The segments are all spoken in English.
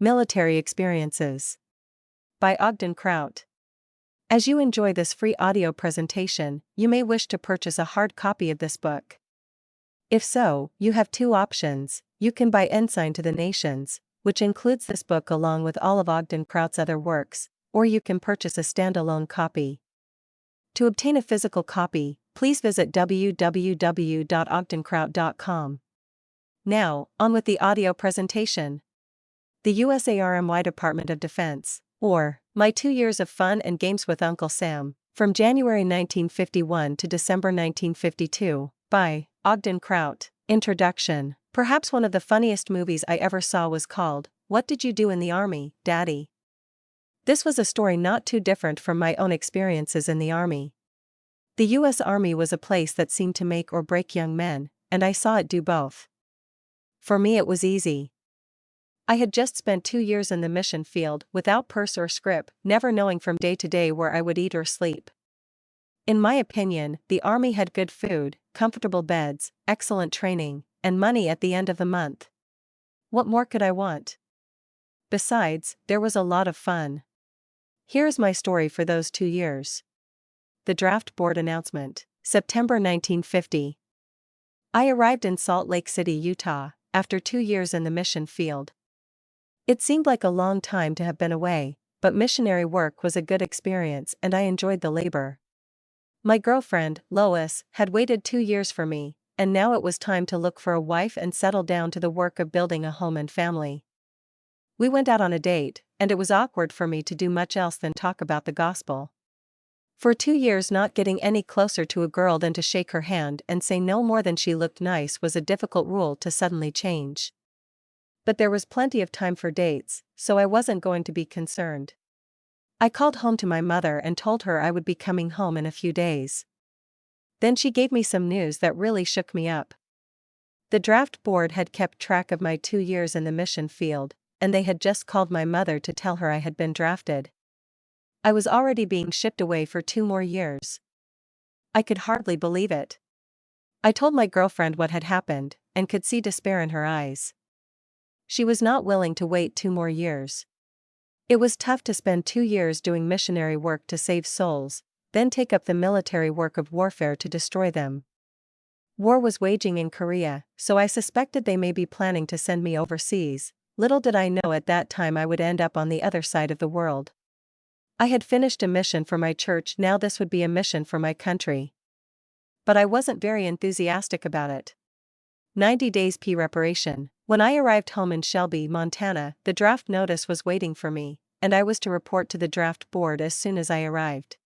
Military Experiences by Ogden Kraut. As you enjoy this free audio presentation, you may wish to purchase a hard copy of this book. If so, you have two options. You can buy Ensign to the Nations, which includes this book along with all of Ogden Kraut's other works, or you can purchase a standalone copy. To obtain a physical copy, please visit www.ogdenkraut.com. Now, on with the audio presentation. The USARMY Department of Defense, or My 2 Years of Fun and Games with Uncle Sam, from January 1951 to December 1952, by Ogden Kraut. Introduction. Perhaps one of the funniest movies I ever saw was called, What Did You Do in the Army, Daddy? This was a story not too different from my own experiences in the Army. The U.S. Army was a place that seemed to make or break young men, and I saw it do both. For me it was easy. I had just spent 2 years in the mission field without purse or scrip, never knowing from day to day where I would eat or sleep. In my opinion, the Army had good food, comfortable beds, excellent training, and money at the end of the month. What more could I want? Besides, there was a lot of fun. Here's my story for those 2 years. The Draft Board Announcement. September 1950. I arrived in Salt Lake City, Utah, after 2 years in the mission field. It seemed like a long time to have been away, but missionary work was a good experience and I enjoyed the labor. My girlfriend, Lois, had waited 2 years for me, and now it was time to look for a wife and settle down to the work of building a home and family. We went out on a date, and it was awkward for me to do much else than talk about the gospel. For 2 years not getting any closer to a girl than to shake her hand and say no more than she looked nice was a difficult rule to suddenly change. But there was plenty of time for dates, so I wasn't going to be concerned. I called home to my mother and told her I would be coming home in a few days. Then she gave me some news that really shook me up. The draft board had kept track of my 2 years in the mission field, and they had just called my mother to tell her I had been drafted. I was already being shipped away for 2 more years. I could hardly believe it. I told my girlfriend what had happened, and could see despair in her eyes. She was not willing to wait 2 more years. It was tough to spend 2 years doing missionary work to save souls, then take up the military work of warfare to destroy them. War was waging in Korea, so I suspected they may be planning to send me overseas. Little did I know at that time I would end up on the other side of the world. I had finished a mission for my church, now this would be a mission for my country. But I wasn't very enthusiastic about it. 90 days preparation. When I arrived home in Shelby, Montana, the draft notice was waiting for me, and I was to report to the draft board as soon as I arrived.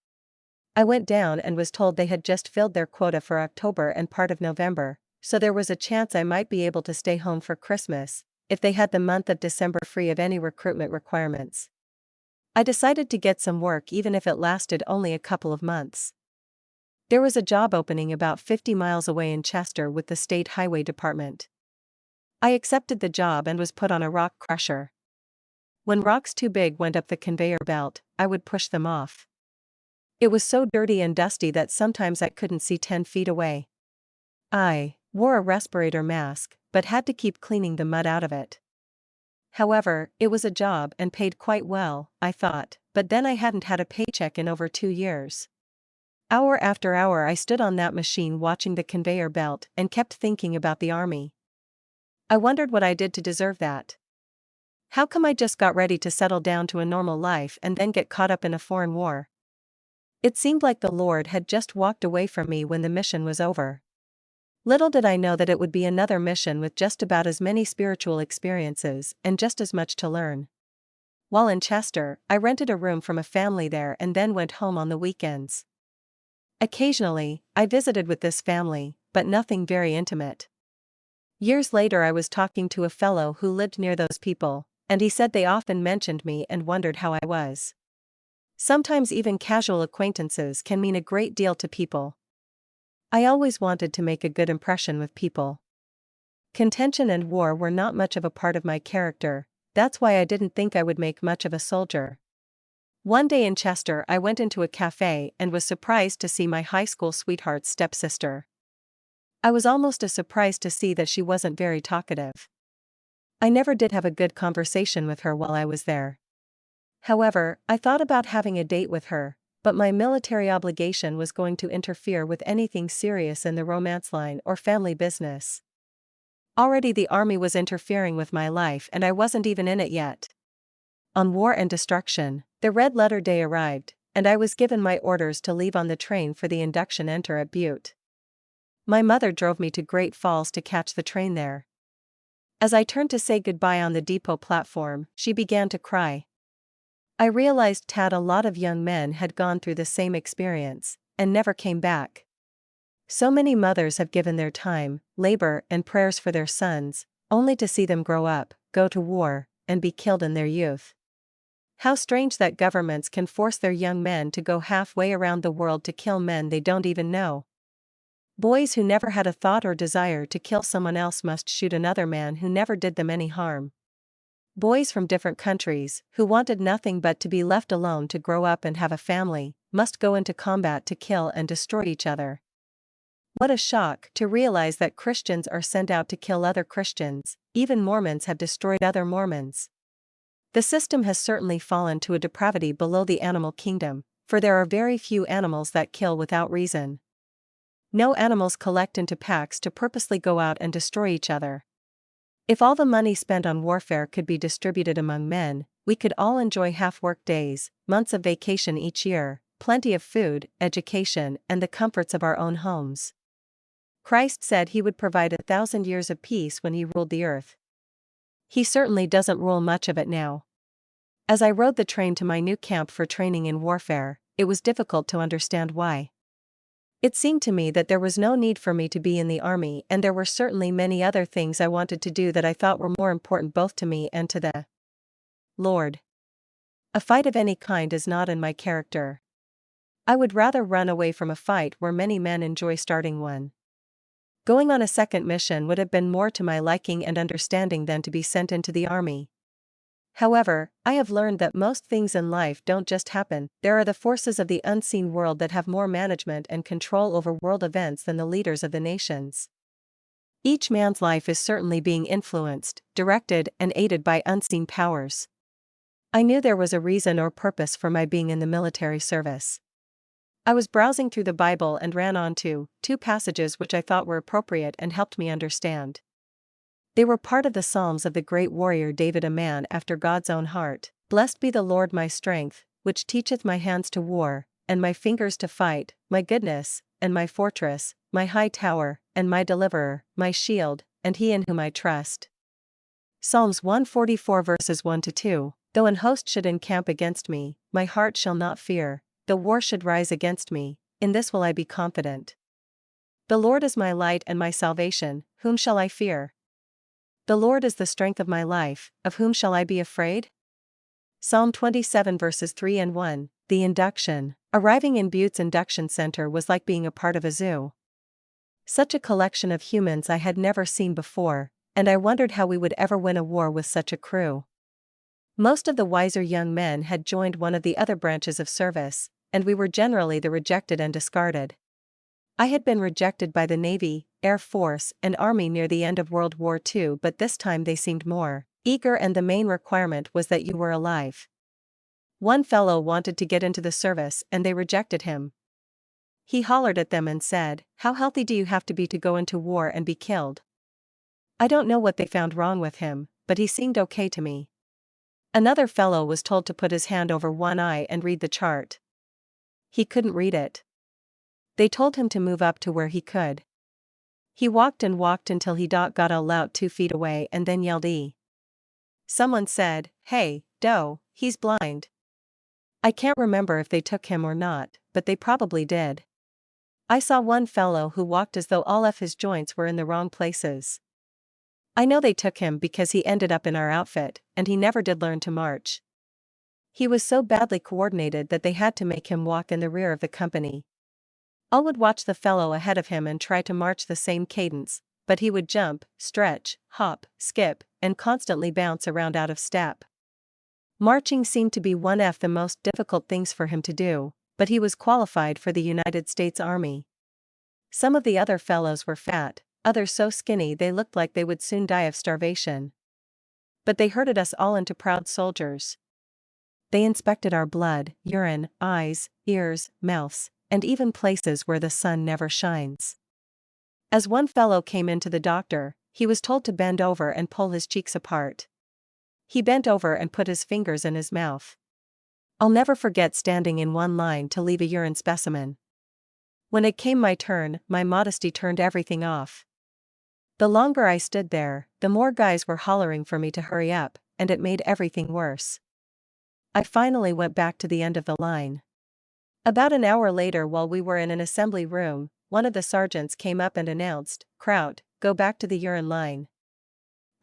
I went down and was told they had just filled their quota for October and part of November, so there was a chance I might be able to stay home for Christmas, if they had the month of December free of any recruitment requirements. I decided to get some work even if it lasted only a couple of months. There was a job opening about 50 miles away in Chester with the State Highway Department. I accepted the job and was put on a rock crusher. When rocks too big went up the conveyor belt, I would push them off. It was so dirty and dusty that sometimes I couldn't see 10 feet away. I wore a respirator mask, but had to keep cleaning the mud out of it. However, it was a job and paid quite well, I thought, but then I hadn't had a paycheck in over 2 years. Hour after hour I stood on that machine watching the conveyor belt and kept thinking about the Army. I wondered what I did to deserve that. How come I just got ready to settle down to a normal life and then get caught up in a foreign war? It seemed like the Lord had just walked away from me when the mission was over. Little did I know that it would be another mission with just about as many spiritual experiences and just as much to learn. While in Chester, I rented a room from a family there and then went home on the weekends. Occasionally, I visited with this family, but nothing very intimate. Years later I was talking to a fellow who lived near those people, and he said they often mentioned me and wondered how I was. Sometimes even casual acquaintances can mean a great deal to people. I always wanted to make a good impression with people. Contention and war were not much of a part of my character, that's why I didn't think I would make much of a soldier. One day in Chester I went into a cafe and was surprised to see my high school sweetheart's stepsister. I was almost as surprised to see that she wasn't very talkative. I never did have a good conversation with her while I was there. However, I thought about having a date with her, but my military obligation was going to interfere with anything serious in the romance line or family business. Already the army was interfering with my life and I wasn't even in it yet. On War and Destruction, the red letter day arrived, and I was given my orders to leave on the train for the induction enter at Butte. My mother drove me to Great Falls to catch the train there. As I turned to say goodbye on the depot platform, she began to cry. I realized a lot of young men had gone through the same experience, and never came back. So many mothers have given their time, labor, and prayers for their sons, only to see them grow up, go to war, and be killed in their youth. How strange that governments can force their young men to go halfway around the world to kill men they don't even know. Boys who never had a thought or desire to kill someone else must shoot another man who never did them any harm. Boys from different countries, who wanted nothing but to be left alone to grow up and have a family, must go into combat to kill and destroy each other. What a shock to realize that Christians are sent out to kill other Christians. Even Mormons have destroyed other Mormons. The system has certainly fallen to a depravity below the animal kingdom, for there are very few animals that kill without reason. No animals collect into packs to purposely go out and destroy each other. If all the money spent on warfare could be distributed among men, we could all enjoy half-work days, months of vacation each year, plenty of food, education, and the comforts of our own homes. Christ said he would provide 1,000 years of peace when he ruled the earth. He certainly doesn't rule much of it now. As I rode the train to my new camp for training in warfare, it was difficult to understand why. It seemed to me that there was no need for me to be in the army, and there were certainly many other things I wanted to do that I thought were more important both to me and to the Lord. A fight of any kind is not in my character. I would rather run away from a fight where many men enjoy starting one. Going on a second mission would have been more to my liking and understanding than to be sent into the army. However, I have learned that most things in life don't just happen. There are the forces of the unseen world that have more management and control over world events than the leaders of the nations. Each man's life is certainly being influenced, directed, and aided by unseen powers. I knew there was a reason or purpose for my being in the military service. I was browsing through the Bible and ran onto two passages which I thought were appropriate and helped me understand. They were part of the Psalms of the great warrior David, a man after God's own heart. Blessed be the Lord my strength, which teacheth my hands to war, and my fingers to fight, my goodness, and my fortress, my high tower, and my deliverer, my shield, and he in whom I trust. Psalms 144 verses 1-2. Though an host should encamp against me, my heart shall not fear. Though war should rise against me, in this will I be confident. The Lord is my light and my salvation, whom shall I fear? The Lord is the strength of my life, of whom shall I be afraid? Psalm 27 verses 3-1. The induction. Arriving in Butte's induction center was like being a part of a zoo. Such a collection of humans I had never seen before, and I wondered how we would ever win a war with such a crew. Most of the wiser young men had joined one of the other branches of service, and we were generally the rejected and discarded. I had been rejected by the Navy, Air Force, and Army near the end of World War II, but this time they seemed more eager, and the main requirement was that you were alive. One fellow wanted to get into the service and they rejected him. He hollered at them and said, "How healthy do you have to be go into war and be killed?" I don't know what they found wrong with him, but he seemed okay to me. Another fellow was told to put his hand over one eye and read the chart. He couldn't read it. They told him to move up to where he could. He walked and walked until he got about 2 feet away and then yelled "E." Someone said, "Hey, Doe, he's blind." I can't remember if they took him or not, but they probably did. I saw one fellow who walked as though all of his joints were in the wrong places. I know they took him because he ended up in our outfit, and he never did learn to march. He was so badly coordinated that they had to make him walk in the rear of the company. All would watch the fellow ahead of him and try to march the same cadence, but he would jump, stretch, hop, skip, and constantly bounce around out of step. Marching seemed to be one of the most difficult things for him to do, but he was qualified for the United States Army. Some of the other fellows were fat, others so skinny they looked like they would soon die of starvation. But they herded us all into proud soldiers. They inspected our blood, urine, eyes, ears, mouths, and even places where the sun never shines. As one fellow came in to the doctor, he was told to bend over and pull his cheeks apart. He bent over and put his fingers in his mouth. I'll never forget standing in one line to leave a urine specimen. When it came my turn, my modesty turned everything off. The longer I stood there, the more guys were hollering for me to hurry up, and it made everything worse. I finally went back to the end of the line. About an hour later, while we were in an assembly room, one of the sergeants came up and announced, "Kraut, go back to the urine line."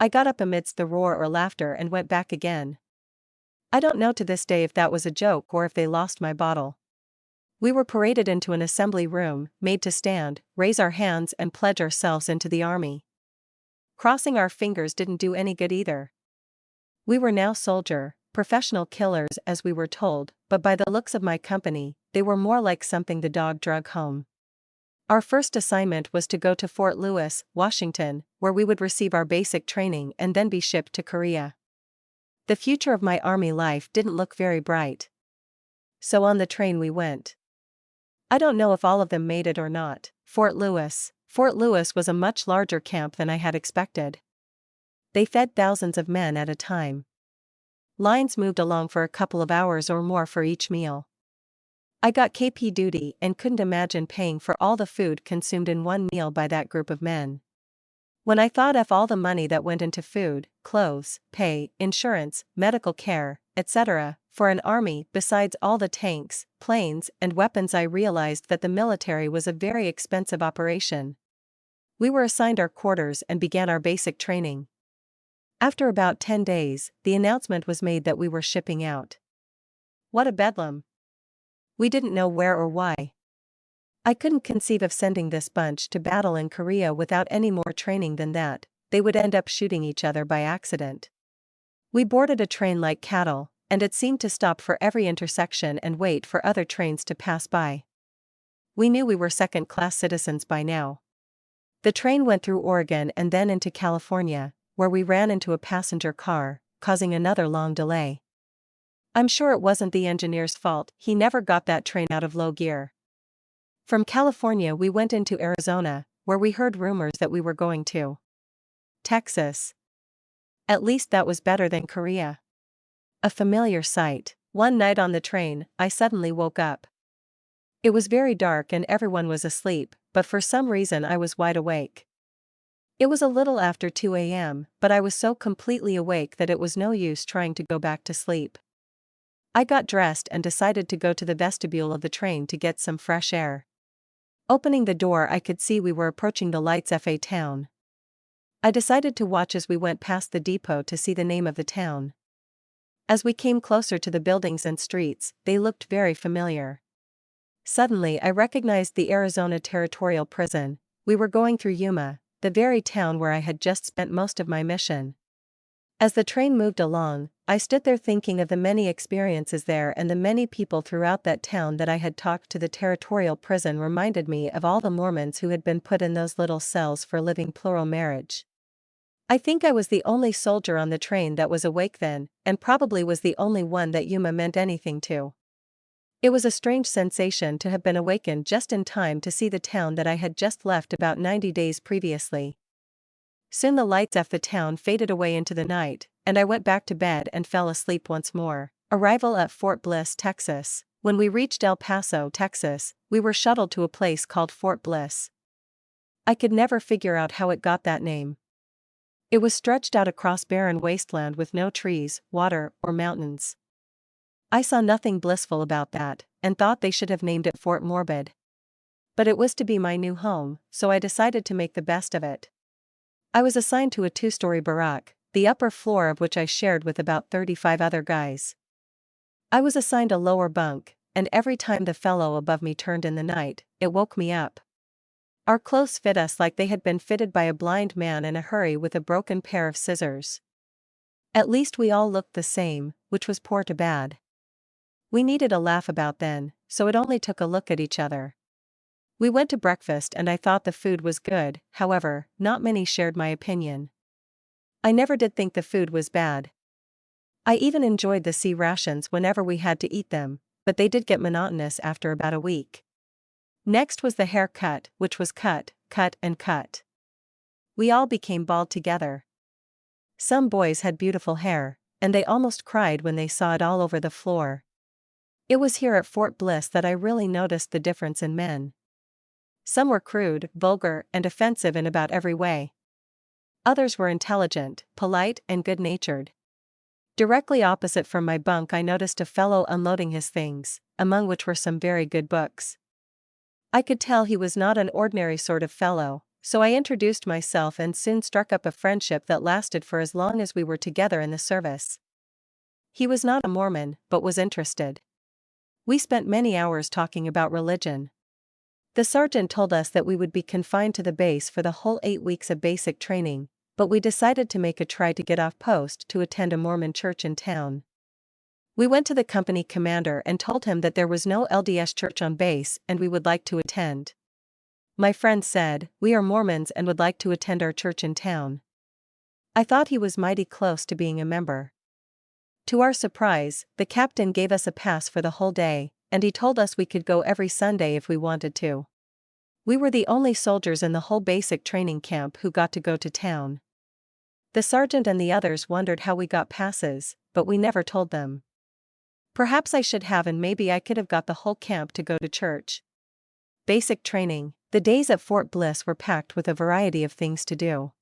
I got up amidst the roar or laughter and went back again. I don't know to this day if that was a joke or if they lost my bottle. We were paraded into an assembly room, made to stand, raise our hands and pledge ourselves into the army. Crossing our fingers didn't do any good either. We were now professional killers as we were told, but by the looks of my company, they were more like something the dog drug home. Our first assignment was to go to Fort Lewis, Washington, where we would receive our basic training and then be shipped to Korea. The future of my army life didn't look very bright. So on the train we went. I don't know if all of them made it or not. Fort Lewis was a much larger camp than I had expected. They fed thousands of men at a time. Lines moved along for a couple of hours or more for each meal. I got KP duty and couldn't imagine paying for all the food consumed in one meal by that group of men. When I thought of all the money that went into food, clothes, pay, insurance, medical care, etc., for an army, besides all the tanks, planes, and weapons, I realized that the military was a very expensive operation. We were assigned our quarters and began our basic training. After about 10 days, the announcement was made that we were shipping out. What a bedlam! We didn't know where or why. I couldn't conceive of sending this bunch to battle in Korea without any more training than that. They would end up shooting each other by accident. We boarded a train like cattle, and it seemed to stop for every intersection and wait for other trains to pass by. We knew we were second-class citizens by now. The train went through Oregon and then into California, where we ran into a passenger car, causing another long delay. I'm sure it wasn't the engineer's fault, he never got that train out of low gear. From California we went into Arizona, where we heard rumors that we were going to Texas. At least that was better than Korea. A familiar sight. One night on the train, I suddenly woke up. It was very dark and everyone was asleep, but for some reason I was wide awake. It was a little after 2 a.m., but I was so completely awake that it was no use trying to go back to sleep. I got dressed and decided to go to the vestibule of the train to get some fresh air. Opening the door, I could see we were approaching the lights of a town. I decided to watch as we went past the depot to see the name of the town. As we came closer to the buildings and streets, they looked very familiar. Suddenly I recognized the Arizona Territorial Prison. We were going through Yuma, the very town where I had just spent most of my mission. As the train moved along, I stood there thinking of the many experiences there, and the many people throughout that town that I had talked to. The territorial prison reminded me of all the Mormons who had been put in those little cells for living plural marriage. I think I was the only soldier on the train that was awake then, and probably was the only one that Yuma meant anything to. It was a strange sensation to have been awakened just in time to see the town that I had just left about 90 days previously. Soon the lights of the town faded away into the night, and I went back to bed and fell asleep once more. Arrival at Fort Bliss, Texas. When we reached El Paso, Texas, we were shuttled to a place called Fort Bliss. I could never figure out how it got that name. It was stretched out across barren wasteland with no trees, water, or mountains. I saw nothing blissful about that, and thought they should have named it Fort Morbid. But it was to be my new home, so I decided to make the best of it. I was assigned to a 2-story barack, the upper floor of which I shared with about 35 other guys. I was assigned a lower bunk, and every time the fellow above me turned in the night, it woke me up. Our clothes fit us like they had been fitted by a blind man in a hurry with a broken pair of scissors. At least we all looked the same, which was poor to bad. We needed a laugh about then, so it only took a look at each other. We went to breakfast and I thought the food was good, however, not many shared my opinion. I never did think the food was bad. I even enjoyed the sea rations whenever we had to eat them, but they did get monotonous after about a week. Next was the haircut, which was cut, cut and cut. We all became bald together. Some boys had beautiful hair, and they almost cried when they saw it all over the floor. It was here at Fort Bliss that I really noticed the difference in men. Some were crude, vulgar, and offensive in about every way. Others were intelligent, polite, and good-natured. Directly opposite from my bunk I noticed a fellow unloading his things, among which were some very good books. I could tell he was not an ordinary sort of fellow, so I introduced myself and soon struck up a friendship that lasted for as long as we were together in the service. He was not a Mormon, but was interested. We spent many hours talking about religion. The sergeant told us that we would be confined to the base for the whole 8 weeks of basic training, but we decided to make a try to get off post to attend a Mormon church in town. We went to the company commander and told him that there was no LDS church on base and we would like to attend. My friend said, "We are Mormons and would like to attend our church in town." I thought he was mighty close to being a member. To our surprise, the captain gave us a pass for the whole day, and he told us we could go every Sunday if we wanted to. We were the only soldiers in the whole basic training camp who got to go to town. The sergeant and the others wondered how we got passes, but we never told them. Perhaps I should have, and maybe I could have got the whole camp to go to church. Basic training. The days at Fort Bliss were packed with a variety of things to do.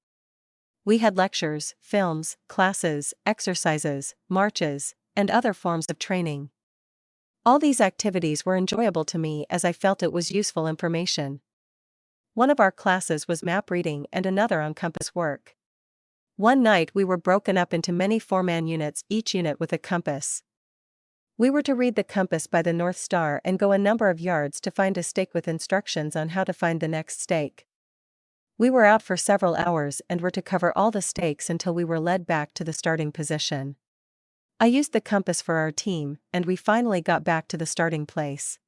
We had lectures, films, classes, exercises, marches, and other forms of training. All these activities were enjoyable to me as I felt it was useful information. One of our classes was map reading and another on compass work. One night we were broken up into many 4-man units, each unit with a compass. We were to read the compass by the North Star and go a number of yards to find a stake with instructions on how to find the next stake. We were out for several hours and were to cover all the stakes until we were led back to the starting position. I used the compass for our team, and we finally got back to the starting place.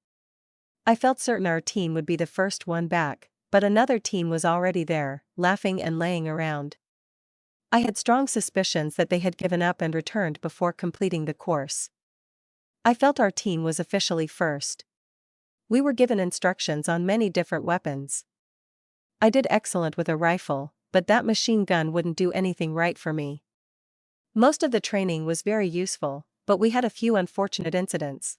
I felt certain our team would be the first one back, but another team was already there, laughing and laying around. I had strong suspicions that they had given up and returned before completing the course. I felt our team was officially first. We were given instructions on many different weapons. I did excellent with a rifle, but that machine gun wouldn't do anything right for me. Most of the training was very useful, but we had a few unfortunate incidents.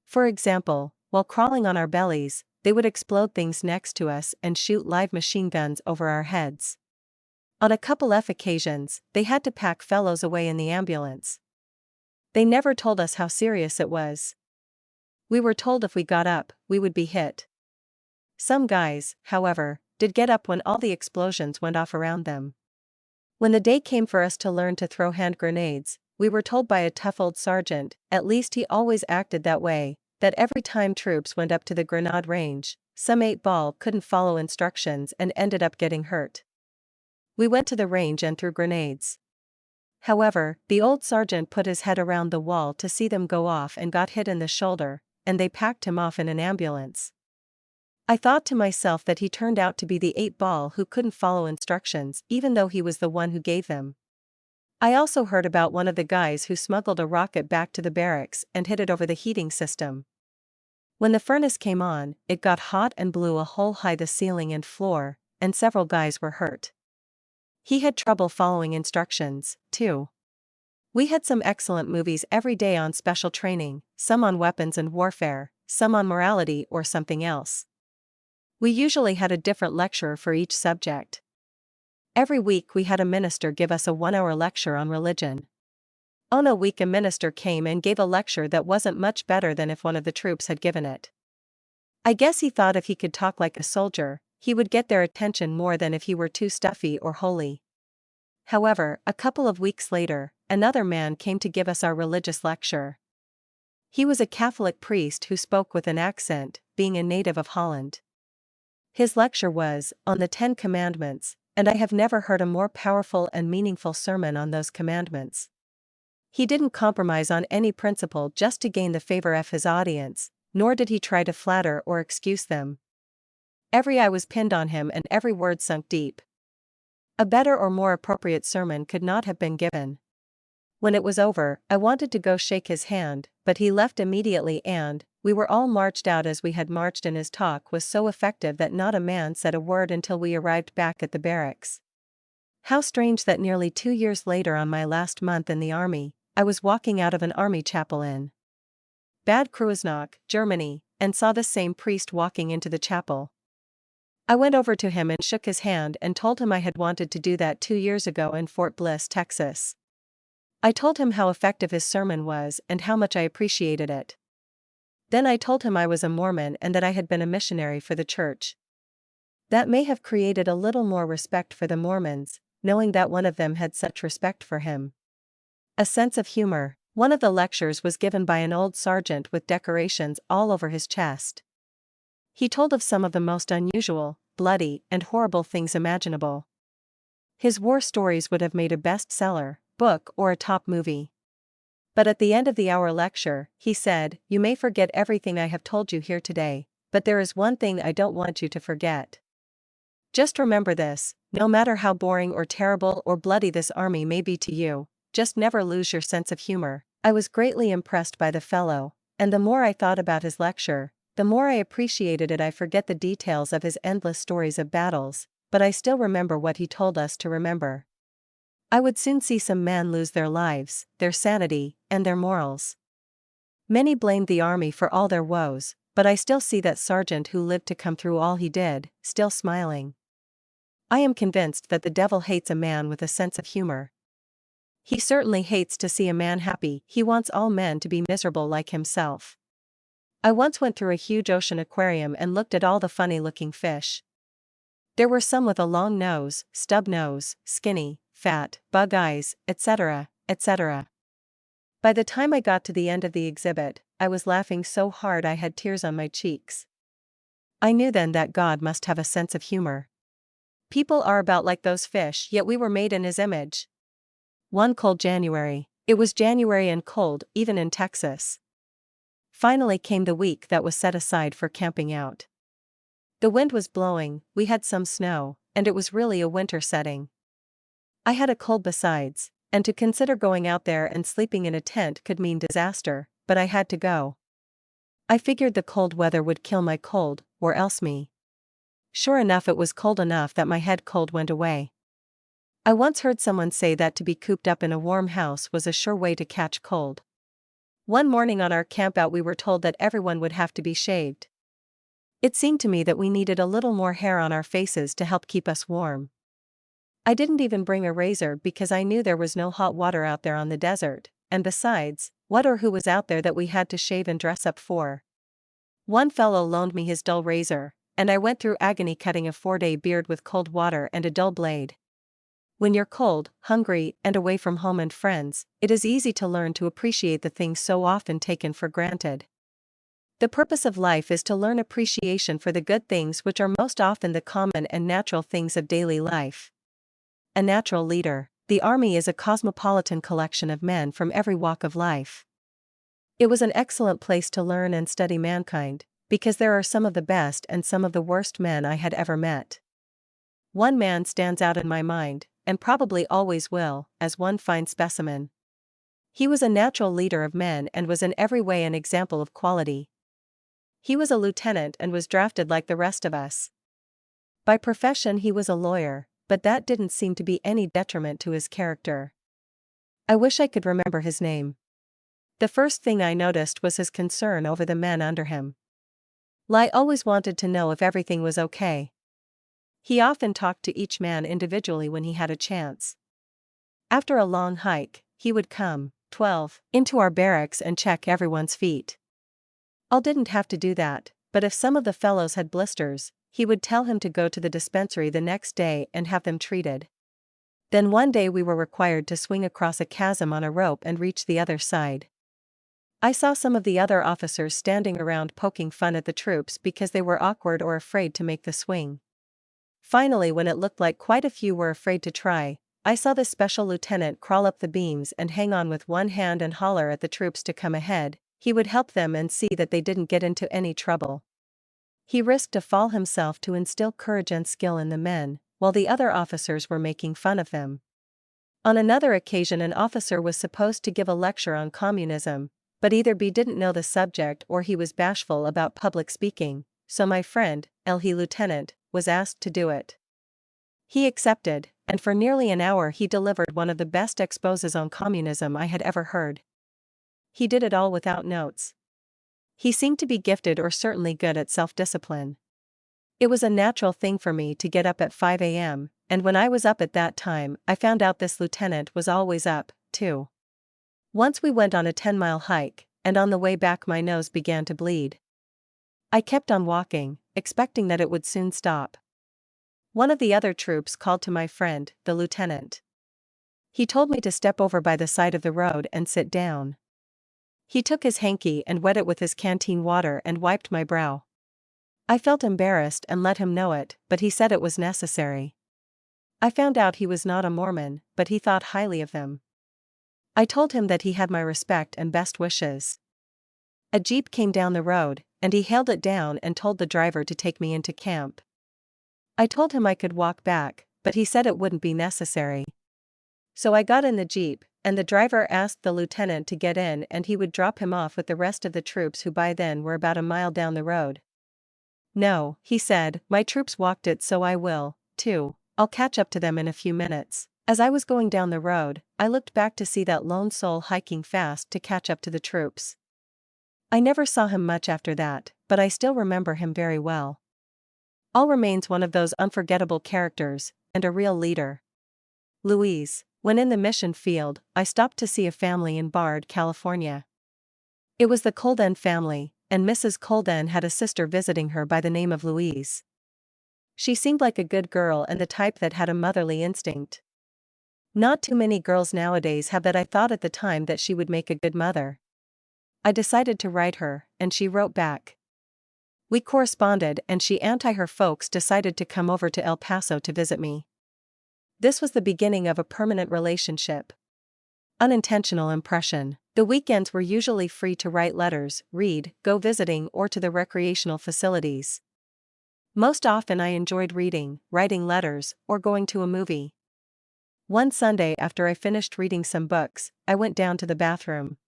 For example, while crawling on our bellies, they would explode things next to us and shoot live machine guns over our heads. On a couple of occasions, they had to pack fellows away in the ambulance. They never told us how serious it was. We were told if we got up, we would be hit. Some guys, however, did get up when all the explosions went off around them. When the day came for us to learn to throw hand grenades, we were told by a tough old sergeant, at least he always acted that way, that every time troops went up to the grenade range, some 8-ball couldn't follow instructions and ended up getting hurt. We went to the range and threw grenades. However, the old sergeant put his head around the wall to see them go off and got hit in the shoulder, and they packed him off in an ambulance. I thought to myself that he turned out to be the 8-ball who couldn't follow instructions even though he was the one who gave them. I also heard about one of the guys who smuggled a rocket back to the barracks and hid it over the heating system. When the furnace came on, it got hot and blew a hole high the ceiling and floor, and several guys were hurt. He had trouble following instructions, too. We had some excellent movies every day on special training, some on weapons and warfare, some on morality or something else. We usually had a different lecturer for each subject. Every week we had a minister give us a 1-hour lecture on religion. On a week a minister came and gave a lecture that wasn't much better than if one of the troops had given it. I guess he thought if he could talk like a soldier, he would get their attention more than if he were too stuffy or holy. However, a couple of weeks later, another man came to give us our religious lecture. He was a Catholic priest who spoke with an accent, being a native of Holland. His lecture was on the 10 Commandments, and I have never heard a more powerful and meaningful sermon on those commandments. He didn't compromise on any principle just to gain the favor of his audience, nor did he try to flatter or excuse them. Every eye was pinned on him and every word sunk deep. A better or more appropriate sermon could not have been given. When it was over, I wanted to go shake his hand, but he left immediately and we were all marched out as we had marched, and his talk was so effective that not a man said a word until we arrived back at the barracks. How strange that nearly 2 years later, on my last month in the army, I was walking out of an army chapel in Bad Kreuznach, Germany, and saw the same priest walking into the chapel. I went over to him and shook his hand and told him I had wanted to do that 2 years ago in Fort Bliss, Texas. I told him how effective his sermon was and how much I appreciated it. Then I told him I was a Mormon and that I had been a missionary for the church. That may have created a little more respect for the Mormons, knowing that one of them had such respect for him. A sense of humor. One of the lectures was given by an old sergeant with decorations all over his chest. He told of some of the most unusual, bloody, and horrible things imaginable. His war stories would have made a bestseller book or a top movie. But at the end of the hour lecture, he said, "You may forget everything I have told you here today, but there is one thing I don't want you to forget. Just remember this: no matter how boring or terrible or bloody this army may be to you, just never lose your sense of humor." I was greatly impressed by the fellow, and the more I thought about his lecture, the more I appreciated it. I forget the details of his endless stories of battles, but I still remember what he told us to remember. I would soon see some men lose their lives, their sanity, and their morals. Many blamed the army for all their woes, but I still see that sergeant who lived to come through all he did, still smiling. I am convinced that the devil hates a man with a sense of humor. He certainly hates to see a man happy. He wants all men to be miserable like himself. I once went through a huge ocean aquarium and looked at all the funny-looking fish. There were some with a long nose, stub nose, skinny, fat, bug eyes, etc., etc. By the time I got to the end of the exhibit, I was laughing so hard I had tears on my cheeks. I knew then that God must have a sense of humor. People are about like those fish, yet we were made in His image. One cold January. It was January and cold, even in Texas. Finally came the week that was set aside for camping out. The wind was blowing, we had some snow, and it was really a winter setting. I had a cold besides, and to consider going out there and sleeping in a tent could mean disaster, but I had to go. I figured the cold weather would kill my cold, or else me. Sure enough, it was cold enough that my head cold went away. I once heard someone say that to be cooped up in a warm house was a sure way to catch cold. One morning on our campout we were told that everyone would have to be shaved. It seemed to me that we needed a little more hair on our faces to help keep us warm. I didn't even bring a razor because I knew there was no hot water out there on the desert, and besides, what or who was out there that we had to shave and dress up for? One fellow loaned me his dull razor, and I went through agony cutting a 4-day beard with cold water and a dull blade. When you're cold, hungry, and away from home and friends, it is easy to learn to appreciate the things so often taken for granted. The purpose of life is to learn appreciation for the good things which are most often the common and natural things of daily life. A natural leader. The army is a cosmopolitan collection of men from every walk of life. It was an excellent place to learn and study mankind, because there are some of the best and some of the worst men I had ever met. One man stands out in my mind, and probably always will, as one fine specimen. He was a natural leader of men and was in every way an example of quality. He was a lieutenant and was drafted like the rest of us. By profession he was a lawyer, but that didn't seem to be any detriment to his character. I wish I could remember his name. The first thing I noticed was his concern over the men under him. Lai always wanted to know if everything was okay. He often talked to each man individually when he had a chance. After a long hike, he would come, 12, into our barracks and check everyone's feet. Al didn't have to do that, but if some of the fellows had blisters, he would tell him to go to the dispensary the next day and have them treated. Then one day we were required to swing across a chasm on a rope and reach the other side. I saw some of the other officers standing around poking fun at the troops because they were awkward or afraid to make the swing. Finally, when it looked like quite a few were afraid to try, I saw the special lieutenant crawl up the beams and hang on with one hand and holler at the troops to come ahead. He would help them and see that they didn't get into any trouble. He risked a fall himself to instill courage and skill in the men, while the other officers were making fun of them. On another occasion, an officer was supposed to give a lecture on communism, but either B didn't know the subject or he was bashful about public speaking, so my friend, he lieutenant, was asked to do it. He accepted, and for nearly an hour he delivered one of the best exposes on communism I had ever heard. He did it all without notes. He seemed to be gifted or certainly good at self-discipline. It was a natural thing for me to get up at 5 a.m., and when I was up at that time, I found out this lieutenant was always up, too. Once we went on a 10-mile hike, and on the way back my nose began to bleed. I kept on walking, expecting that it would soon stop. One of the other troops called to my friend, the lieutenant. He told me to step over by the side of the road and sit down. He took his hanky and wet it with his canteen water and wiped my brow. I felt embarrassed and let him know it, but he said it was necessary. I found out he was not a Mormon, but he thought highly of them. I told him that he had my respect and best wishes. A jeep came down the road, and he hailed it down and told the driver to take me into camp. I told him I could walk back, but he said it wouldn't be necessary. So I got in the jeep, and the driver asked the lieutenant to get in and he would drop him off with the rest of the troops who by then were about a mile down the road. No, he said, my troops walked it so I will, too. I'll catch up to them in a few minutes. As I was going down the road, I looked back to see that lone soul hiking fast to catch up to the troops. I never saw him much after that, but I still remember him very well. All remains one of those unforgettable characters, and a real leader. Louise. When in the mission field, I stopped to see a family in Bard, California. It was the Colden family, and Mrs. Colden had a sister visiting her by the name of Louise. She seemed like a good girl and the type that had a motherly instinct. Not too many girls nowadays have that. I thought at the time that she would make a good mother. I decided to write her, and she wrote back. We corresponded and she and her folks decided to come over to El Paso to visit me. This was the beginning of a permanent relationship. Unintentional impression. The weekends were usually free to write letters, read, go visiting or to the recreational facilities. Most often I enjoyed reading, writing letters, or going to a movie. One Sunday after I finished reading some books, I went down to the bathroom.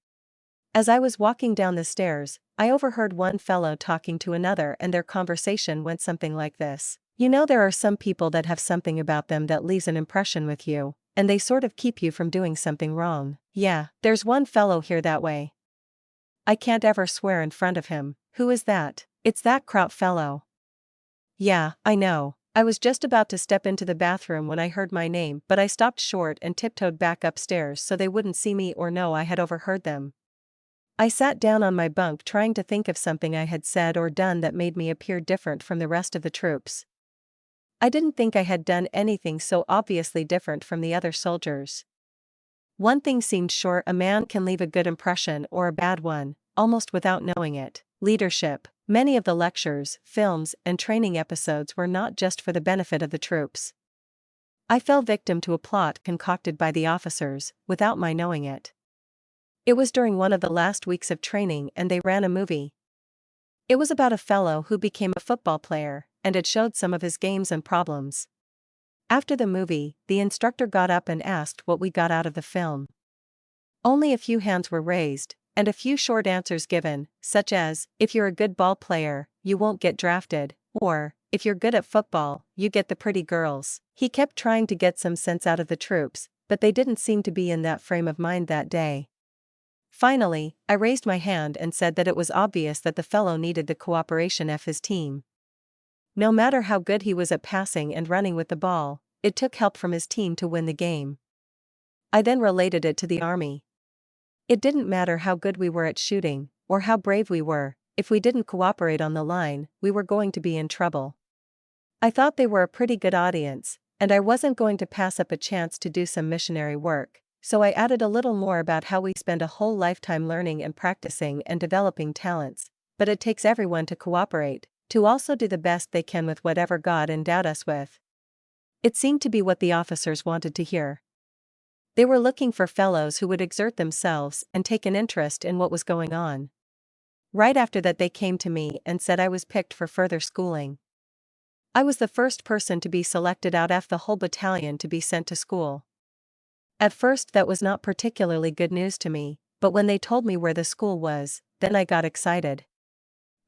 As I was walking down the stairs, I overheard one fellow talking to another and their conversation went something like this. You know, there are some people that have something about them that leaves an impression with you, and they sort of keep you from doing something wrong. Yeah, there's one fellow here that way. I can't ever swear in front of him. Who is that? It's that Kraut fellow. Yeah, I know. I was just about to step into the bathroom when I heard my name, but I stopped short and tiptoed back upstairs so they wouldn't see me or know I had overheard them. I sat down on my bunk trying to think of something I had said or done that made me appear different from the rest of the troops. I didn't think I had done anything so obviously different from the other soldiers. One thing seemed sure: a man can leave a good impression or a bad one, almost without knowing it. Leadership. Many of the lectures, films, and training episodes were not just for the benefit of the troops. I fell victim to a plot concocted by the officers, without my knowing it. It was during one of the last weeks of training and they ran a movie. It was about a fellow who became a football player, and it showed some of his games and problems. After the movie, the instructor got up and asked what we got out of the film. Only a few hands were raised, and a few short answers given, such as, if you're a good ball player, you won't get drafted, or, if you're good at football, you get the pretty girls. He kept trying to get some sense out of the troops, but they didn't seem to be in that frame of mind that day. Finally, I raised my hand and said that it was obvious that the fellow needed the cooperation of his team. No matter how good he was at passing and running with the ball, it took help from his team to win the game. I then related it to the army. It didn't matter how good we were at shooting, or how brave we were, if we didn't cooperate on the line, we were going to be in trouble. I thought they were a pretty good audience, and I wasn't going to pass up a chance to do some missionary work. So I added a little more about how we spend a whole lifetime learning and practicing and developing talents, but it takes everyone to cooperate, to also do the best they can with whatever God endowed us with. It seemed to be what the officers wanted to hear. They were looking for fellows who would exert themselves and take an interest in what was going on. Right after that they came to me and said I was picked for further schooling. I was the first person to be selected out of the whole battalion to be sent to school. At first that was not particularly good news to me, but when they told me where the school was, then I got excited.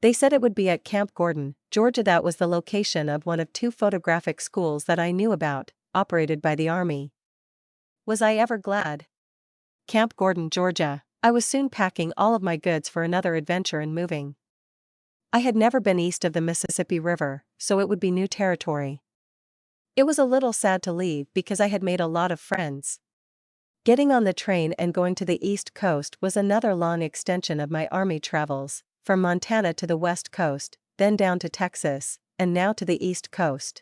They said it would be at Camp Gordon, Georgia. That was the location of one of 2 photographic schools that I knew about, operated by the Army. Was I ever glad? Camp Gordon, Georgia. I was soon packing all of my goods for another adventure and moving. I had never been east of the Mississippi River, so it would be new territory. It was a little sad to leave because I had made a lot of friends. Getting on the train and going to the East Coast was another long extension of my Army travels, from Montana to the West Coast, then down to Texas, and now to the East Coast.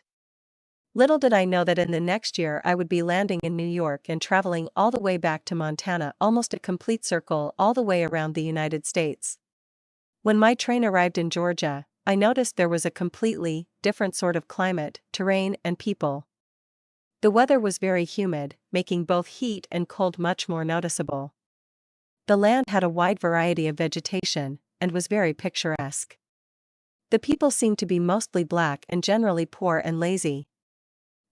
Little did I know that in the next year I would be landing in New York and traveling all the way back to Montana, almost a complete circle all the way around the United States. When my train arrived in Georgia, I noticed there was a completely different sort of climate, terrain, and people. The weather was very humid, making both heat and cold much more noticeable. The land had a wide variety of vegetation, and was very picturesque. The people seemed to be mostly black and generally poor and lazy.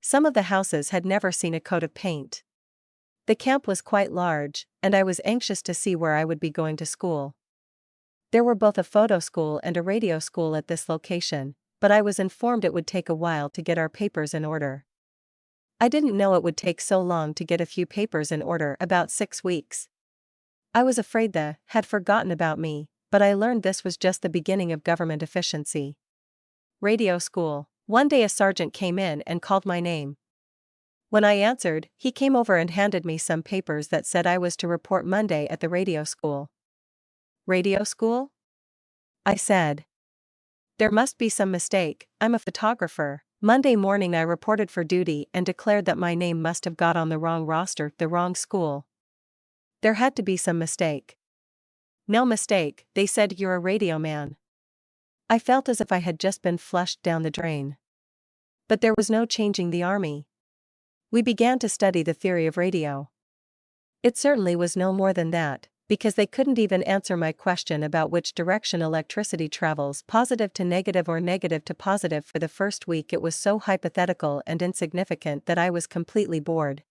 Some of the houses had never seen a coat of paint. The camp was quite large, and I was anxious to see where I would be going to school. There were both a photo school and a radio school at this location, but I was informed it would take a while to get our papers in order. I didn't know it would take so long to get a few papers in order, about 6 weeks. I was afraid they had forgotten about me, but I learned this was just the beginning of government efficiency. Radio school. One day a sergeant came in and called my name. When I answered, he came over and handed me some papers that said I was to report Monday at the radio school. Radio school? I said. There must be some mistake, I'm a photographer. Monday morning I reported for duty and declared that my name must have got on the wrong roster, the wrong school. There had to be some mistake. No mistake, they said, you're a radio man. I felt as if I had just been flushed down the drain. But there was no changing the Army. We began to study the theory of radio. It certainly was no more than that, because they couldn't even answer my question about which direction electricity travels, positive to negative or negative to positive. For the first week it was so hypothetical and insignificant that I was completely bored.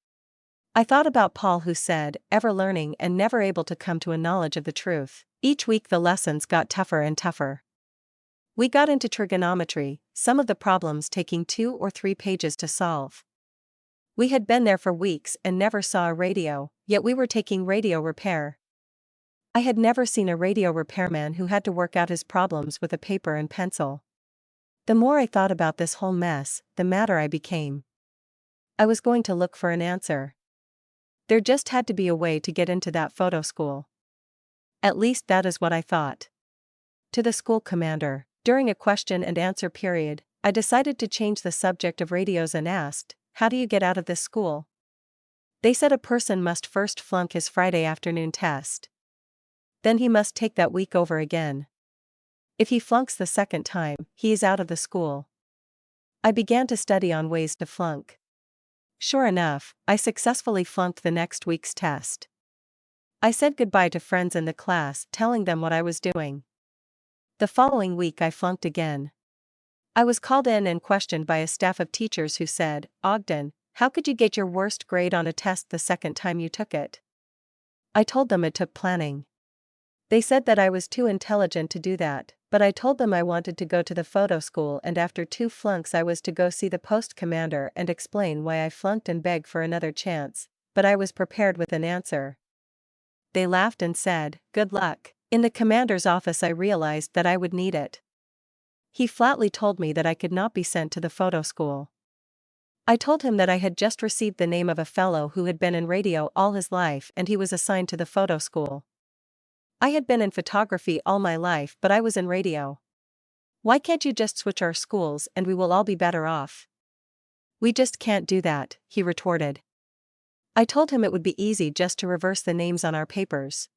I thought about Paul, who said, ever learning and never able to come to a knowledge of the truth. Each week the lessons got tougher and tougher. We got into trigonometry, some of the problems taking 2 or 3 pages to solve. We had been there for weeks and never saw a radio, yet we were taking radio repair. I had never seen a radio repairman who had to work out his problems with a paper and pencil. The more I thought about this whole mess, the madder I became. I was going to look for an answer. There just had to be a way to get into that photo school. At least that is what I thought. To the school commander, during a question and answer period, I decided to change the subject of radios and asked, how do you get out of this school? They said a person must first flunk his Friday afternoon test. Then he must take that week over again. If he flunks the second time, he is out of the school. I began to study on ways to flunk. Sure enough, I successfully flunked the next week's test. I said goodbye to friends in the class, telling them what I was doing. The following week I flunked again. I was called in and questioned by a staff of teachers who said, Ogden, how could you get your worst grade on a test the second time you took it? I told them it took planning. They said that I was too intelligent to do that, but I told them I wanted to go to the photo school, and after 2 flunks I was to go see the post commander and explain why I flunked and beg for another chance, but I was prepared with an answer. They laughed and said, good luck. In the commander's office I realized that I would need it. He flatly told me that I could not be sent to the photo school. I told him that I had just received the name of a fellow who had been in radio all his life and he was assigned to the photo school. I had been in photography all my life, but I was in radio. Why can't you just switch our schools and we will all be better off? We just can't do that, he retorted. I told him it would be easy just to reverse the names on our papers.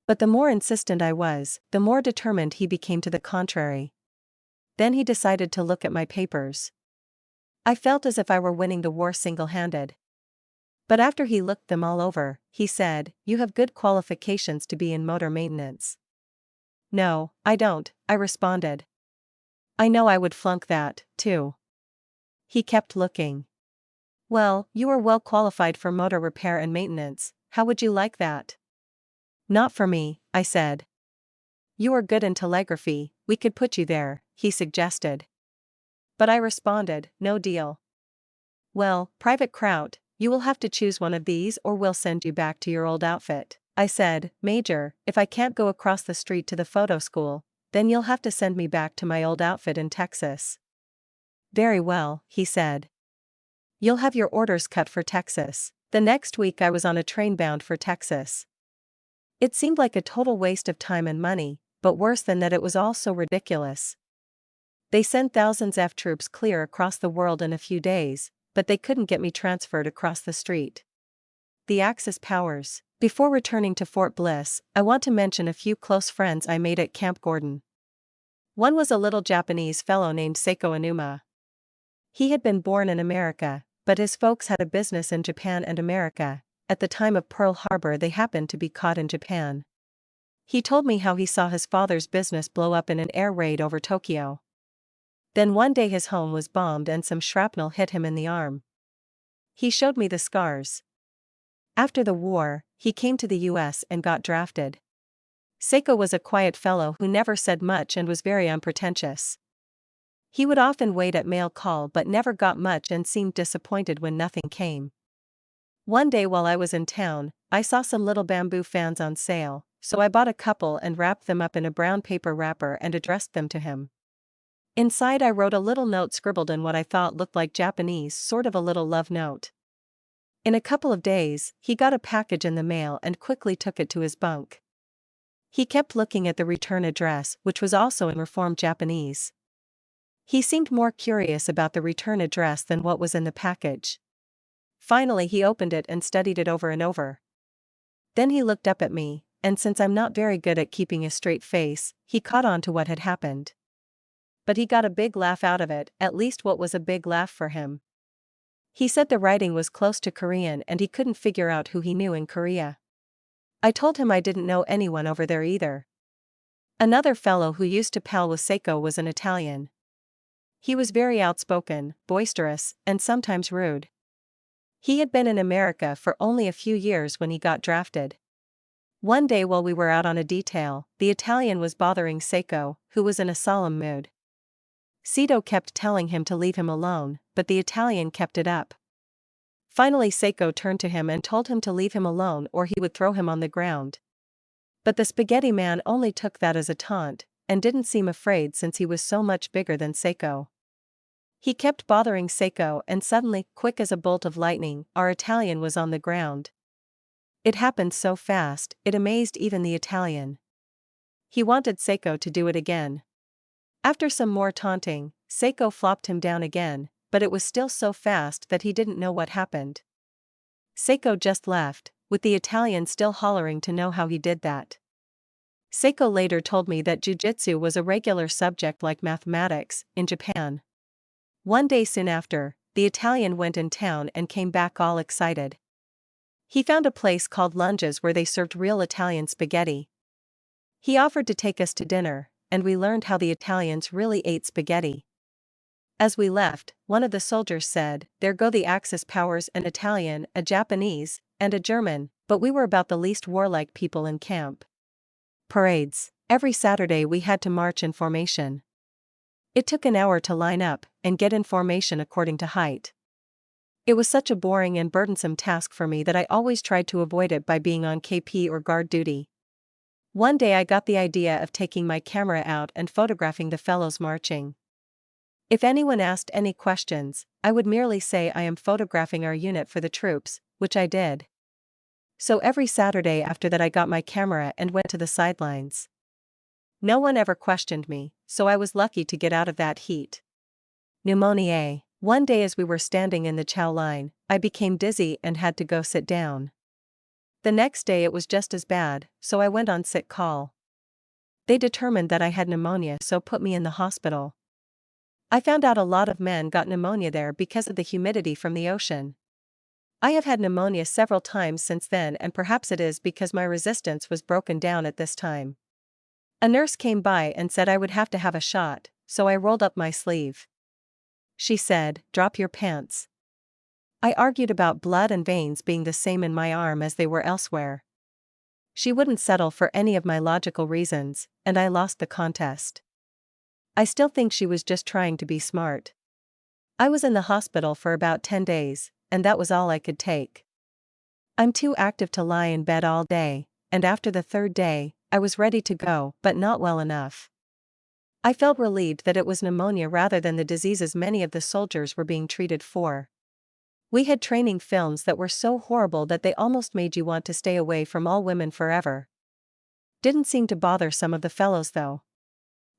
But the more insistent I was, the more determined he became to the contrary. Then he decided to look at my papers. I felt as if I were winning the war single-handed. But after he looked them all over, he said, you have good qualifications to be in motor maintenance. No, I don't, I responded. I know I would flunk that, too. He kept looking. Well, you are well qualified for motor repair and maintenance, how would you like that? Not for me, I said. You are good in telegraphy, we could put you there, he suggested. But I responded, no deal. Well, Private Kraut, you will have to choose one of these or we'll send you back to your old outfit. I said, Major, if I can't go across the street to the photo school, then you'll have to send me back to my old outfit in Texas. Very well, he said. You'll have your orders cut for Texas. The next week I was on a train bound for Texas. It seemed like a total waste of time and money, but worse than that, it was all so ridiculous. They sent thousands of troops clear across the world in a few days, but they couldn't get me transferred across the street. The Axis powers. Before returning to Fort Bliss, I want to mention a few close friends I made at Camp Gordon. One was a little Japanese fellow named Seiko Inuma. He had been born in America, but his folks had a business in Japan and America. At the time of Pearl Harbor they happened to be caught in Japan. He told me how he saw his father's business blow up in an air raid over Tokyo. Then one day his home was bombed and some shrapnel hit him in the arm. He showed me the scars. After the war, he came to the US and got drafted. Seiko was a quiet fellow who never said much and was very unpretentious. He would often wait at mail call but never got much and seemed disappointed when nothing came. One day while I was in town, I saw some little bamboo fans on sale, so I bought a couple and wrapped them up in a brown paper wrapper and addressed them to him. Inside I wrote a little note scribbled in what I thought looked like Japanese, sort of a little love note. In a couple of days, he got a package in the mail and quickly took it to his bunk. He kept looking at the return address, which was also in reformed Japanese. He seemed more curious about the return address than what was in the package. Finally he opened it and studied it over and over. Then he looked up at me, and since I'm not very good at keeping a straight face, he caught on to what had happened. But he got a big laugh out of it, at least what was a big laugh for him. He said the writing was close to Korean and he couldn't figure out who he knew in Korea. I told him I didn't know anyone over there either. Another fellow who used to pal with Seiko was an Italian. He was very outspoken, boisterous, and sometimes rude. He had been in America for only a few years when he got drafted. One day while we were out on a detail, the Italian was bothering Seiko, who was in a solemn mood. Seiko kept telling him to leave him alone, but the Italian kept it up. Finally Seiko turned to him and told him to leave him alone or he would throw him on the ground. But the spaghetti man only took that as a taunt, and didn't seem afraid since he was so much bigger than Seiko. He kept bothering Seiko and suddenly, quick as a bolt of lightning, our Italian was on the ground. It happened so fast, it amazed even the Italian. He wanted Seiko to do it again. After some more taunting, Seiko flopped him down again, but it was still so fast that he didn't know what happened. Seiko just left, with the Italian still hollering to know how he did that. Seiko later told me that jiu-jitsu was a regular subject like mathematics in Japan. One day soon after, the Italian went in town and came back all excited. He found a place called Lunges where they served real Italian spaghetti. He offered to take us to dinner, and we learned how the Italians really ate spaghetti. As we left, one of the soldiers said, "There go the Axis powers, an Italian, a Japanese, and a German," but we were about the least warlike people in camp. Parades. Every Saturday we had to march in formation. It took an hour to line up and get in formation according to height. It was such a boring and burdensome task for me that I always tried to avoid it by being on KP or guard duty. One day I got the idea of taking my camera out and photographing the fellows marching. If anyone asked any questions, I would merely say I am photographing our unit for the troops, which I did. So every Saturday after that I got my camera and went to the sidelines. No one ever questioned me, so I was lucky to get out of that heat. Pneumonia. One day as we were standing in the chow line, I became dizzy and had to go sit down. The next day it was just as bad, so I went on sick call. They determined that I had pneumonia, so put me in the hospital. I found out a lot of men got pneumonia there because of the humidity from the ocean. I have had pneumonia several times since then, and perhaps it is because my resistance was broken down at this time. A nurse came by and said I would have to have a shot, so I rolled up my sleeve. She said, "Drop your pants." I argued about blood and veins being the same in my arm as they were elsewhere. She wouldn't settle for any of my logical reasons, and I lost the contest. I still think she was just trying to be smart. I was in the hospital for about 10 days, and that was all I could take. I'm too active to lie in bed all day, and after the third day, I was ready to go, but not well enough. I felt relieved that it was pneumonia rather than the diseases many of the soldiers were being treated for. We had training films that were so horrible that they almost made you want to stay away from all women forever. Didn't seem to bother some of the fellows though.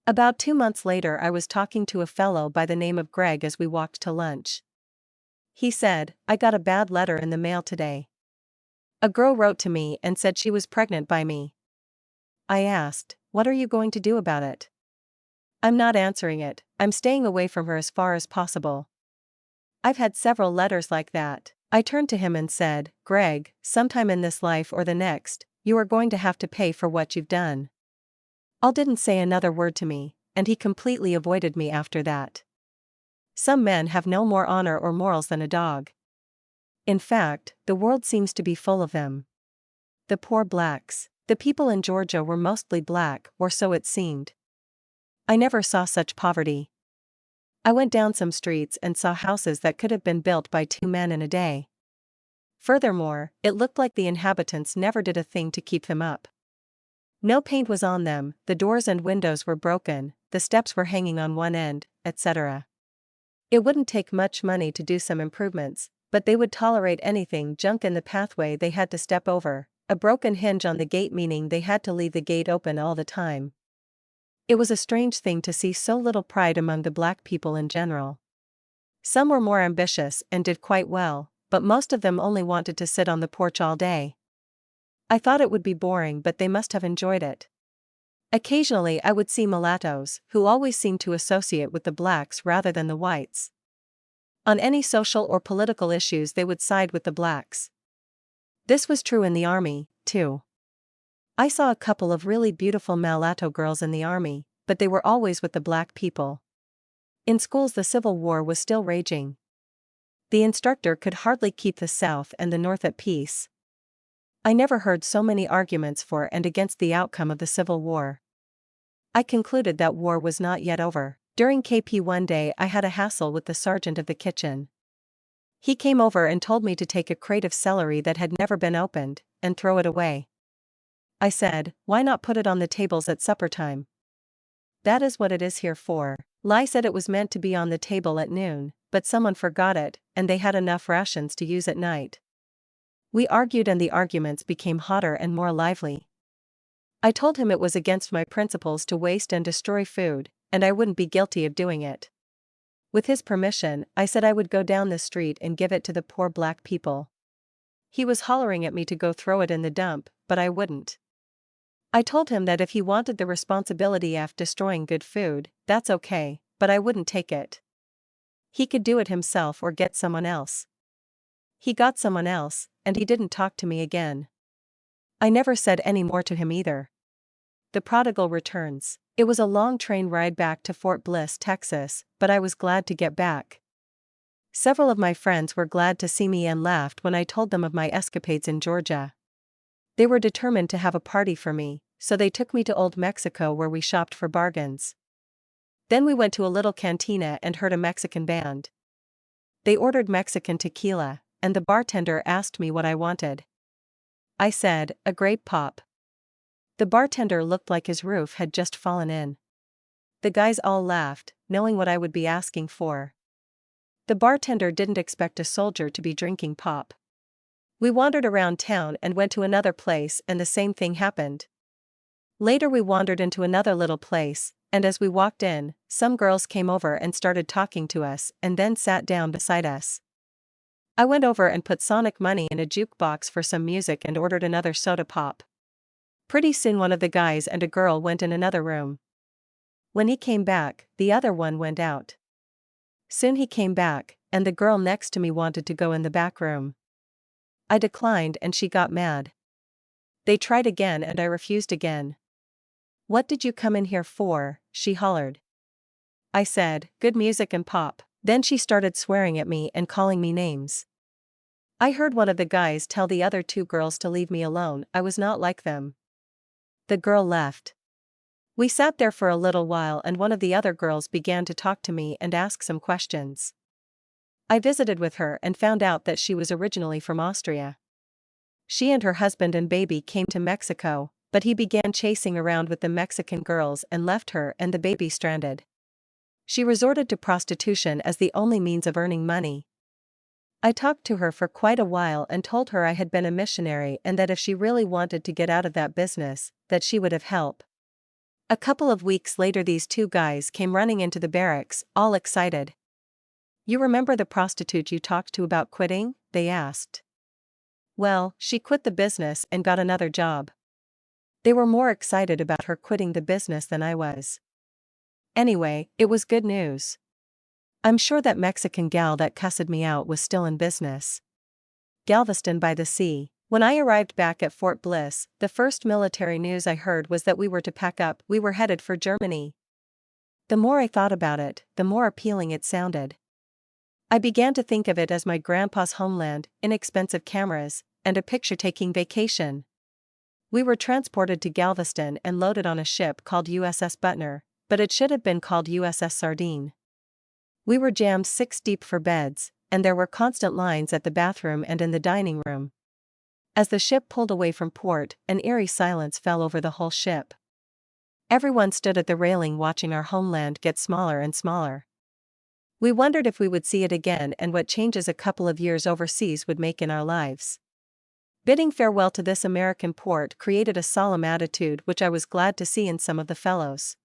About 2 months later I was talking to a fellow by the name of Greg as we walked to lunch. He said, "I got a bad letter in the mail today. A girl wrote to me and said she was pregnant by me." I asked, "What are you going to do about it?" "I'm not answering it, I'm staying away from her as far as possible." I've had several letters like that. I turned to him and said, "Greg, sometime in this life or the next, you are going to have to pay for what you've done." Al didn't say another word to me, and he completely avoided me after that. Some men have no more honor or morals than a dog. In fact, the world seems to be full of them. The poor blacks. The people in Georgia were mostly black, or so it seemed. I never saw such poverty. I went down some streets and saw houses that could have been built by 2 men in a day. Furthermore, it looked like the inhabitants never did a thing to keep them up. No paint was on them, the doors and windows were broken, the steps were hanging on one end, etc. It wouldn't take much money to do some improvements, but they would tolerate anything junk in the pathway they had to step over, a broken hinge on the gate meaning they had to leave the gate open all the time. It was a strange thing to see so little pride among the black people in general. Some were more ambitious and did quite well, but most of them only wanted to sit on the porch all day. I thought it would be boring, but they must have enjoyed it. Occasionally I would see mulattoes, who always seemed to associate with the blacks rather than the whites. On any social or political issues they would side with the blacks. This was true in the army, too. I saw a couple of really beautiful mulatto girls in the army, but they were always with the black people. In schools the Civil War was still raging. The instructor could hardly keep the South and the North at peace. I never heard so many arguments for and against the outcome of the Civil War. I concluded that war was not yet over. During KP one day I had a hassle with the sergeant of the kitchen. He came over and told me to take a crate of celery that had never been opened, and throw it away. I said, "Why not put it on the tables at supper time?" "That is what it is here for." Lai said it was meant to be on the table at noon, but someone forgot it, and they had enough rations to use at night. We argued and the arguments became hotter and more lively. I told him it was against my principles to waste and destroy food, and I wouldn't be guilty of doing it. With his permission, I said I would go down the street and give it to the poor black people. He was hollering at me to go throw it in the dump, but I wouldn't. I told him that if he wanted the responsibility of destroying good food, that's okay, but I wouldn't take it. He could do it himself or get someone else. He got someone else, and he didn't talk to me again. I never said any more to him either. The prodigal returns. It was a long train ride back to Fort Bliss, Texas, but I was glad to get back. Several of my friends were glad to see me and laughed when I told them of my escapades in Georgia. They were determined to have a party for me, so they took me to Old Mexico where we shopped for bargains. Then we went to a little cantina and heard a Mexican band. They ordered Mexican tequila, and the bartender asked me what I wanted. I said, "A grape pop." The bartender looked like his roof had just fallen in. The guys all laughed, knowing what I would be asking for. The bartender didn't expect a soldier to be drinking pop. We wandered around town and went to another place and the same thing happened. Later we wandered into another little place, and as we walked in, some girls came over and started talking to us and then sat down beside us. I went over and put Sonic money in a jukebox for some music and ordered another soda pop. Pretty soon one of the guys and a girl went in another room. When he came back, the other one went out. Soon he came back, and the girl next to me wanted to go in the back room. I declined and she got mad. They tried again and I refused again. "What did you come in here for?" she hollered. I said, "Good music and pop." Then she started swearing at me and calling me names. I heard one of the guys tell the other two girls to leave me alone, I was not like them. The girl left. We sat there for a little while and one of the other girls began to talk to me and ask some questions. I visited with her and found out that she was originally from Austria. She and her husband and baby came to Mexico, but he began chasing around with the Mexican girls and left her and the baby stranded. She resorted to prostitution as the only means of earning money. I talked to her for quite a while and told her I had been a missionary and that if she really wanted to get out of that business, that she would have help. A couple of weeks later these two guys came running into the barracks, all excited. "You remember the prostitute you talked to about quitting?" they asked. Well, she quit the business and got another job. They were more excited about her quitting the business than I was. Anyway, it was good news. I'm sure that Mexican gal that cussed me out was still in business. Galveston by the sea. When I arrived back at Fort Bliss, the first military news I heard was that we were to pack up, we were headed for Germany. The more I thought about it, the more appealing it sounded. I began to think of it as my grandpa's homeland, inexpensive cameras, and a picture-taking vacation. We were transported to Galveston and loaded on a ship called USS Butner, but it should have been called USS Sardine. We were jammed 6 deep for beds, and there were constant lines at the bathroom and in the dining room. As the ship pulled away from port, an eerie silence fell over the whole ship. Everyone stood at the railing watching our homeland get smaller and smaller. We wondered if we would see it again and what changes a couple of years overseas would make in our lives. Bidding farewell to this American port created a solemn attitude which I was glad to see in some of the fellows.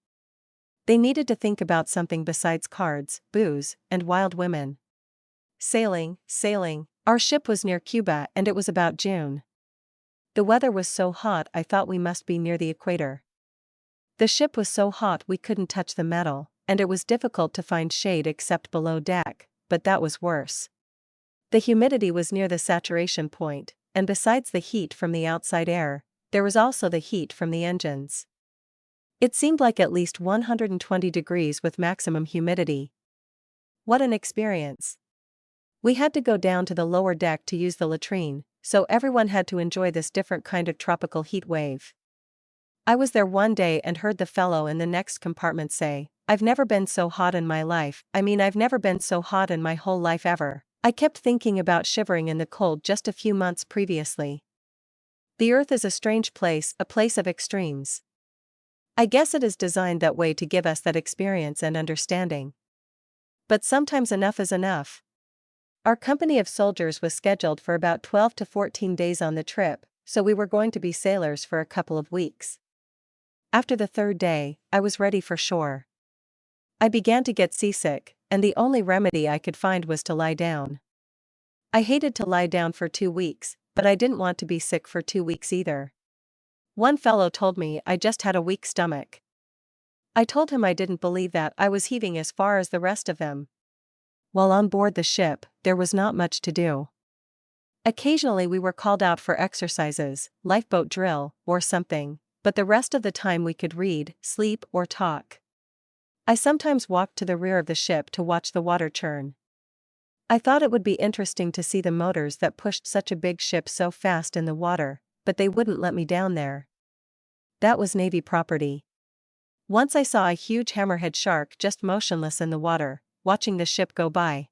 They needed to think about something besides cards, booze, and wild women. Sailing. Our ship was near Cuba and it was about June. The weather was so hot I thought we must be near the equator. The ship was so hot we couldn't touch the metal, and it was difficult to find shade except below deck, but that was worse. The humidity was near the saturation point, and besides the heat from the outside air, there was also the heat from the engines. It seemed like at least 120 degrees with maximum humidity. What an experience! We had to go down to the lower deck to use the latrine, so everyone had to enjoy this different kind of tropical heat wave. I was there one day and heard the fellow in the next compartment say, "I've never been so hot in my life, I've never been so hot in my whole life ever." I kept thinking about shivering in the cold just a few months previously. The earth is a strange place, a place of extremes. I guess it is designed that way to give us that experience and understanding. But sometimes enough is enough. Our company of soldiers was scheduled for about 12 to 14 days on the trip, so we were going to be sailors for a couple of weeks. After the 3rd day, I was ready for shore. I began to get seasick, and the only remedy I could find was to lie down. I hated to lie down for 2 weeks, but I didn't want to be sick for 2 weeks either. One fellow told me I just had a weak stomach. I told him I didn't believe that, I was heaving as far as the rest of them. While on board the ship, there was not much to do. Occasionally we were called out for exercises, lifeboat drill, or something, but the rest of the time we could read, sleep, or talk. I sometimes walked to the rear of the ship to watch the water churn. I thought it would be interesting to see the motors that pushed such a big ship so fast in the water, but they wouldn't let me down there. That was Navy property. Once I saw a huge hammerhead shark just motionless in the water, watching the ship go by.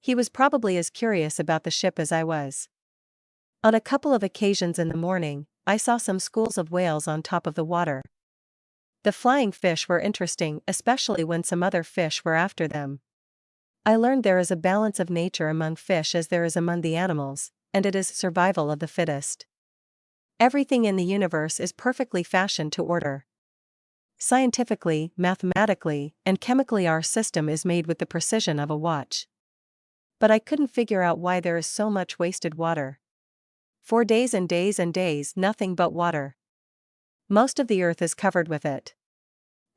He was probably as curious about the ship as I was. On a couple of occasions in the morning, I saw some schools of whales on top of the water. The flying fish were interesting, especially when some other fish were after them. I learned there is a balance of nature among fish as there is among the animals, and it is survival of the fittest. Everything in the universe is perfectly fashioned to order. Scientifically, mathematically, and chemically our system is made with the precision of a watch. But I couldn't figure out why there is so much wasted water. For days and days and days, nothing but water. Most of the earth is covered with it.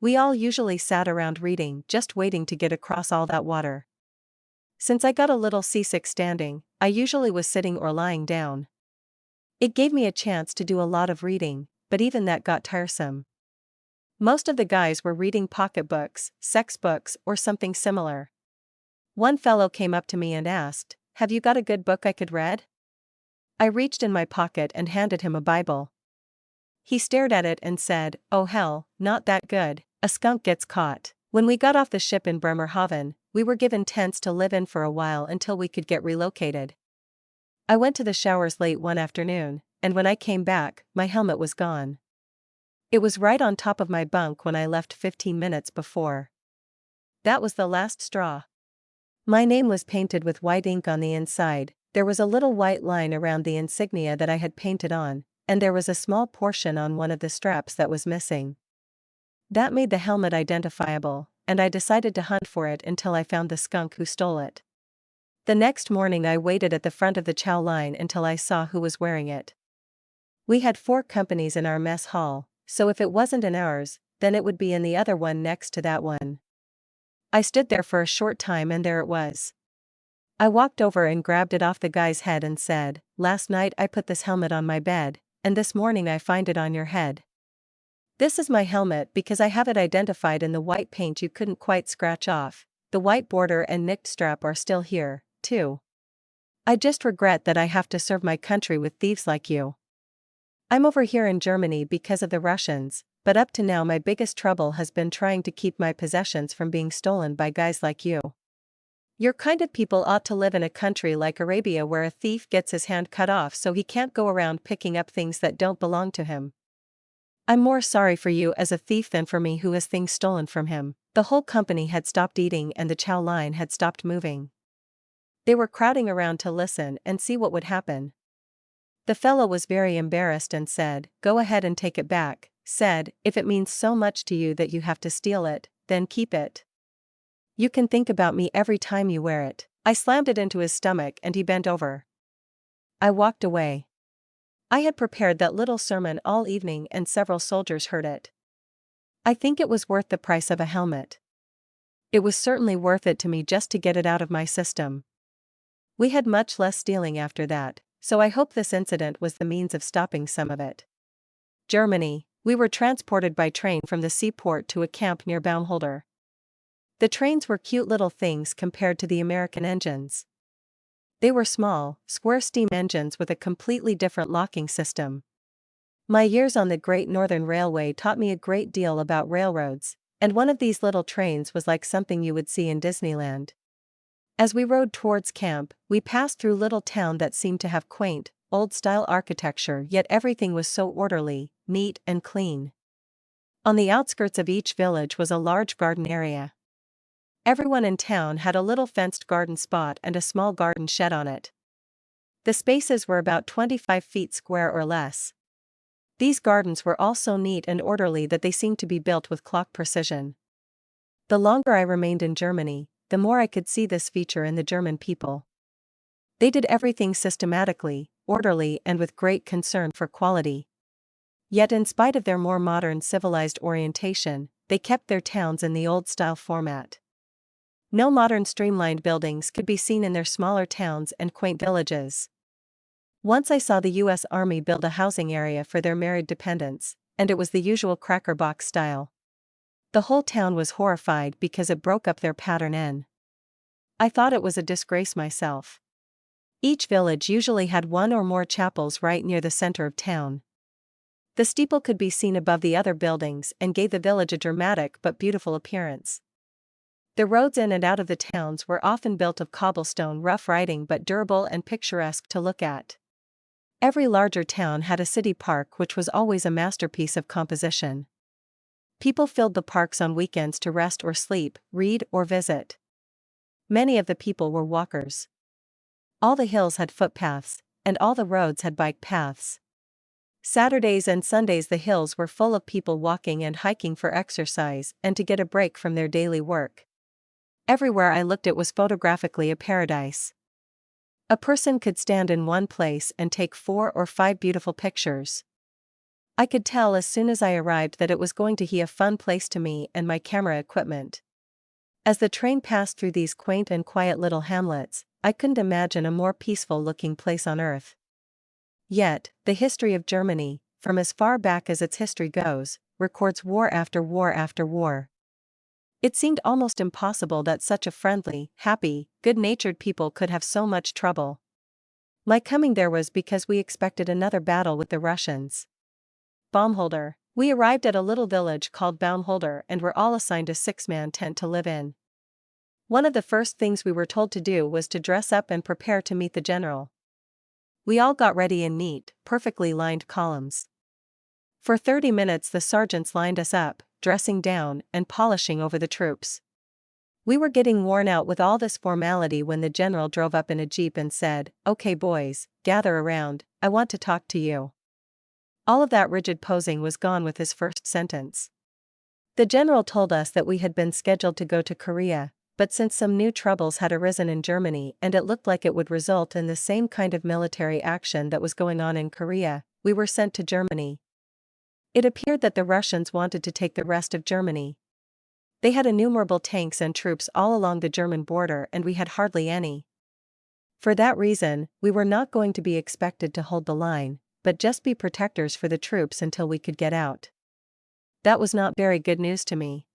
We all usually sat around reading, just waiting to get across all that water. Since I got a little seasick standing, I usually was sitting or lying down. It gave me a chance to do a lot of reading, but even that got tiresome. Most of the guys were reading pocketbooks, sex books, or something similar. One fellow came up to me and asked, "Have you got a good book I could read?" I reached in my pocket and handed him a Bible. He stared at it and said, "Oh hell, not that good, a skunk gets caught." When we got off the ship in Bremerhaven, we were given tents to live in for a while until we could get relocated. I went to the showers late one afternoon, and when I came back, my helmet was gone. It was right on top of my bunk when I left 15 minutes before. That was the last straw. My name was painted with white ink on the inside, there was a little white line around the insignia that I had painted on, and there was a small portion on one of the straps that was missing. That made the helmet identifiable, and I decided to hunt for it until I found the skunk who stole it. The next morning I waited at the front of the chow line until I saw who was wearing it. We had 4 companies in our mess hall, so if it wasn't in ours, then it would be in the other one next to that one. I stood there for a short time and there it was. I walked over and grabbed it off the guy's head and said, "Last night I put this helmet on my bed, and this morning I find it on your head. This is my helmet because I have it identified in the white paint you couldn't quite scratch off. The white border and nicked strap are still here, too. I just regret that I have to serve my country with thieves like you. I'm over here in Germany because of the Russians, but up to now my biggest trouble has been trying to keep my possessions from being stolen by guys like you. Your kind of people ought to live in a country like Arabia where a thief gets his hand cut off so he can't go around picking up things that don't belong to him. I'm more sorry for you as a thief than for me who has things stolen from him." The whole company had stopped eating and the chow line had stopped moving. They were crowding around to listen and see what would happen. The fellow was very embarrassed and said, "Go ahead and take it back," said, "If it means so much to you that you have to steal it, then keep it. You can think about me every time you wear it." I slammed it into his stomach and he bent over. I walked away. I had prepared that little sermon all evening and several soldiers heard it. I think it was worth the price of a helmet. It was certainly worth it to me just to get it out of my system. We had much less stealing after that, so I hope this incident was the means of stopping some of it. Germany, we were transported by train from the seaport to a camp near Baumholder. The trains were cute little things compared to the American engines. They were small, square steam engines with a completely different locking system. My years on the Great Northern Railway taught me a great deal about railroads, and one of these little trains was like something you would see in Disneyland. As we rode towards camp, we passed through a little town that seemed to have quaint, old-style architecture, yet everything was so orderly, neat and clean. On the outskirts of each village was a large garden area. Everyone in town had a little fenced garden spot and a small garden shed on it. The spaces were about 25 feet square or less. These gardens were all so neat and orderly that they seemed to be built with clock precision. The longer I remained in Germany, the more I could see this feature in the German people. They did everything systematically, orderly and with great concern for quality. Yet in spite of their more modern civilized orientation, they kept their towns in the old-style format. No modern streamlined buildings could be seen in their smaller towns and quaint villages. Once I saw the U.S. Army build a housing area for their married dependents, and it was the usual cracker box style. The whole town was horrified because it broke up their pattern N. I thought it was a disgrace myself. Each village usually had one or more chapels right near the center of town. The steeple could be seen above the other buildings and gave the village a dramatic but beautiful appearance. The roads in and out of the towns were often built of cobblestone, rough riding but durable and picturesque to look at. Every larger town had a city park which was always a masterpiece of composition. People filled the parks on weekends to rest or sleep, read or visit. Many of the people were walkers. All the hills had footpaths, and all the roads had bike paths. Saturdays and Sundays the hills were full of people walking and hiking for exercise and to get a break from their daily work. Everywhere I looked it was photographically a paradise. A person could stand in one place and take 4 or 5 beautiful pictures. I could tell as soon as I arrived that it was going to be a fun place to me and my camera equipment. As the train passed through these quaint and quiet little hamlets, I couldn't imagine a more peaceful-looking place on earth. Yet, the history of Germany, from as far back as its history goes, records war after war after war. It seemed almost impossible that such a friendly, happy, good-natured people could have so much trouble. My coming there was because we expected another battle with the Russians. Baumholder. We arrived at a little village called Baumholder and were all assigned a 6-man tent to live in. One of the first things we were told to do was to dress up and prepare to meet the general. We all got ready in neat, perfectly lined columns. For 30 minutes the sergeants lined us up, dressing down and polishing over the troops. We were getting worn out with all this formality when the general drove up in a jeep and said, "Okay boys, gather around, I want to talk to you." All of that rigid posing was gone with his first sentence. The general told us that we had been scheduled to go to Korea, but since some new troubles had arisen in Germany and it looked like it would result in the same kind of military action that was going on in Korea, we were sent to Germany. It appeared that the Russians wanted to take the rest of Germany. They had innumerable tanks and troops all along the German border and we had hardly any. For that reason, we were not going to be expected to hold the line, but just be protectors for the troops until we could get out. That was not very good news to me.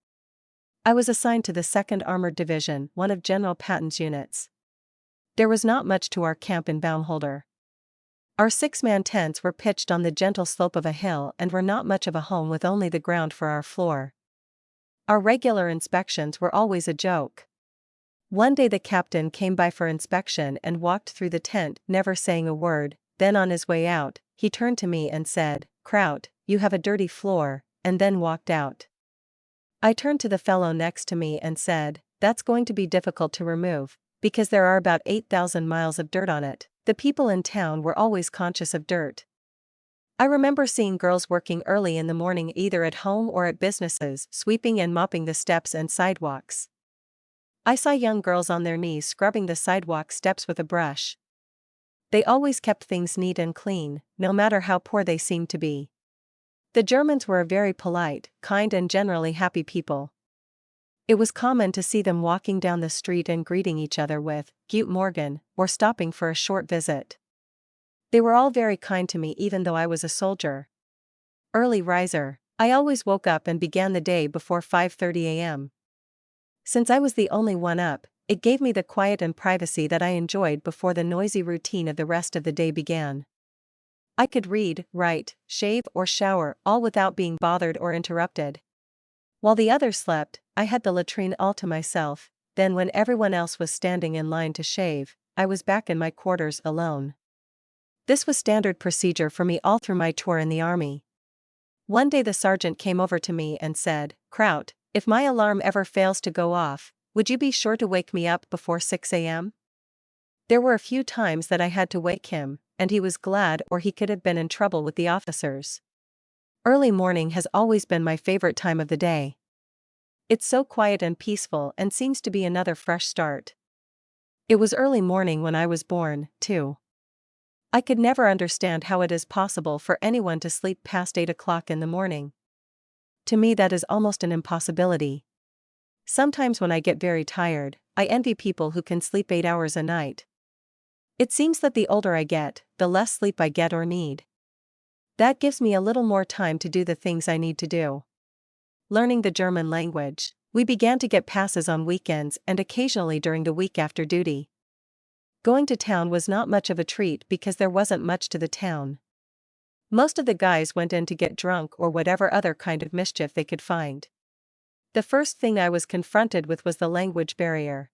I was assigned to the 2nd Armored Division, one of General Patton's units. There was not much to our camp in Baumholder. Our 6-man tents were pitched on the gentle slope of a hill and were not much of a home with only the ground for our floor. Our regular inspections were always a joke. One day the captain came by for inspection and walked through the tent, never saying a word. Then on his way out, he turned to me and said, "Kraut, you have a dirty floor," and then walked out. I turned to the fellow next to me and said, "That's going to be difficult to remove, because there are about 8,000 miles of dirt on it." The people in town were always conscious of dirt. I remember seeing girls working early in the morning either at home or at businesses, sweeping and mopping the steps and sidewalks. I saw young girls on their knees scrubbing the sidewalk steps with a brush. They always kept things neat and clean, no matter how poor they seemed to be. The Germans were a very polite, kind and generally happy people. It was common to see them walking down the street and greeting each other with, "Guten Morgen," or stopping for a short visit. They were all very kind to me even though I was a soldier. Early riser, I always woke up and began the day before 5:30 a.m. Since I was the only one up, it gave me the quiet and privacy that I enjoyed before the noisy routine of the rest of the day began. I could read, write, shave or shower all without being bothered or interrupted. While the others slept, I had the latrine all to myself. Then when everyone else was standing in line to shave, I was back in my quarters alone. This was standard procedure for me all through my tour in the army. One day the sergeant came over to me and said, "Kraut, if my alarm ever fails to go off, would you be sure to wake me up before 6 a.m.? There were a few times that I had to wake him, and he was glad or he could have been in trouble with the officers. Early morning has always been my favorite time of the day. It's so quiet and peaceful and seems to be another fresh start. It was early morning when I was born, too. I could never understand how it is possible for anyone to sleep past 8 o'clock in the morning. To me that is almost an impossibility. Sometimes when I get very tired, I envy people who can sleep 8 hours a night. It seems that the older I get, the less sleep I get or need. That gives me a little more time to do the things I need to do. Learning the German language, we began to get passes on weekends and occasionally during the week after duty. Going to town was not much of a treat because there wasn't much to the town. Most of the guys went in to get drunk or whatever other kind of mischief they could find. The first thing I was confronted with was the language barrier.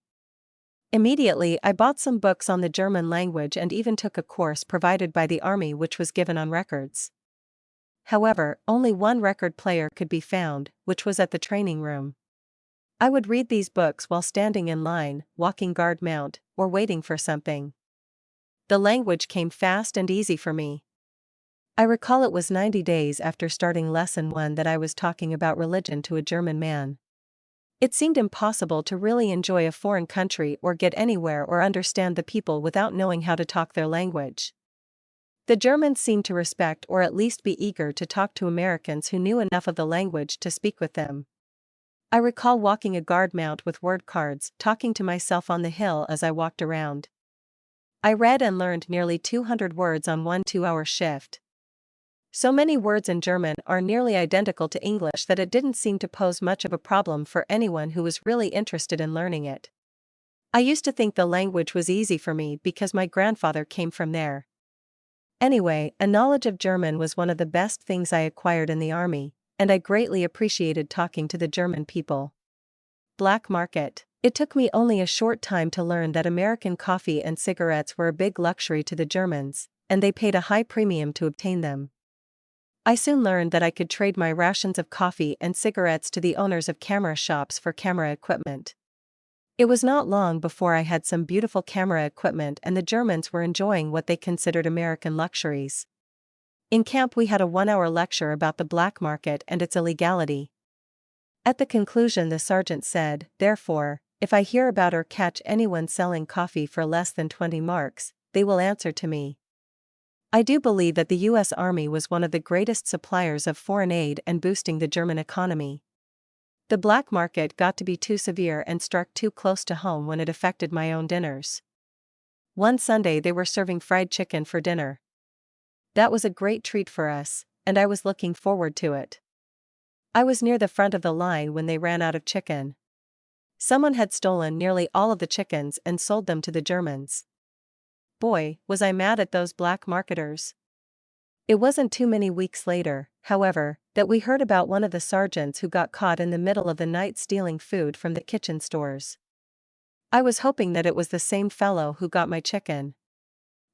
Immediately I bought some books on the German language and even took a course provided by the army which was given on records. However, only one record player could be found, which was at the training room. I would read these books while standing in line, walking guard mount, or waiting for something. The language came fast and easy for me. I recall it was 90 days after starting lesson 1 that I was talking about religion to a German man. It seemed impossible to really enjoy a foreign country or get anywhere or understand the people without knowing how to talk their language. The Germans seemed to respect or at least be eager to talk to Americans who knew enough of the language to speak with them. I recall walking a guard mount with word cards, talking to myself on the hill as I walked around. I read and learned nearly 200 words on one 2-hour shift. So many words in German are nearly identical to English that it didn't seem to pose much of a problem for anyone who was really interested in learning it. I used to think the language was easy for me because my grandfather came from there. Anyway, a knowledge of German was one of the best things I acquired in the army, and I greatly appreciated talking to the German people. Black market. It took me only a short time to learn that American coffee and cigarettes were a big luxury to the Germans, and they paid a high premium to obtain them. I soon learned that I could trade my rations of coffee and cigarettes to the owners of camera shops for camera equipment. It was not long before I had some beautiful camera equipment and the Germans were enjoying what they considered American luxuries. In camp we had a 1-hour lecture about the black market and its illegality. At the conclusion the sergeant said, therefore, if I hear about or catch anyone selling coffee for less than 20 marks, they will answer to me. I do believe that the U.S. Army was one of the greatest suppliers of foreign aid and boosting the German economy. The black market got to be too severe and struck too close to home when it affected my own dinners. One Sunday they were serving fried chicken for dinner. That was a great treat for us, and I was looking forward to it. I was near the front of the line when they ran out of chicken. Someone had stolen nearly all of the chickens and sold them to the Germans. Boy, was I mad at those black marketers. It wasn't too many weeks later, however, that we heard about one of the sergeants who got caught in the middle of the night stealing food from the kitchen stores. I was hoping that it was the same fellow who got my chicken.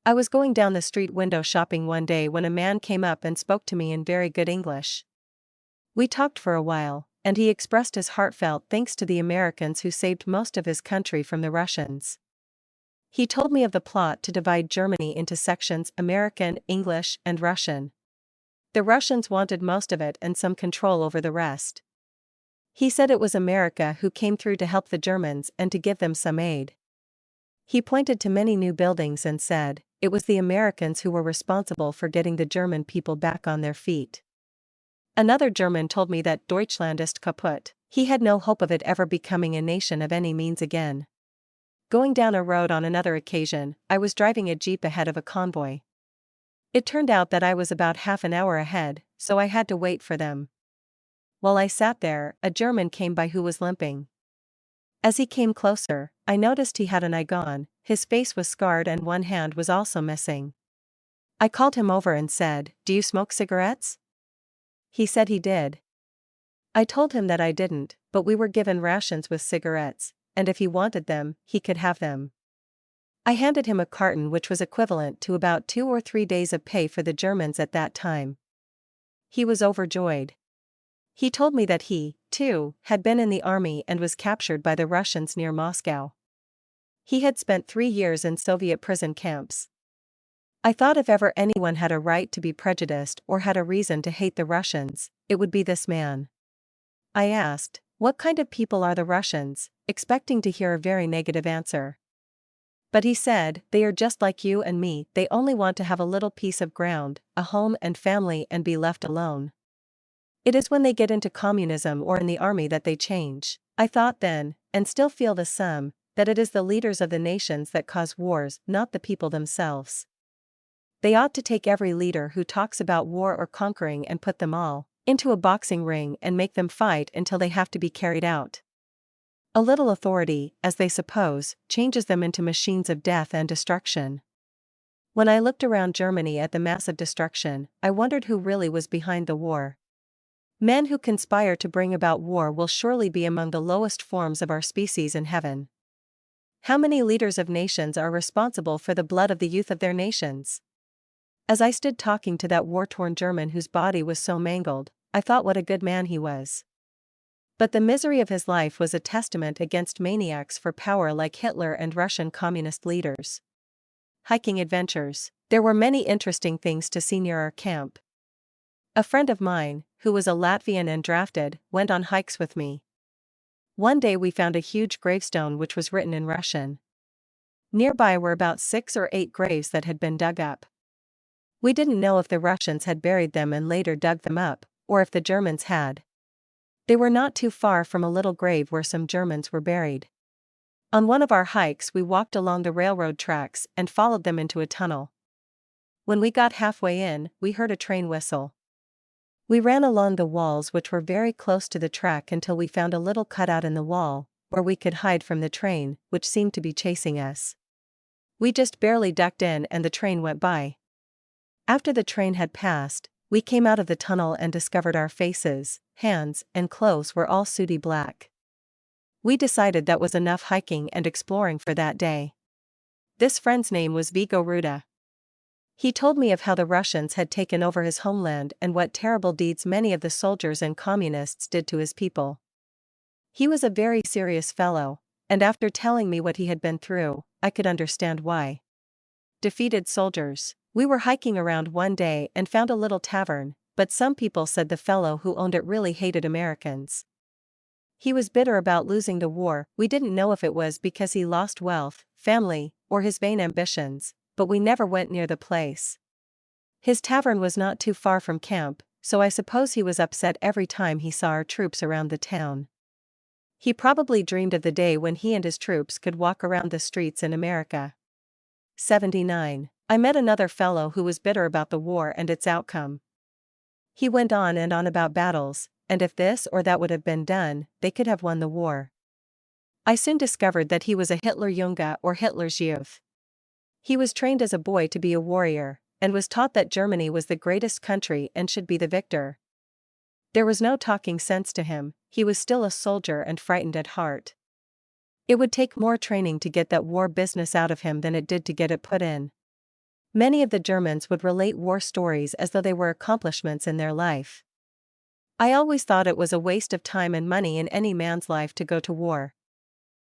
I was going down the street window shopping one day when a man came up and spoke to me in very good English. We talked for a while, and he expressed his heartfelt thanks to the Americans who saved most of his country from the Russians. He told me of the plot to divide Germany into sections American, English, and Russian. The Russians wanted most of it and some control over the rest. He said it was America who came through to help the Germans and to give them some aid. He pointed to many new buildings and said, it was the Americans who were responsible for getting the German people back on their feet. Another German told me that Deutschland ist kaputt. He had no hope of it ever becoming a nation of any means again. Going down a road on another occasion, I was driving a jeep ahead of a convoy. It turned out that I was about half an hour ahead, so I had to wait for them. While I sat there, a German came by who was limping. As he came closer, I noticed he had an eye gone, his face was scarred and one hand was also missing. I called him over and said, "Do you smoke cigarettes?" He said he did. I told him that I didn't, but we were given rations with cigarettes, and if he wanted them, he could have them. I handed him a carton which was equivalent to about 2 or 3 days of pay for the Germans at that time. He was overjoyed. He told me that he, too, had been in the army and was captured by the Russians near Moscow. He had spent 3 years in Soviet prison camps. I thought if ever anyone had a right to be prejudiced or had a reason to hate the Russians, it would be this man. I asked, what kind of people are the Russians, expecting to hear a very negative answer. But he said, they are just like you and me, they only want to have a little piece of ground, a home and family and be left alone. It is when they get into communism or in the army that they change. I thought then, and still feel the same, that it is the leaders of the nations that cause wars, not the people themselves. They ought to take every leader who talks about war or conquering and put them all into a boxing ring and make them fight until they have to be carried out. A little authority, as they suppose, changes them into machines of death and destruction. When I looked around Germany at the massive destruction, I wondered who really was behind the war. Men who conspire to bring about war will surely be among the lowest forms of our species in heaven. How many leaders of nations are responsible for the blood of the youth of their nations? As I stood talking to that war-torn German whose body was so mangled, I thought what a good man he was. But the misery of his life was a testament against maniacs for power like Hitler and Russian communist leaders. Hiking adventures. There were many interesting things to see near our camp. A friend of mine, who was a Latvian and drafted, went on hikes with me. One day we found a huge gravestone which was written in Russian. Nearby were about 6 or 8 graves that had been dug up. We didn't know if the Russians had buried them and later dug them up, or if the Germans had. They were not too far from a little grave where some Germans were buried. On one of our hikes we walked along the railroad tracks and followed them into a tunnel. When we got halfway in, we heard a train whistle. We ran along the walls, which were very close to the track, until we found a little cutout in the wall, where we could hide from the train, which seemed to be chasing us. We just barely ducked in and the train went by. After the train had passed, we came out of the tunnel and discovered our faces, hands, and clothes were all sooty black. We decided that was enough hiking and exploring for that day. This friend's name was Vigo Ruda. He told me of how the Russians had taken over his homeland and what terrible deeds many of the soldiers and communists did to his people. He was a very serious fellow, and after telling me what he had been through, I could understand why. Defeated soldiers. We were hiking around one day and found a little tavern, but some people said the fellow who owned it really hated Americans. He was bitter about losing the war. We didn't know if it was because he lost wealth, family, or his vain ambitions, but we never went near the place. His tavern was not too far from camp, so I suppose he was upset every time he saw our troops around the town. He probably dreamed of the day when he and his troops could walk around the streets in America. 79. I met another fellow who was bitter about the war and its outcome. He went on and on about battles, and if this or that would have been done, they could have won the war. I soon discovered that he was a Hitlerjunge or Hitler's youth. He was trained as a boy to be a warrior, and was taught that Germany was the greatest country and should be the victor. There was no talking sense to him. He was still a soldier and frightened at heart. It would take more training to get that war business out of him than it did to get it put in. Many of the Germans would relate war stories as though they were accomplishments in their life. I always thought it was a waste of time and money in any man's life to go to war.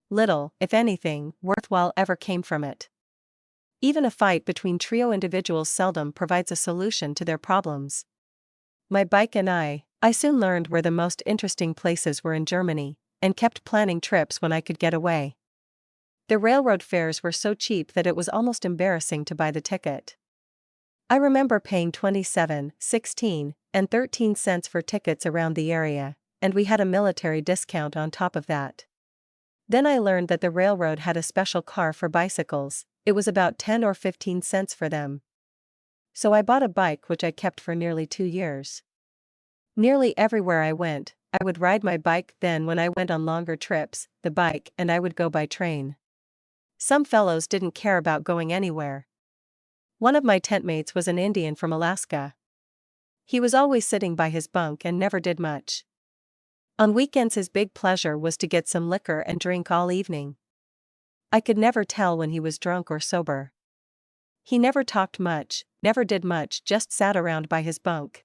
Little, if anything, worthwhile ever came from it. Even a fight between trio individuals seldom provides a solution to their problems. My bike and I soon learned where the most interesting places were in Germany, and kept planning trips when I could get away. The railroad fares were so cheap that it was almost embarrassing to buy the ticket. I remember paying 27, 16, and 13 cents for tickets around the area, and we had a military discount on top of that. Then I learned that the railroad had a special car for bicycles. It was about 10 or 15 cents for them. So I bought a bike which I kept for nearly 2 years. Nearly everywhere I went, I would ride my bike. Then when I went on longer trips, the bike and I would go by train. Some fellows didn't care about going anywhere. One of my tent mates was an Indian from Alaska. He was always sitting by his bunk and never did much. On weekends his big pleasure was to get some liquor and drink all evening. I could never tell when he was drunk or sober. He never talked much, never did much, just sat around by his bunk.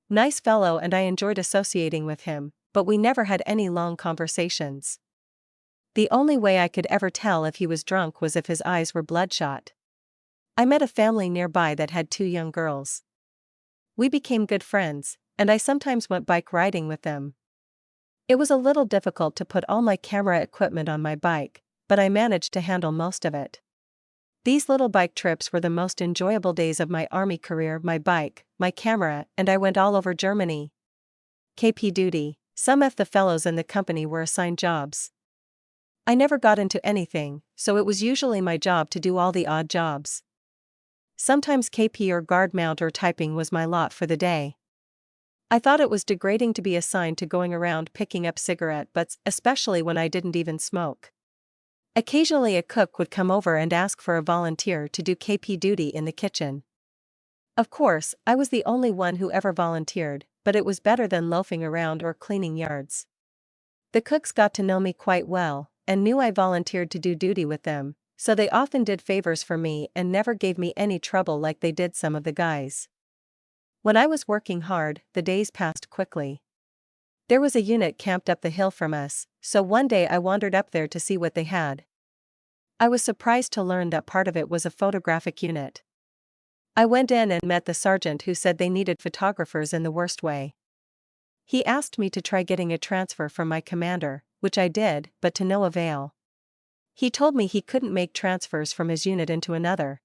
Nice fellow, and I enjoyed associating with him, but we never had any long conversations. The only way I could ever tell if he was drunk was if his eyes were bloodshot. I met a family nearby that had 2 young girls. We became good friends, and I sometimes went bike riding with them. It was a little difficult to put all my camera equipment on my bike, but I managed to handle most of it. These little bike trips were the most enjoyable days of my army career. My bike, my camera, and I went all over Germany. KP duty. Some of the fellows in the company were assigned jobs. I never got into anything, so it was usually my job to do all the odd jobs. Sometimes KP or guard mount or typing was my lot for the day. I thought it was degrading to be assigned to going around picking up cigarette butts, especially when I didn't even smoke. Occasionally a cook would come over and ask for a volunteer to do KP duty in the kitchen. Of course, I was the only one who ever volunteered, but it was better than loafing around or cleaning yards. The cooks got to know me quite well, and knew I volunteered to do duty with them, so they often did favors for me and never gave me any trouble like they did some of the guys. When I was working hard, the days passed quickly. There was a unit camped up the hill from us, so one day I wandered up there to see what they had. I was surprised to learn that part of it was a photographic unit. I went in and met the sergeant, who said they needed photographers in the worst way. He asked me to try getting a transfer from my commander, which I did, but to no avail. He told me he couldn't make transfers from his unit into another.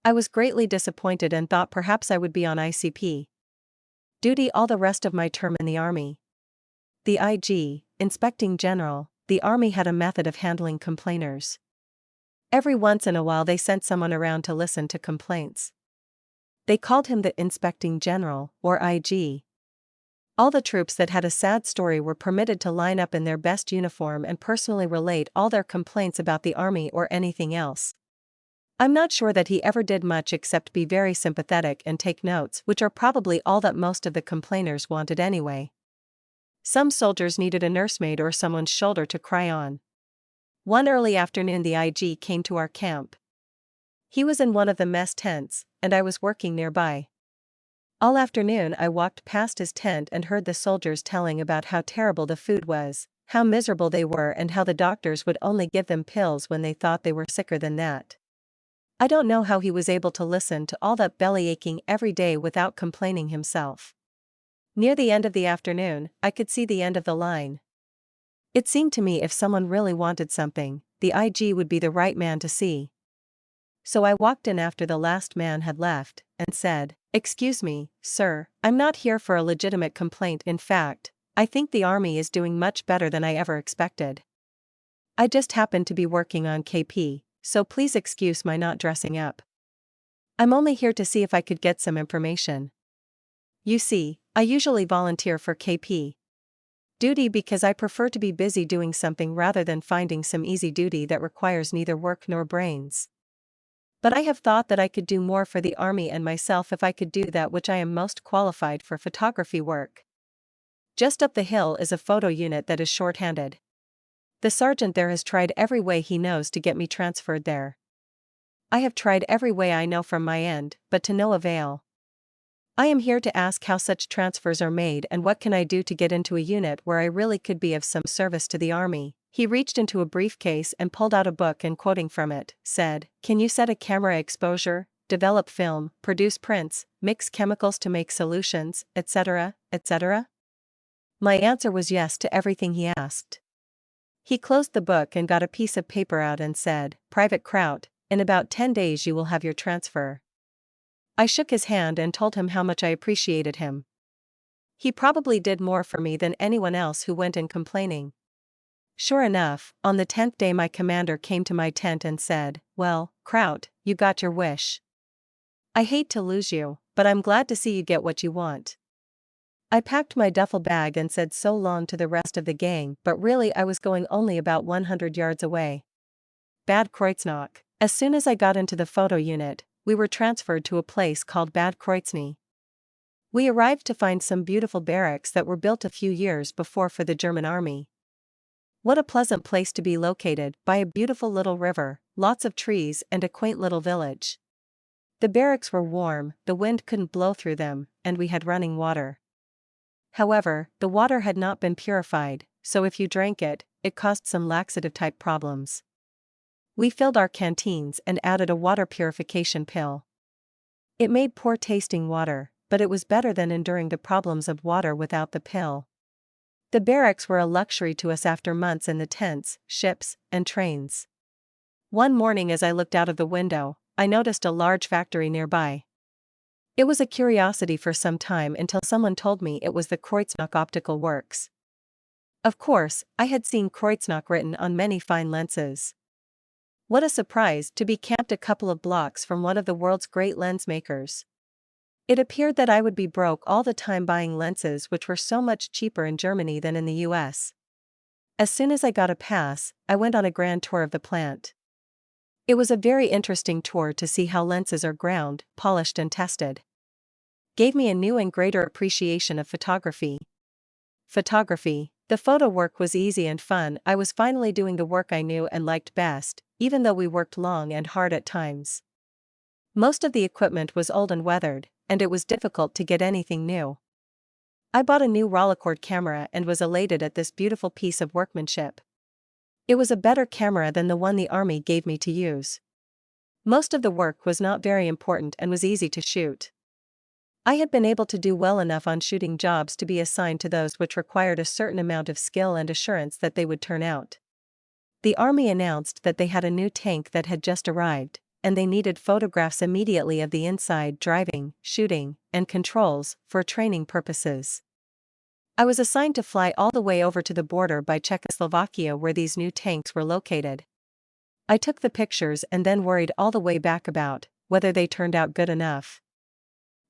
I was greatly disappointed and thought perhaps I would be on ICP duty all the rest of my term in the Army. The IG, Inspecting General, the Army had a method of handling complainers. Every once in a while they sent someone around to listen to complaints. They called him the Inspecting General, or IG. All the troops that had a sad story were permitted to line up in their best uniform and personally relate all their complaints about the army or anything else. I'm not sure that he ever did much except be very sympathetic and take notes, which are probably all that most of the complainers wanted anyway. Some soldiers needed a nursemaid or someone's shoulder to cry on. One early afternoon the IG came to our camp. He was in one of the mess tents, and I was working nearby. All afternoon I walked past his tent and heard the soldiers telling about how terrible the food was, how miserable they were, and how the doctors would only give them pills when they thought they were sicker than that. I don't know how he was able to listen to all that belly aching every day without complaining himself. Near the end of the afternoon, I could see the end of the line. It seemed to me if someone really wanted something, the IG would be the right man to see. So I walked in after the last man had left, and said, "Excuse me, sir, I'm not here for a legitimate complaint. In fact, I think the army is doing much better than I ever expected. I just happened to be working on KP, so please excuse my not dressing up. I'm only here to see if I could get some information. You see, I usually volunteer for KP duty because I prefer to be busy doing something rather than finding some easy duty that requires neither work nor brains. But I have thought that I could do more for the army and myself if I could do that which I am most qualified for: photography work. Just up the hill is a photo unit that is short-handed. The sergeant there has tried every way he knows to get me transferred there. I have tried every way I know from my end, but to no avail. I am here to ask how such transfers are made and what can I do to get into a unit where I really could be of some service to the army." He reached into a briefcase and pulled out a book and, quoting from it, said, "Can you set a camera exposure, develop film, produce prints, mix chemicals to make solutions, etc., etc.? My answer was yes to everything he asked. He closed the book and got a piece of paper out and said, "Private Kraut, in about 10 days you will have your transfer." I shook his hand and told him how much I appreciated him. He probably did more for me than anyone else who went in complaining. Sure enough, on the 10th day my commander came to my tent and said, "Well, Kraut, you got your wish. I hate to lose you, but I'm glad to see you get what you want." I packed my duffel bag and said so long to the rest of the gang, but really I was going only about 100 yards away. Bad Kreuznach. As soon as I got into the photo unit, we were transferred to a place called Bad Kreuznach. We arrived to find some beautiful barracks that were built a few years before for the German army. What a pleasant place to be located, by a beautiful little river, lots of trees and a quaint little village. The barracks were warm, the wind couldn't blow through them, and we had running water. However, the water had not been purified, so if you drank it, it caused some laxative-type problems. We filled our canteens and added a water purification pill. It made poor-tasting water, but it was better than enduring the problems of water without the pill. The barracks were a luxury to us after months in the tents, ships, and trains. One morning as I looked out of the window, I noticed a large factory nearby. It was a curiosity for some time until someone told me it was the Kreuznach Optical Works. Of course, I had seen Kreuznach written on many fine lenses. What a surprise to be camped a couple of blocks from one of the world's great lens makers. It appeared that I would be broke all the time buying lenses which were so much cheaper in Germany than in the US. As soon as I got a pass, I went on a grand tour of the plant. It was a very interesting tour to see how lenses are ground, polished and tested. Gave me a new and greater appreciation of photography. The photo work was easy and fun. I was finally doing the work I knew and liked best, even though we worked long and hard at times. Most of the equipment was old and weathered, and it was difficult to get anything new. I bought a new Rolleicord camera and was elated at this beautiful piece of workmanship. It was a better camera than the one the army gave me to use. Most of the work was not very important and was easy to shoot. I had been able to do well enough on shooting jobs to be assigned to those which required a certain amount of skill and assurance that they would turn out. The army announced that they had a new tank that had just arrived, and they needed photographs immediately of the inside, driving, shooting, and controls, for training purposes. I was assigned to fly all the way over to the border by Czechoslovakia where these new tanks were located. I took the pictures and then worried all the way back about whether they turned out good enough.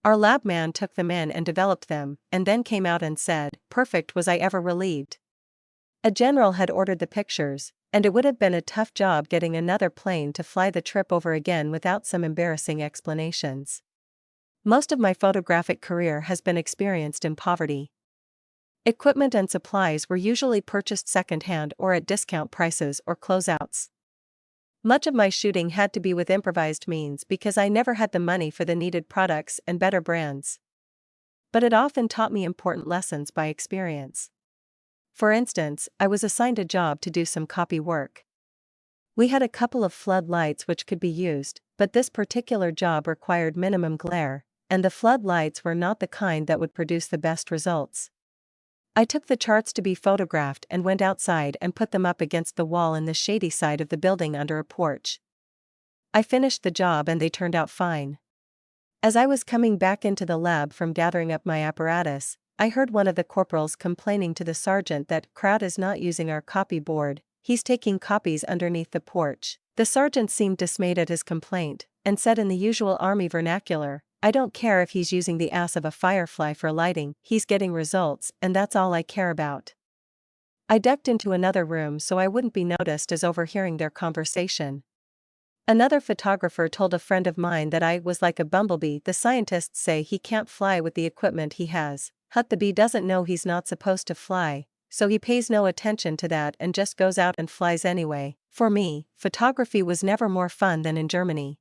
Our lab man took them in and developed them, and then came out and said, "Perfect." Was I ever relieved? A general had ordered the pictures, and it would have been a tough job getting another plane to fly the trip over again without some embarrassing explanations. Most of my photographic career has been experienced in poverty. Equipment and supplies were usually purchased secondhand or at discount prices or closeouts. Much of my shooting had to be with improvised means because I never had the money for the needed products and better brands. But it often taught me important lessons by experience. For instance, I was assigned a job to do some copy work. We had a couple of flood lights which could be used, but this particular job required minimum glare, and the flood lights were not the kind that would produce the best results. I took the charts to be photographed and went outside and put them up against the wall in the shady side of the building under a porch. I finished the job and they turned out fine. As I was coming back into the lab from gathering up my apparatus, I heard one of the corporals complaining to the sergeant that Kraut is not using our copy board, he's taking copies underneath the porch. The sergeant seemed dismayed at his complaint, and said in the usual army vernacular, "I don't care if he's using the ass of a firefly for lighting, he's getting results, and that's all I care about." I ducked into another room so I wouldn't be noticed as overhearing their conversation. Another photographer told a friend of mine that I was like a bumblebee. The scientists say he can't fly with the equipment he has. The bee doesn't know he's not supposed to fly, so he pays no attention to that and just goes out and flies anyway. For me, photography was never more fun than in Germany.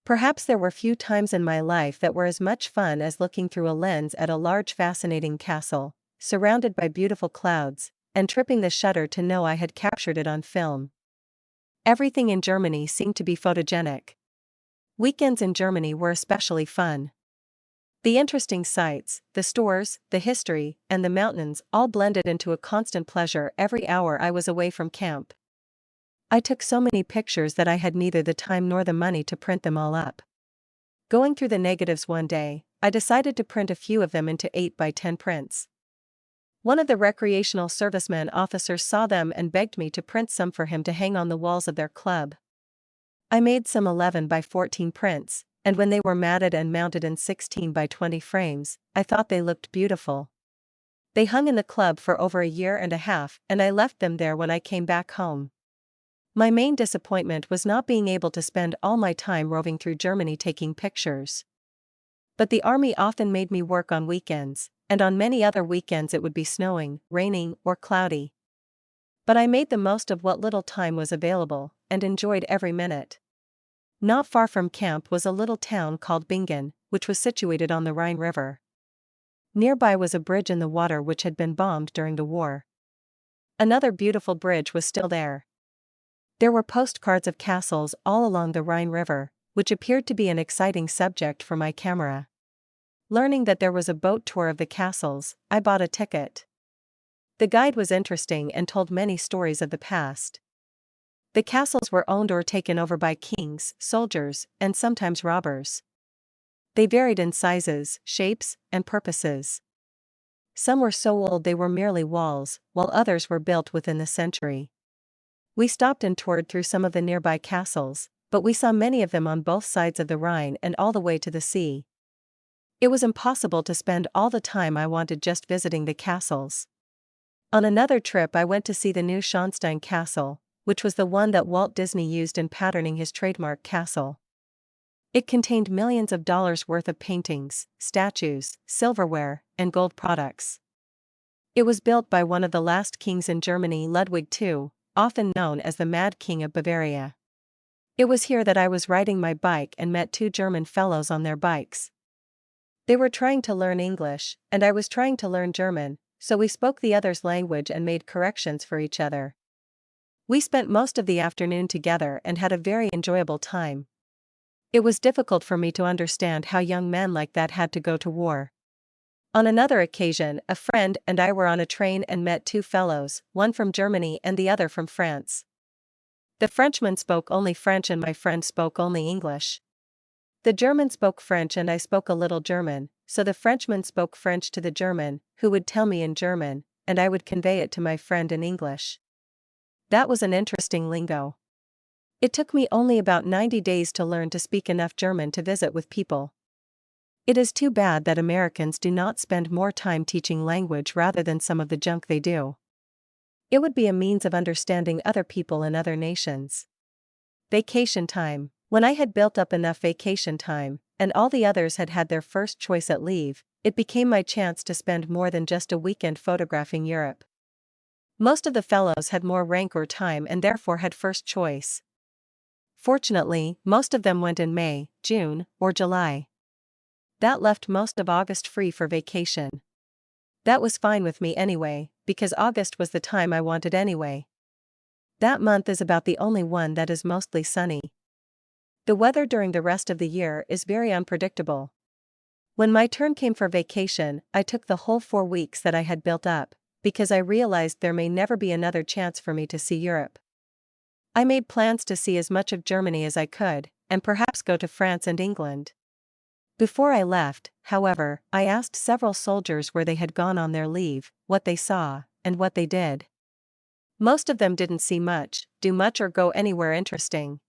Perhaps there were few times in my life that were as much fun as looking through a lens at a large fascinating castle, surrounded by beautiful clouds, and tripping the shutter to know I had captured it on film. Everything in Germany seemed to be photogenic. Weekends in Germany were especially fun. The interesting sights, the stores, the history, and the mountains all blended into a constant pleasure every hour I was away from camp. I took so many pictures that I had neither the time nor the money to print them all up. Going through the negatives one day, I decided to print a few of them into 8 by 10 prints. One of the recreational servicemen officers saw them and begged me to print some for him to hang on the walls of their club. I made some 11 by 14 prints, and when they were matted and mounted in 16 by 20 frames, I thought they looked beautiful. They hung in the club for over a year and a half, and I left them there when I came back home. My main disappointment was not being able to spend all my time roving through Germany taking pictures. But the army often made me work on weekends, and on many other weekends it would be snowing, raining, or cloudy. But I made the most of what little time was available, and enjoyed every minute. Not far from camp was a little town called Bingen, which was situated on the Rhine River. Nearby was a bridge in the water which had been bombed during the war. Another beautiful bridge was still there. There were postcards of castles all along the Rhine River, which appeared to be an exciting subject for my camera. Learning that there was a boat tour of the castles, I bought a ticket. The guide was interesting and told many stories of the past. The castles were owned or taken over by kings, soldiers, and sometimes robbers. They varied in sizes, shapes, and purposes. Some were so old they were merely walls, while others were built within the century. We stopped and toured through some of the nearby castles, but we saw many of them on both sides of the Rhine and all the way to the sea. It was impossible to spend all the time I wanted just visiting the castles. On another trip I went to see the new Schönstein Castle, which was the one that Walt Disney used in patterning his trademark castle. It contained millions of dollars worth of paintings, statues, silverware, and gold products. It was built by one of the last kings in Germany, Ludwig II, often known as the Mad King of Bavaria. It was here that I was riding my bike and met 2 German fellows on their bikes. They were trying to learn English, and I was trying to learn German, so we spoke the other's language and made corrections for each other. We spent most of the afternoon together and had a very enjoyable time. It was difficult for me to understand how young men like that had to go to war. On another occasion, a friend and I were on a train and met 2 fellows, one from Germany and the other from France. The Frenchman spoke only French and my friend spoke only English. The German spoke French and I spoke a little German, so the Frenchman spoke French to the German, who would tell me in German, and I would convey it to my friend in English. That was an interesting lingo. It took me only about 90 days to learn to speak enough German to visit with people. It is too bad that Americans do not spend more time teaching language rather than some of the junk they do. It would be a means of understanding other people in other nations. Vacation time. When I had built up enough vacation time, and all the others had had their first choice at leave, it became my chance to spend more than just a weekend photographing Europe. Most of the fellows had more rank or time and therefore had first choice. Fortunately, most of them went in May, June, or July. That left most of August free for vacation. That was fine with me anyway, because August was the time I wanted anyway. That month is about the only one that is mostly sunny. The weather during the rest of the year is very unpredictable. When my turn came for vacation, I took the whole 4 weeks that I had built up, because I realized there may never be another chance for me to see Europe. I made plans to see as much of Germany as I could, and perhaps go to France and England. Before I left, however, I asked several soldiers where they had gone on their leave, what they saw, and what they did. Most of them didn't see much, do much, or go anywhere interesting.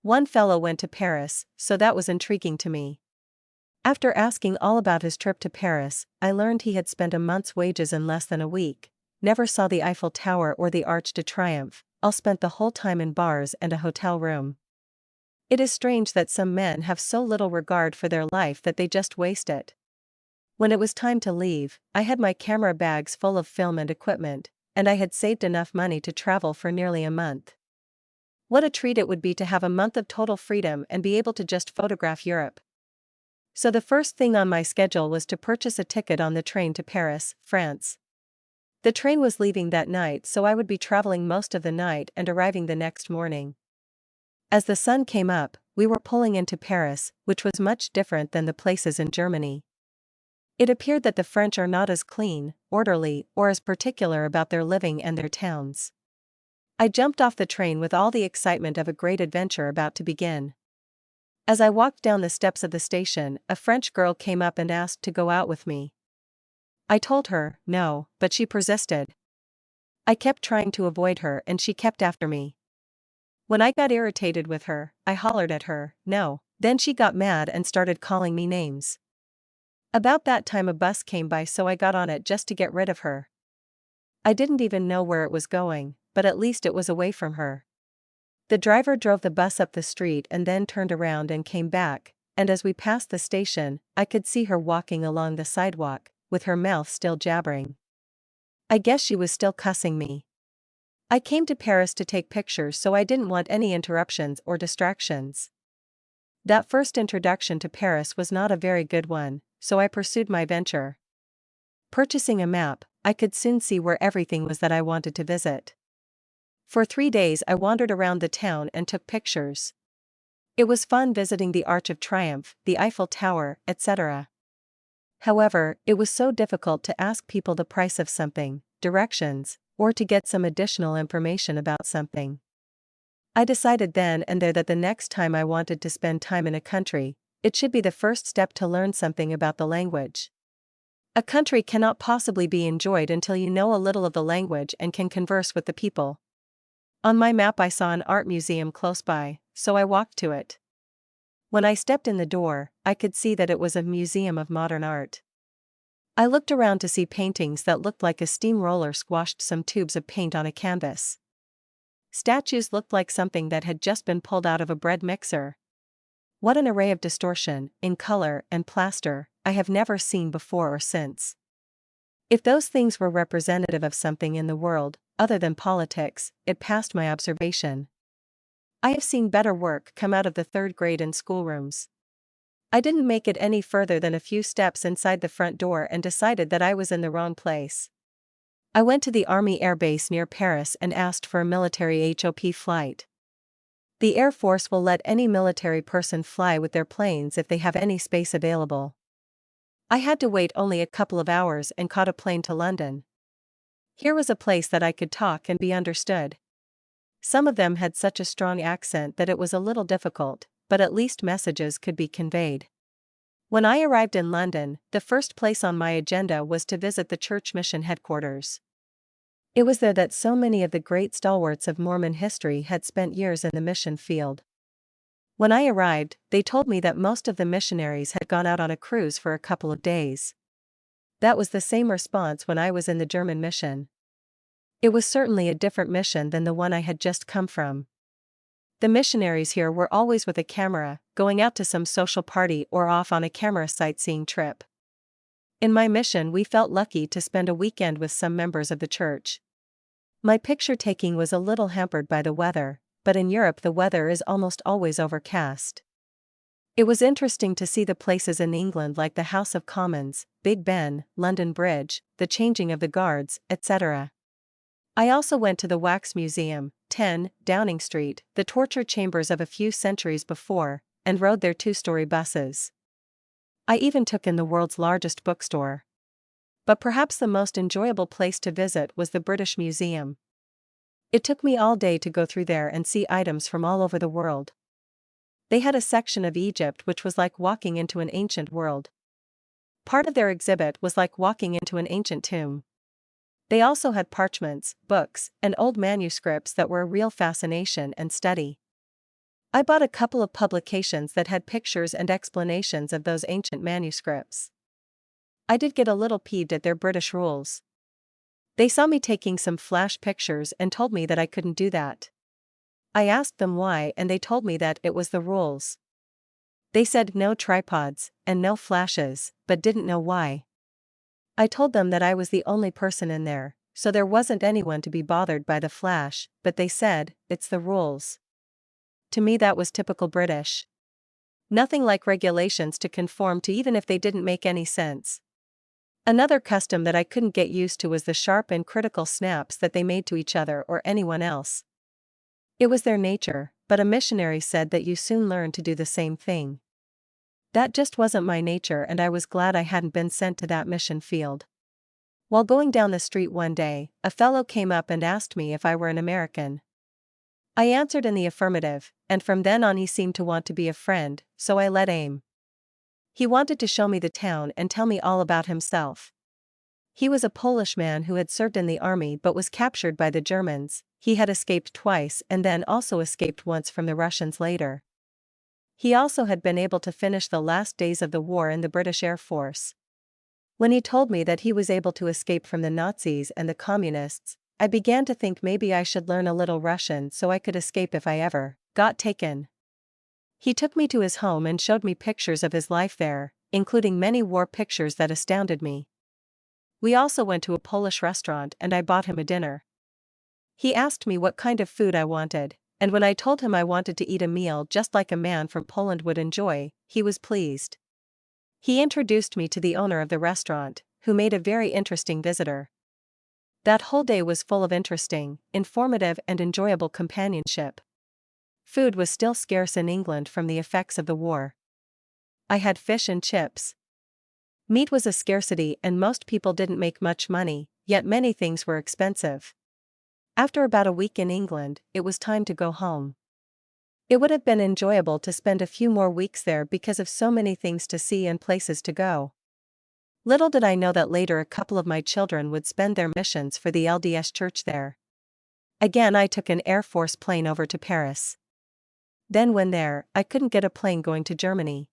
One fellow went to Paris, so that was intriguing to me. After asking all about his trip to Paris, I learned he had spent a month's wages in less than a week, never saw the Eiffel Tower or the Arc de Triomphe, all spent the whole time in bars and a hotel room. It is strange that some men have so little regard for their life that they just waste it. When it was time to leave, I had my camera bags full of film and equipment, and I had saved enough money to travel for nearly a month. What a treat it would be to have a month of total freedom and be able to just photograph Europe. So the first thing on my schedule was to purchase a ticket on the train to Paris, France. The train was leaving that night, so I would be traveling most of the night and arriving the next morning. As the sun came up, we were pulling into Paris, which was much different than the places in Germany. It appeared that the French are not as clean, orderly, or as particular about their living and their towns. I jumped off the train with all the excitement of a great adventure about to begin. As I walked down the steps of the station, a French girl came up and asked to go out with me. I told her, no, but she persisted. I kept trying to avoid her and she kept after me. When I got irritated with her, I hollered at her, no, then she got mad and started calling me names. About that time a bus came by, so I got on it just to get rid of her. I didn't even know where it was going, but at least it was away from her. The driver drove the bus up the street and then turned around and came back, and as we passed the station, I could see her walking along the sidewalk, with her mouth still jabbering. I guess she was still cussing me. I came to Paris to take pictures, so I didn't want any interruptions or distractions. That first introduction to Paris was not a very good one, so I pursued my venture. Purchasing a map, I could soon see where everything was that I wanted to visit. For 3 days I wandered around the town and took pictures. It was fun visiting the Arch of Triumph, the Eiffel Tower, etc. However, it was so difficult to ask people the price of something, directions, or to get some additional information about something. I decided then and there that the next time I wanted to spend time in a country, it should be the first step to learn something about the language. A country cannot possibly be enjoyed until you know a little of the language and can converse with the people. On my map I saw an art museum close by, so I walked to it. When I stepped in the door, I could see that it was a museum of modern art. I looked around to see paintings that looked like a steamroller squashed some tubes of paint on a canvas. Statues looked like something that had just been pulled out of a bread mixer. What an array of distortion, in color and plaster, I have never seen before or since. If those things were representative of something in the world, other than politics, it passed my observation. I have seen better work come out of the 3rd grade in schoolrooms. I didn't make it any further than a few steps inside the front door and decided that I was in the wrong place. I went to the Army Air Base near Paris and asked for a military HOP flight. The Air Force will let any military person fly with their planes if they have any space available. I had to wait only a couple of hours and caught a plane to London. Here was a place that I could talk and be understood. Some of them had such a strong accent that it was a little difficult, but at least messages could be conveyed. When I arrived in London, the first place on my agenda was to visit the church mission headquarters. It was there that so many of the great stalwarts of Mormon history had spent years in the mission field. When I arrived, they told me that most of the missionaries had gone out on a cruise for a couple of days. That was the same response when I was in the German mission. It was certainly a different mission than the one I had just come from. The missionaries here were always with a camera, going out to some social party or off on a camera sightseeing trip. In my mission, we felt lucky to spend a weekend with some members of the church. My picture taking was a little hampered by the weather, but in Europe the weather is almost always overcast. It was interesting to see the places in England like the House of Commons, Big Ben, London Bridge, the changing of the guards, etc. I also went to the Wax Museum, 10, Downing Street, the torture chambers of a few centuries before, and rode their two-story buses. I even took in the world's largest bookstore. But perhaps the most enjoyable place to visit was the British Museum. It took me all day to go through there and see items from all over the world. They had a section of Egypt which was like walking into an ancient world. Part of their exhibit was like walking into an ancient tomb. They also had parchments, books, and old manuscripts that were a real fascination and study. I bought a couple of publications that had pictures and explanations of those ancient manuscripts. I did get a little peeved at their British rules. They saw me taking some flash pictures and told me that I couldn't do that. I asked them why and they told me that it was the rules. They said no tripods and no flashes, but didn't know why. I told them that I was the only person in there, so there wasn't anyone to be bothered by the flash, but they said, it's the rules. To me that was typical British. Nothing like regulations to conform to even if they didn't make any sense. Another custom that I couldn't get used to was the sharp and critical snaps that they made to each other or anyone else. It was their nature, but a missionary said that you soon learn to do the same thing. That just wasn't my nature and I was glad I hadn't been sent to that mission field. While going down the street one day, a fellow came up and asked me if I were an American. I answered in the affirmative, and from then on he seemed to want to be a friend, so I let him. He wanted to show me the town and tell me all about himself. He was a Polish man who had served in the army but was captured by the Germans. He had escaped twice and then also escaped once from the Russians later. He also had been able to finish the last days of the war in the British Air Force. When he told me that he was able to escape from the Nazis and the communists, I began to think maybe I should learn a little Russian so I could escape if I ever got taken. He took me to his home and showed me pictures of his life there, including many war pictures that astounded me. We also went to a Polish restaurant and I bought him a dinner. He asked me what kind of food I wanted, and when I told him I wanted to eat a meal just like a man from Poland would enjoy, he was pleased. He introduced me to the owner of the restaurant, who made a very interesting visitor. That whole day was full of interesting, informative and enjoyable companionship. Food was still scarce in England from the effects of the war. I had fish and chips. Meat was a scarcity and most people didn't make much money, yet many things were expensive. After about a week in England, it was time to go home. It would have been enjoyable to spend a few more weeks there because of so many things to see and places to go. Little did I know that later a couple of my children would spend their missions for the LDS Church there. Again I took an Air Force plane over to Paris. Then when there, I couldn't get a plane going to Germany.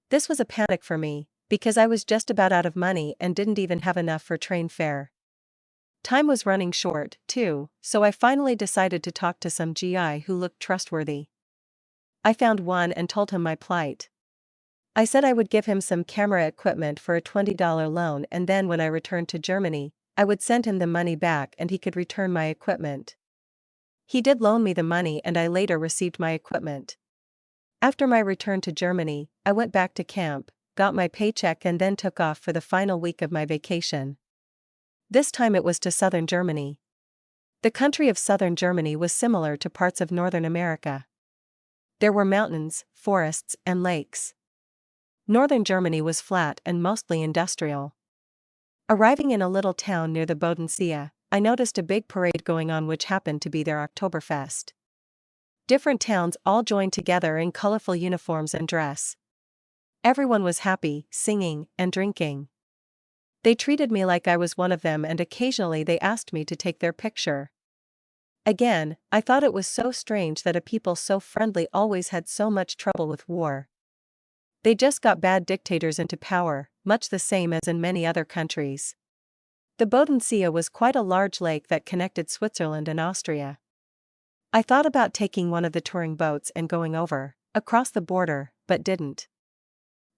This was a panic for me, because I was just about out of money and didn't even have enough for train fare. Time was running short, too, so I finally decided to talk to some GI who looked trustworthy. I found one and told him my plight. I said I would give him some camera equipment for a $20 loan and then when I returned to Germany, I would send him the money back and he could return my equipment. He did loan me the money and I later received my equipment. After my return to Germany, I went back to camp, got my paycheck and then took off for the final week of my vacation. This time it was to southern Germany. The country of southern Germany was similar to parts of Northern America. There were mountains, forests, and lakes. Northern Germany was flat and mostly industrial. Arriving in a little town near the Bodensee, I noticed a big parade going on which happened to be their Oktoberfest. Different towns all joined together in colorful uniforms and dress. Everyone was happy, singing, and drinking. They treated me like I was one of them and occasionally they asked me to take their picture. Again, I thought it was so strange that a people so friendly always had so much trouble with war. They just got bad dictators into power, much the same as in many other countries. The Bodensee was quite a large lake that connected Switzerland and Austria. I thought about taking one of the touring boats and going over, across the border, but didn't.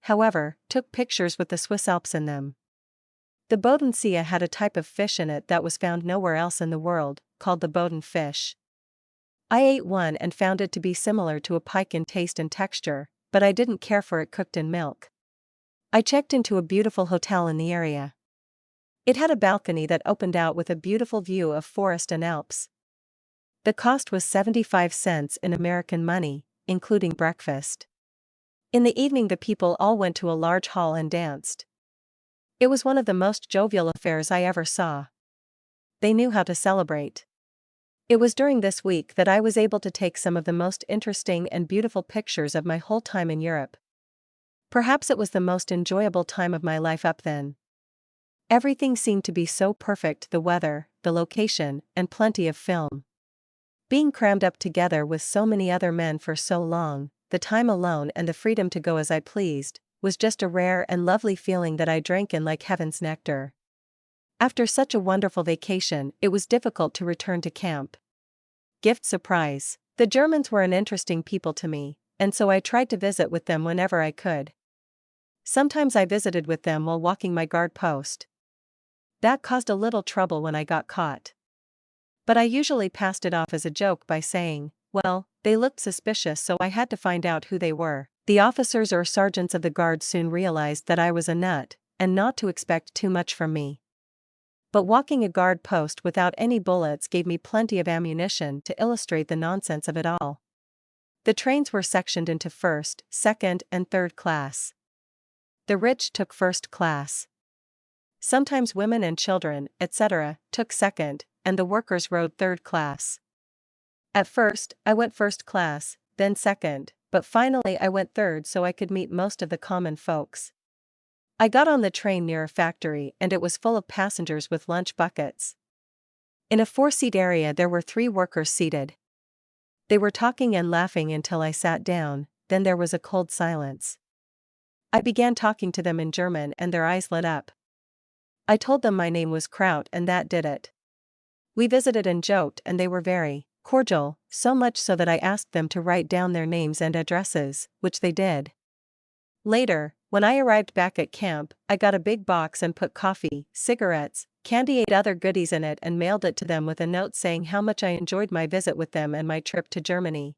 However, took pictures with the Swiss Alps in them. The Bodensee had a type of fish in it that was found nowhere else in the world, called the Boden fish. I ate one and found it to be similar to a pike in taste and texture, but I didn't care for it cooked in milk. I checked into a beautiful hotel in the area. It had a balcony that opened out with a beautiful view of forest and Alps. The cost was 75 cents in American money, including breakfast. In the evening the people all went to a large hall and danced. It was one of the most jovial affairs I ever saw. They knew how to celebrate. It was during this week that I was able to take some of the most interesting and beautiful pictures of my whole time in Europe. Perhaps it was the most enjoyable time of my life up then. Everything seemed to be so perfect: the weather, the location, and plenty of film. Being crammed up together with so many other men for so long, the time alone and the freedom to go as I pleased, was just a rare and lovely feeling that I drank in like heaven's nectar. After such a wonderful vacation, it was difficult to return to camp. Gift surprise. The Germans were an interesting people to me, and so I tried to visit with them whenever I could. Sometimes I visited with them while walking my guard post. That caused a little trouble when I got caught. But I usually passed it off as a joke by saying, well, they looked suspicious, so I had to find out who they were. The officers or sergeants of the guard soon realized that I was a nut, and not to expect too much from me. But walking a guard post without any bullets gave me plenty of ammunition to illustrate the nonsense of it all. The trains were sectioned into first, second, and third class. The rich took first class. Sometimes women and children, etc., took second, and the workers rode third class. At first, I went first class, then second, but finally I went third so I could meet most of the common folks. I got on the train near a factory and it was full of passengers with lunch buckets. In a 4-seat area there were 3 workers seated. They were talking and laughing until I sat down, then there was a cold silence. I began talking to them in German and their eyes lit up. I told them my name was Kraut and that did it. We visited and joked and they were very cordial, so much so that I asked them to write down their names and addresses, which they did. Later, when I arrived back at camp, I got a big box and put coffee, cigarettes, candy and other goodies in it and mailed it to them with a note saying how much I enjoyed my visit with them and my trip to Germany.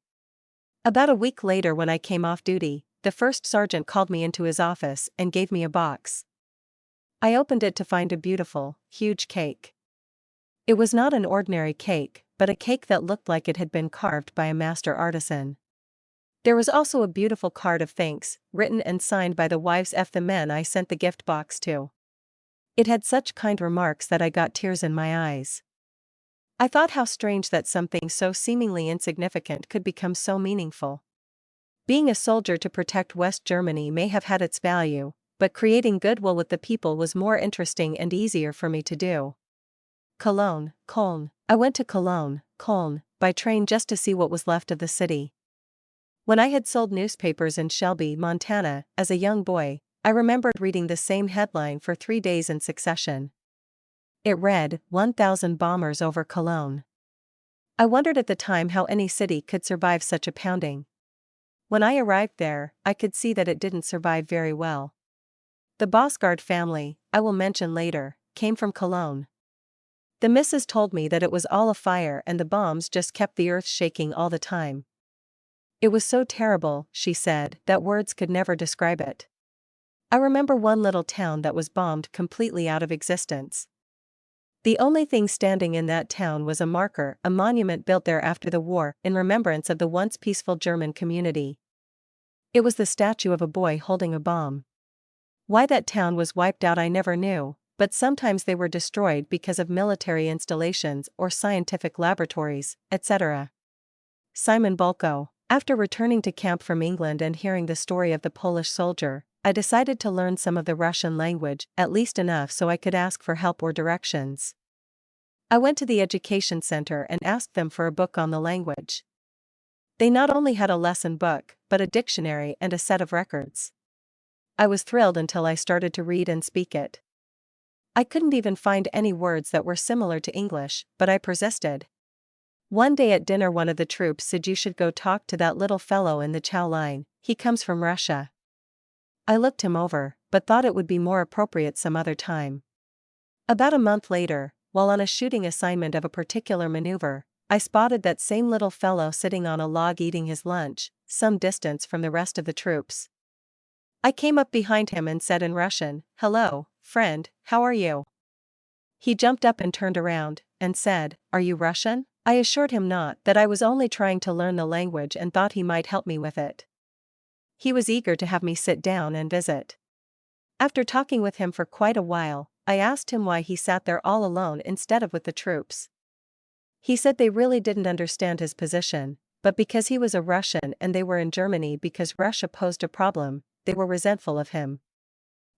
About a week later, when I came off duty, the first sergeant called me into his office and gave me a box. I opened it to find a beautiful, huge cake. It was not an ordinary cake, but a cake that looked like it had been carved by a master artisan. There was also a beautiful card of thanks, written and signed by the wives of the men I sent the gift box to. It had such kind remarks that I got tears in my eyes. I thought how strange that something so seemingly insignificant could become so meaningful. Being a soldier to protect West Germany may have had its value, but creating goodwill with the people was more interesting and easier for me to do. Cologne. I went to Cologne, by train just to see what was left of the city. When I had sold newspapers in Shelby, Montana, as a young boy, I remembered reading the same headline for 3 days in succession. It read, 1,000 bombers over Cologne. I wondered at the time how any city could survive such a pounding. When I arrived there, I could see that it didn't survive very well. The Bosgard family, I will mention later, came from Cologne. The missus told me that it was all afire and the bombs just kept the earth shaking all the time. It was so terrible, she said, that words could never describe it. I remember one little town that was bombed completely out of existence. The only thing standing in that town was a marker, a monument built there after the war in remembrance of the once peaceful German community. It was the statue of a boy holding a bomb. Why that town was wiped out I never knew, but sometimes they were destroyed because of military installations or scientific laboratories, etc. Simon Bulko. After returning to camp from England and hearing the story of the Polish soldier, I decided to learn some of the Russian language, at least enough so I could ask for help or directions. I went to the education center and asked them for a book on the language. They not only had a lesson book, but a dictionary and a set of records. I was thrilled until I started to read and speak it. I couldn't even find any words that were similar to English, but I persisted. One day at dinner, one of the troops said, "You should go talk to that little fellow in the chow line, he comes from Russia." I looked him over, but thought it would be more appropriate some other time. About a month later, while on a shooting assignment of a particular maneuver, I spotted that same little fellow sitting on a log eating his lunch, some distance from the rest of the troops. I came up behind him and said in Russian, "Hello, friend, how are you?" He jumped up and turned around, and said, "Are you Russian?" I assured him not, that I was only trying to learn the language and thought he might help me with it. He was eager to have me sit down and visit. After talking with him for quite a while, I asked him why he sat there all alone instead of with the troops. He said they really didn't understand his position, but because he was a Russian and they were in Germany because Russia posed a problem, they were resentful of him.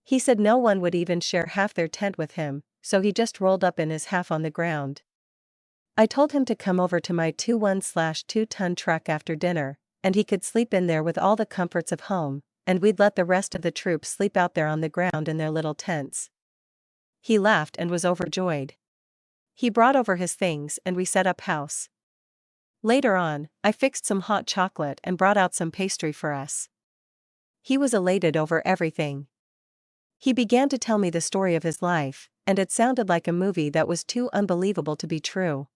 He said no one would even share half their tent with him, so he just rolled up in his half on the ground. I told him to come over to my 21/2-ton truck after dinner, and he could sleep in there with all the comforts of home, and we'd let the rest of the troops sleep out there on the ground in their little tents. He laughed and was overjoyed. He brought over his things and we set up house. Later on, I fixed some hot chocolate and brought out some pastry for us. He was elated over everything. He began to tell me the story of his life, and it sounded like a movie that was too unbelievable to be true.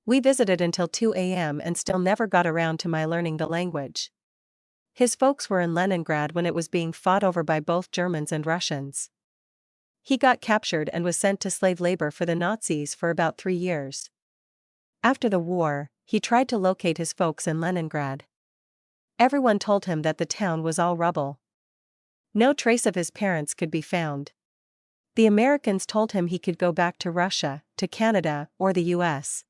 We visited until 2 a.m. and still never got around to my learning the language. His folks were in Leningrad when it was being fought over by both Germans and Russians. He got captured and was sent to slave labor for the Nazis for about 3 years. After the war, he tried to locate his folks in Leningrad. Everyone told him that the town was all rubble. No trace of his parents could be found. The Americans told him he could go back to Russia, to Canada, or the US.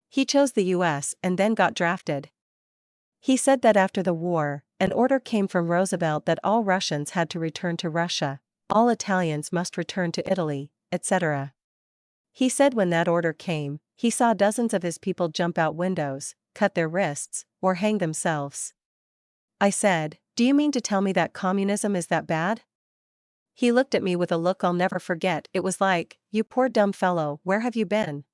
He chose the US and then got drafted. He said that after the war, an order came from Roosevelt that all Russians had to return to Russia, all Italians must return to Italy, etc. He said when that order came, he saw dozens of his people jump out windows, cut their wrists, or hang themselves. I said, "Do you mean to tell me that communism is that bad?" He looked at me with a look I'll never forget. It was like, "You poor dumb fellow, where have you been?"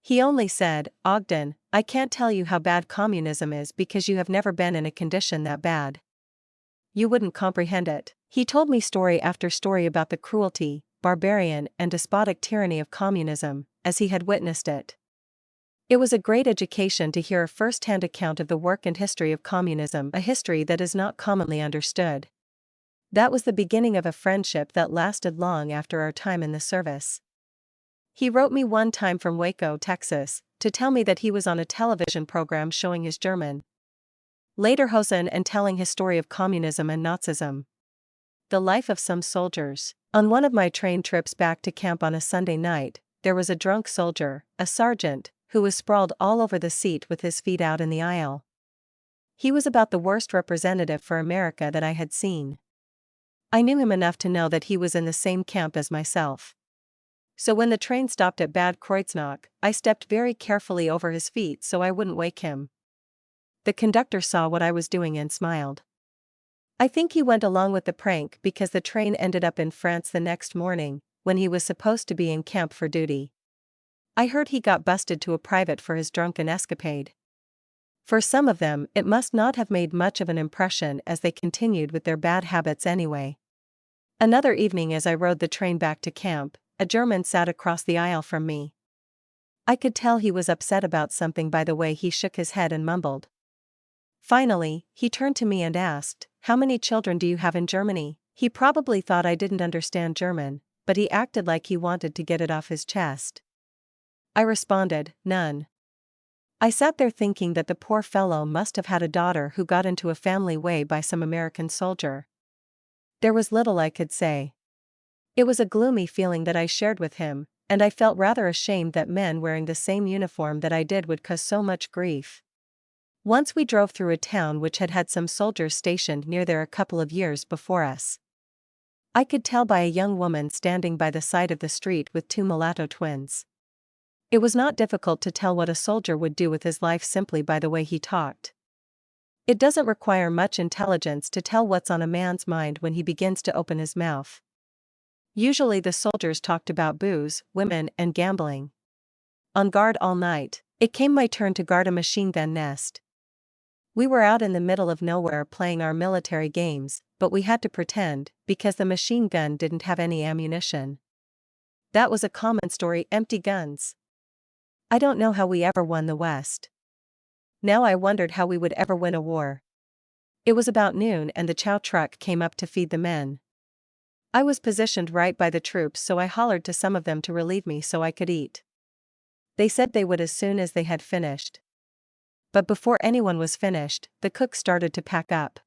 He only said, "Ogden, I can't tell you how bad communism is because you have never been in a condition that bad. You wouldn't comprehend it." He told me story after story about the cruelty, barbarian and despotic tyranny of communism, as he had witnessed it. It was a great education to hear a first-hand account of the work and history of communism, a history that is not commonly understood. That was the beginning of a friendship that lasted long after our time in the service. He wrote me one time from Waco, Texas, to tell me that he was on a television program showing his German. Later Hosen and telling his story of communism and Nazism. The life of some soldiers. On one of my train trips back to camp on a Sunday night, there was a drunk soldier, a sergeant, who was sprawled all over the seat with his feet out in the aisle. He was about the worst representative for America that I had seen. I knew him enough to know that he was in the same camp as myself. So when the train stopped at Bad Kreuznach, I stepped very carefully over his feet so I wouldn't wake him. The conductor saw what I was doing and smiled. I think he went along with the prank because the train ended up in France the next morning, when he was supposed to be in camp for duty. I heard he got busted to a private for his drunken escapade. For some of them, it must not have made much of an impression as they continued with their bad habits anyway. Another evening as I rode the train back to camp, a German sat across the aisle from me. I could tell he was upset about something by the way he shook his head and mumbled. Finally, he turned to me and asked, "How many children do you have in Germany?" He probably thought I didn't understand German, but he acted like he wanted to get it off his chest. I responded, "None." I sat there thinking that the poor fellow must have had a daughter who got into a family way by some American soldier. There was little I could say. It was a gloomy feeling that I shared with him, and I felt rather ashamed that men wearing the same uniform that I did would cause so much grief. Once we drove through a town which had had some soldiers stationed near there a couple of years before us. I could tell by a young woman standing by the side of the street with two mulatto twins. It was not difficult to tell what a soldier would do with his life simply by the way he talked. It doesn't require much intelligence to tell what's on a man's mind when he begins to open his mouth. Usually the soldiers talked about booze, women, and gambling. On guard all night, it came my turn to guard a machine gun nest. We were out in the middle of nowhere playing our military games, but we had to pretend, because the machine gun didn't have any ammunition. That was a common story, empty guns. I don't know how we ever won the West. Now I wondered how we would ever win a war. It was about noon and the chow truck came up to feed the men. I was positioned right by the troops, so I hollered to some of them to relieve me so I could eat. They said they would as soon as they had finished. But before anyone was finished, the cook started to pack up.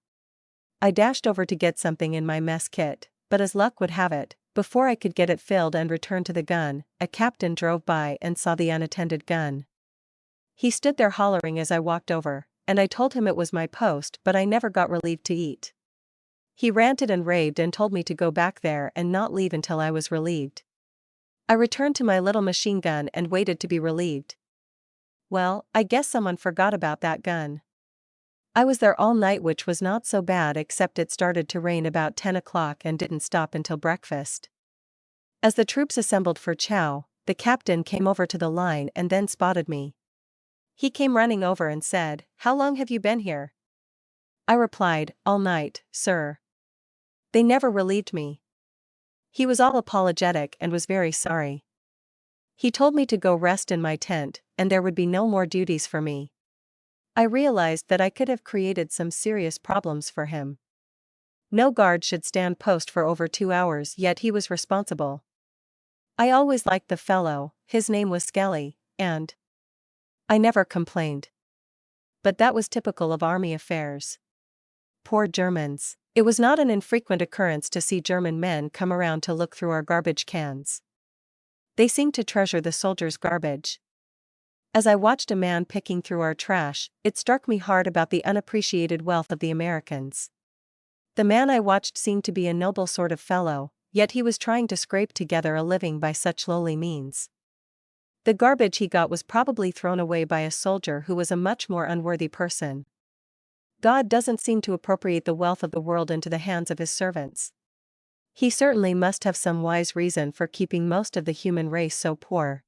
I dashed over to get something in my mess kit, but as luck would have it, before I could get it filled and return to the gun, a captain drove by and saw the unattended gun. He stood there hollering as I walked over, and I told him it was my post, but I never got relieved to eat. He ranted and raved and told me to go back there and not leave until I was relieved. I returned to my little machine gun and waited to be relieved. Well, I guess someone forgot about that gun. I was there all night, which was not so bad, except it started to rain about 10 o'clock and didn't stop until breakfast. As the troops assembled for chow, the captain came over to the line and then spotted me. He came running over and said, "How long have you been here?" I replied, "All night, sir." They never relieved me. He was all apologetic and was very sorry. He told me to go rest in my tent, and there would be no more duties for me. I realized that I could have created some serious problems for him. No guard should stand post for over 2 hours, yet he was responsible. I always liked the fellow, his name was Skelly, and I never complained. But that was typical of army affairs. Poor Germans. It was not an infrequent occurrence to see German men come around to look through our garbage cans. They seemed to treasure the soldiers' garbage. As I watched a man picking through our trash, it struck me hard about the unappreciated wealth of the Americans. The man I watched seemed to be a noble sort of fellow, yet he was trying to scrape together a living by such lowly means. The garbage he got was probably thrown away by a soldier who was a much more unworthy person. God doesn't seem to appropriate the wealth of the world into the hands of his servants. He certainly must have some wise reason for keeping most of the human race so poor.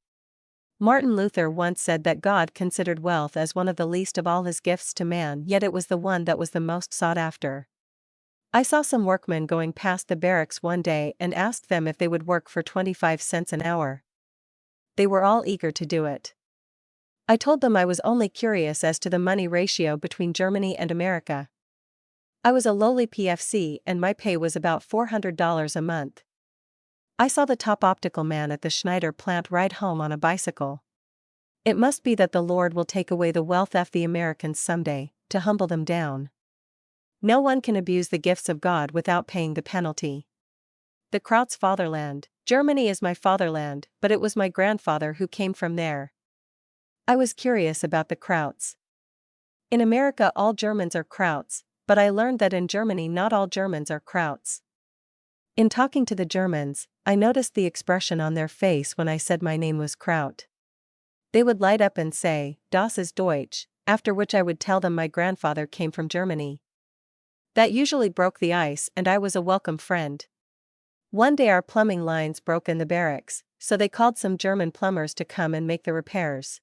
Martin Luther once said that God considered wealth as one of the least of all his gifts to man, yet it was the one that was the most sought after. I saw some workmen going past the barracks one day and asked them if they would work for 25 cents an hour. They were all eager to do it. I told them I was only curious as to the money ratio between Germany and America. I was a lowly PFC and my pay was about $400 a month. I saw the top optical man at the Schneider plant ride home on a bicycle. It must be that the Lord will take away the wealth of the Americans someday, to humble them down. No one can abuse the gifts of God without paying the penalty. The Kraut's fatherland. Germany is my fatherland, but it was my grandfather who came from there. I was curious about the Krauts. In America all Germans are Krauts, but I learned that in Germany not all Germans are Krauts. In talking to the Germans, I noticed the expression on their face when I said my name was Kraut. They would light up and say, "Das ist Deutsch," after which I would tell them my grandfather came from Germany. That usually broke the ice and I was a welcome friend. One day our plumbing lines broke in the barracks, so they called some German plumbers to come and make the repairs.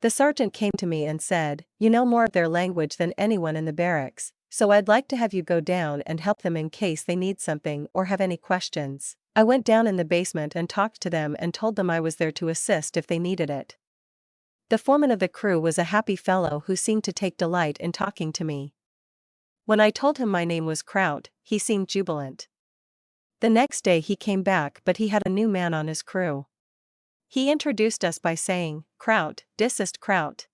The sergeant came to me and said, "You know more of their language than anyone in the barracks, so I'd like to have you go down and help them in case they need something or have any questions." I went down in the basement and talked to them and told them I was there to assist if they needed it. The foreman of the crew was a happy fellow who seemed to take delight in talking to me. When I told him my name was Kraut, he seemed jubilant. The next day he came back, but he had a new man on his crew. He introduced us by saying, "Kraut, das ist Kraut."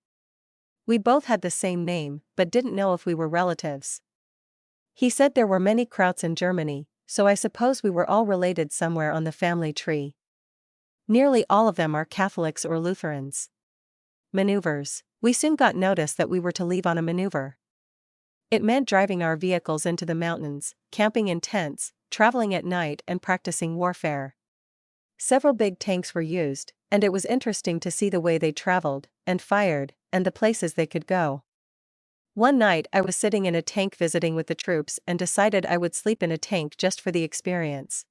We both had the same name, but didn't know if we were relatives. He said there were many Krauts in Germany, so I suppose we were all related somewhere on the family tree. Nearly all of them are Catholics or Lutherans. Maneuvers. We soon got notice that we were to leave on a maneuver. It meant driving our vehicles into the mountains, camping in tents, traveling at night and practicing warfare. Several big tanks were used, and it was interesting to see the way they traveled, and fired, and the places they could go. One night I was sitting in a tank visiting with the troops and decided I would sleep in a tank just for the experience.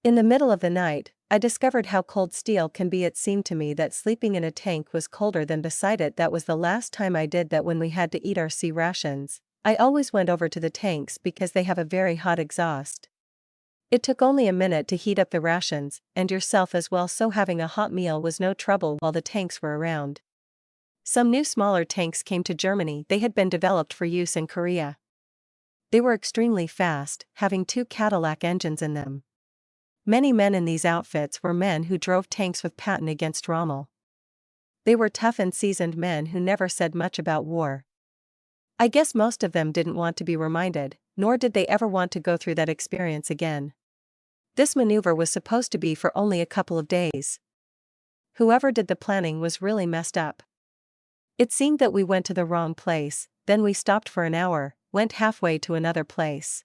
In the middle of the night, I discovered how cold steel can be. It seemed to me that sleeping in a tank was colder than beside it. That was the last time I did that. When we had to eat our sea rations, I always went over to the tanks because they have a very hot exhaust. It took only a minute to heat up the rations, and yourself as well, so having a hot meal was no trouble while the tanks were around. Some new smaller tanks came to Germany. They had been developed for use in Korea. They were extremely fast, having 2 Cadillac engines in them. Many men in these outfits were men who drove tanks with Patton against Rommel. They were tough and seasoned men who never said much about war. I guess most of them didn't want to be reminded, nor did they ever want to go through that experience again. This maneuver was supposed to be for only a couple of days. Whoever did the planning was really messed up. It seemed that we went to the wrong place, then we stopped for an hour, went halfway to another place.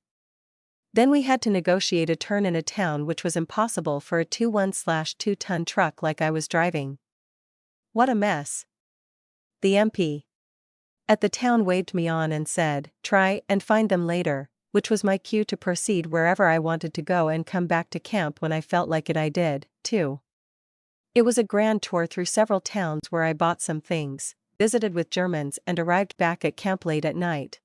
Then we had to negotiate a turn in a town which was impossible for a 21/2-ton truck like I was driving. What a mess. The MP at the town waved me on and said, "Try and find them later," which was my cue to proceed wherever I wanted to go and come back to camp when I felt like it. I did, too. It was a grand tour through several towns where I bought some things, visited with Germans, and arrived back at camp late at night.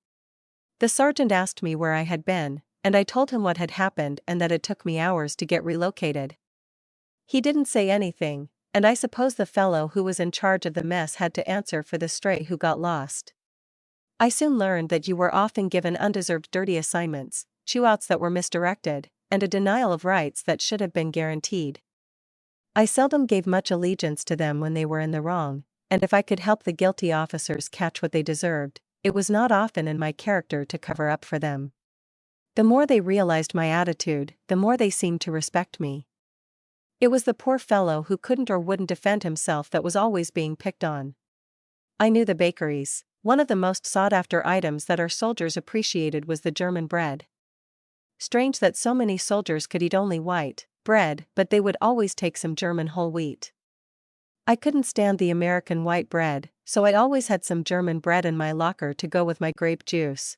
The sergeant asked me where I had been, and I told him what had happened and that it took me hours to get relocated. He didn't say anything, and I suppose the fellow who was in charge of the mess had to answer for the stray who got lost. I soon learned that you were often given undeserved dirty assignments, chew-outs that were misdirected, and a denial of rights that should have been guaranteed. I seldom gave much allegiance to them when they were in the wrong, and if I could help the guilty officers catch what they deserved, it was not often in my character to cover up for them. The more they realized my attitude, the more they seemed to respect me. It was the poor fellow who couldn't or wouldn't defend himself that was always being picked on. I knew the bakeries. One of the most sought-after items that our soldiers appreciated was the German bread. Strange that so many soldiers could eat only white bread, but they would always take some German whole wheat. I couldn't stand the American white bread, so I always had some German bread in my locker to go with my grape juice.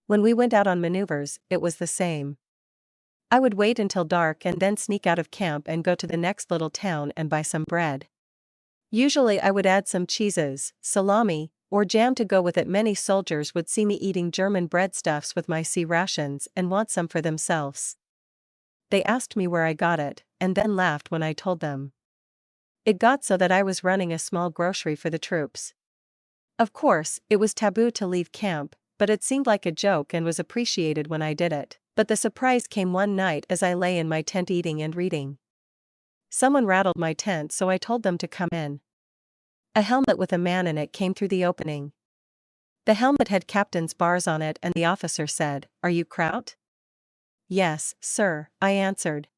When we went out on maneuvers, it was the same. I would wait until dark and then sneak out of camp and go to the next little town and buy some bread. Usually I would add some cheeses, salami, or jam to go with it. Many soldiers would see me eating German breadstuffs with my sea rations and want some for themselves. They asked me where I got it, and then laughed when I told them. It got so that I was running a small grocery for the troops. Of course, it was taboo to leave camp, but it seemed like a joke and was appreciated when I did it. But the surprise came one night as I lay in my tent eating and reading. Someone rattled my tent, so I told them to come in. A helmet with a man in it came through the opening. The helmet had captain's bars on it, and the officer said, "Are you Kraut?" "Yes, sir," I answered.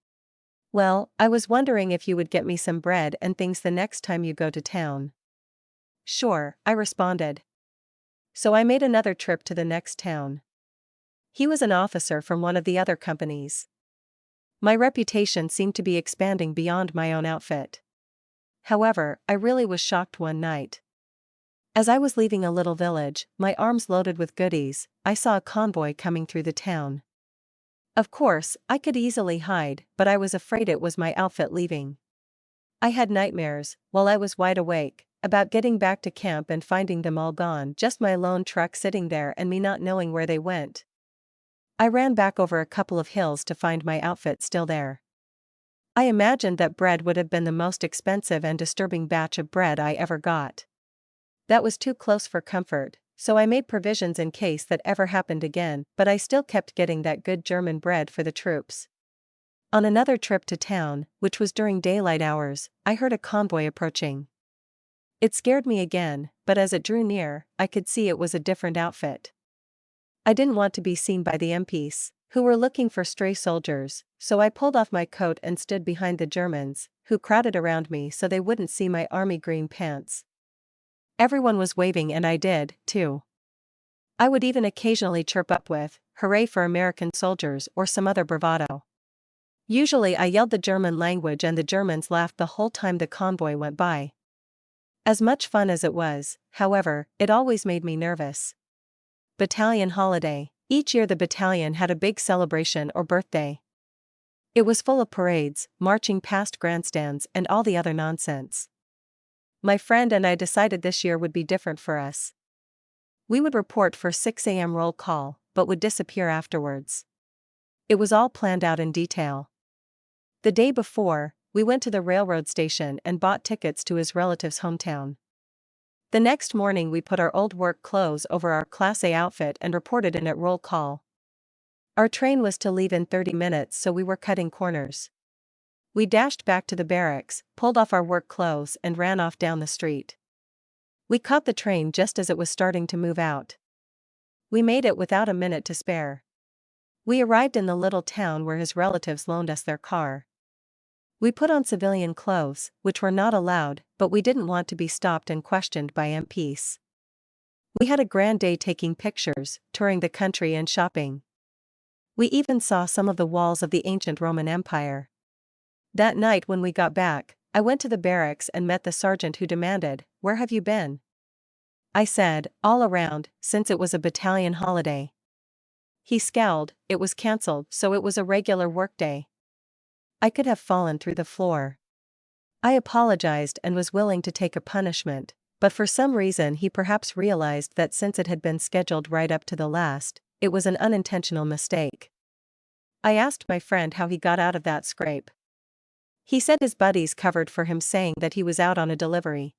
"Well, I was wondering if you would get me some bread and things the next time you go to town." "Sure," I responded. So I made another trip to the next town. He was an officer from one of the other companies. My reputation seemed to be expanding beyond my own outfit. However, I really was shocked one night. As I was leaving a little village, my arms loaded with goodies, I saw a convoy coming through the town. Of course, I could easily hide, but I was afraid it was my outfit leaving. I had nightmares, while I was wide awake, about getting back to camp and finding them all gone, just my lone truck sitting there and me not knowing where they went. I ran back over a couple of hills to find my outfit still there. I imagined that bread would have been the most expensive and disturbing batch of bread I ever got. That was too close for comfort, so I made provisions in case that ever happened again, but I still kept getting that good German bread for the troops. On another trip to town, which was during daylight hours, I heard a convoy approaching. It scared me again, but as it drew near, I could see it was a different outfit. I didn't want to be seen by the MPs, who were looking for stray soldiers, so I pulled off my coat and stood behind the Germans, who crowded around me so they wouldn't see my army green pants. Everyone was waving and I did, too. I would even occasionally chirp up with, "Hooray for American soldiers," or some other bravado. Usually I yelled the German language and the Germans laughed the whole time the convoy went by. As much fun as it was, however, it always made me nervous. Battalion holiday. Each year the battalion had a big celebration or birthday. It was full of parades, marching past grandstands and all the other nonsense. My friend and I decided this year would be different for us. We would report for 6 a.m. roll call, but would disappear afterwards. It was all planned out in detail. The day before, we went to the railroad station and bought tickets to his relative's hometown. The next morning we put our old work clothes over our Class A outfit and reported in at roll call. Our train was to leave in 30 minutes, so we were cutting corners. We dashed back to the barracks, pulled off our work clothes and ran off down the street. We caught the train just as it was starting to move out. We made it without a minute to spare. We arrived in the little town where his relatives loaned us their car. We put on civilian clothes, which were not allowed, but we didn't want to be stopped and questioned by MPs. We had a grand day taking pictures, touring the country and shopping. We even saw some of the walls of the ancient Roman Empire. That night when we got back, I went to the barracks and met the sergeant who demanded, "Where have you been?" I said, "All around, since it was a battalion holiday." He scowled. It was cancelled, so it was a regular workday. I could have fallen through the floor. I apologized and was willing to take a punishment, but for some reason he perhaps realized that since it had been scheduled right up to the last, it was an unintentional mistake. I asked my friend how he got out of that scrape. He said his buddies covered for him, saying that he was out on a delivery.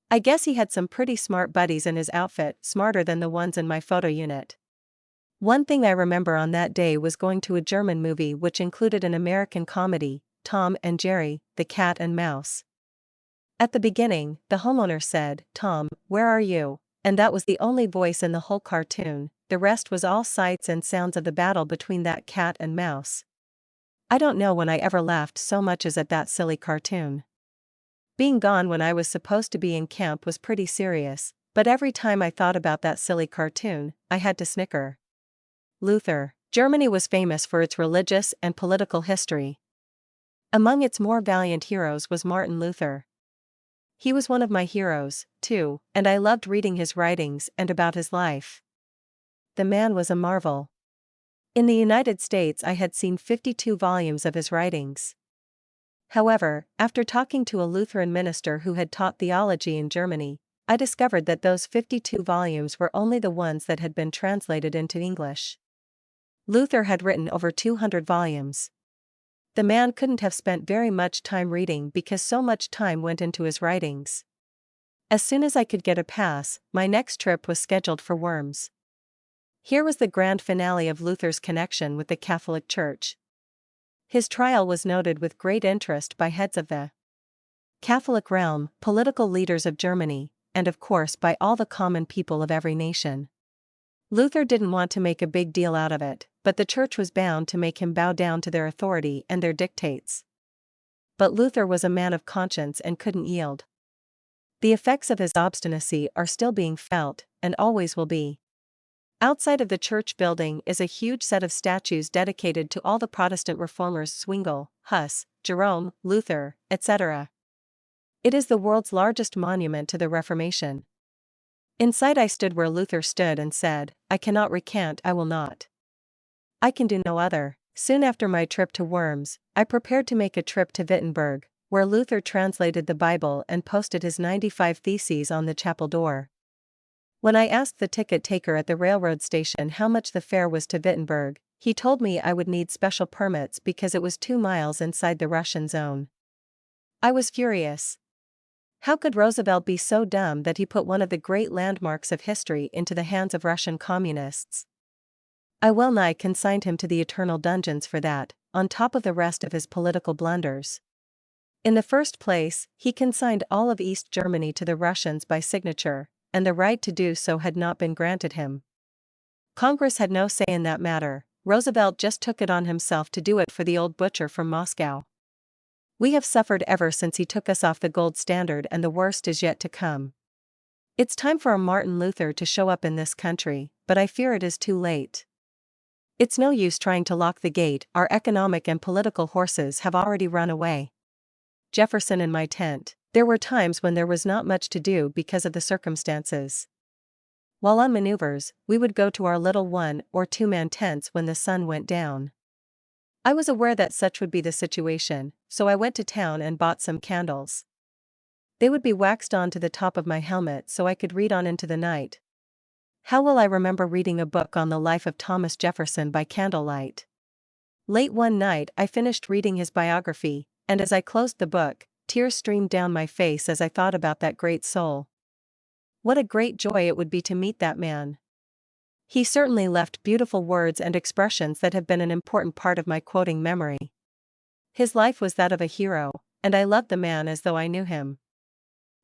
I guess he had some pretty smart buddies in his outfit, smarter than the ones in my photo unit. One thing I remember on that day was going to a German movie which included an American comedy, Tom and Jerry, the Cat and Mouse. At the beginning, the homeowner said, "Tom, where are you?" And that was the only voice in the whole cartoon. The rest was all sights and sounds of the battle between that cat and mouse. I don't know when I ever laughed so much as at that silly cartoon. Being gone when I was supposed to be in camp was pretty serious, but every time I thought about that silly cartoon, I had to snicker. Luther. Germany was famous for its religious and political history. Among its more valiant heroes was Martin Luther. He was one of my heroes, too, and I loved reading his writings and about his life. The man was a marvel. In the United States I had seen 52 volumes of his writings. However, after talking to a Lutheran minister who had taught theology in Germany, I discovered that those 52 volumes were only the ones that had been translated into English. Luther had written over 200 volumes. The man couldn't have spent very much time reading because so much time went into his writings. As soon as I could get a pass, my next trip was scheduled for Worms. Here was the grand finale of Luther's connection with the Catholic Church. His trial was noted with great interest by heads of the Catholic realm, political leaders of Germany, and of course by all the common people of every nation. Luther didn't want to make a big deal out of it, but the church was bound to make him bow down to their authority and their dictates. But Luther was a man of conscience and couldn't yield. The effects of his obstinacy are still being felt, and always will be. Outside of the church building is a huge set of statues dedicated to all the Protestant reformers: Zwingli, Huss, Jerome, Luther, etc. It is the world's largest monument to the Reformation. Inside I stood where Luther stood and said, "I cannot recant, I will not. I can do no other." Soon after my trip to Worms, I prepared to make a trip to Wittenberg, where Luther translated the Bible and posted his 95 Theses on the chapel door. When I asked the ticket taker at the railroad station how much the fare was to Wittenberg, he told me I would need special permits because it was 2 miles inside the Russian zone. I was furious. How could Roosevelt be so dumb that he put one of the great landmarks of history into the hands of Russian communists? I well nigh consigned him to the eternal dungeons for that, on top of the rest of his political blunders. In the first place, he consigned all of East Germany to the Russians by signature, and the right to do so had not been granted him. Congress had no say in that matter. Roosevelt just took it on himself to do it for the old butcher from Moscow. We have suffered ever since he took us off the gold standard, and the worst is yet to come. It's time for a Martin Luther to show up in this country, but I fear it is too late. It's no use trying to lock the gate, our economic and political horses have already run away. Jefferson in my tent. There were times when there was not much to do because of the circumstances. While on maneuvers, we would go to our little 1- or 2-man tents when the sun went down. I was aware that such would be the situation, so I went to town and bought some candles. They would be waxed on to the top of my helmet so I could read on into the night. How will I remember reading a book on the life of Thomas Jefferson by candlelight? Late one night I finished reading his biography, and as I closed the book, tears streamed down my face as I thought about that great soul. What a great joy it would be to meet that man. He certainly left beautiful words and expressions that have been an important part of my quoting memory. His life was that of a hero, and I loved the man as though I knew him.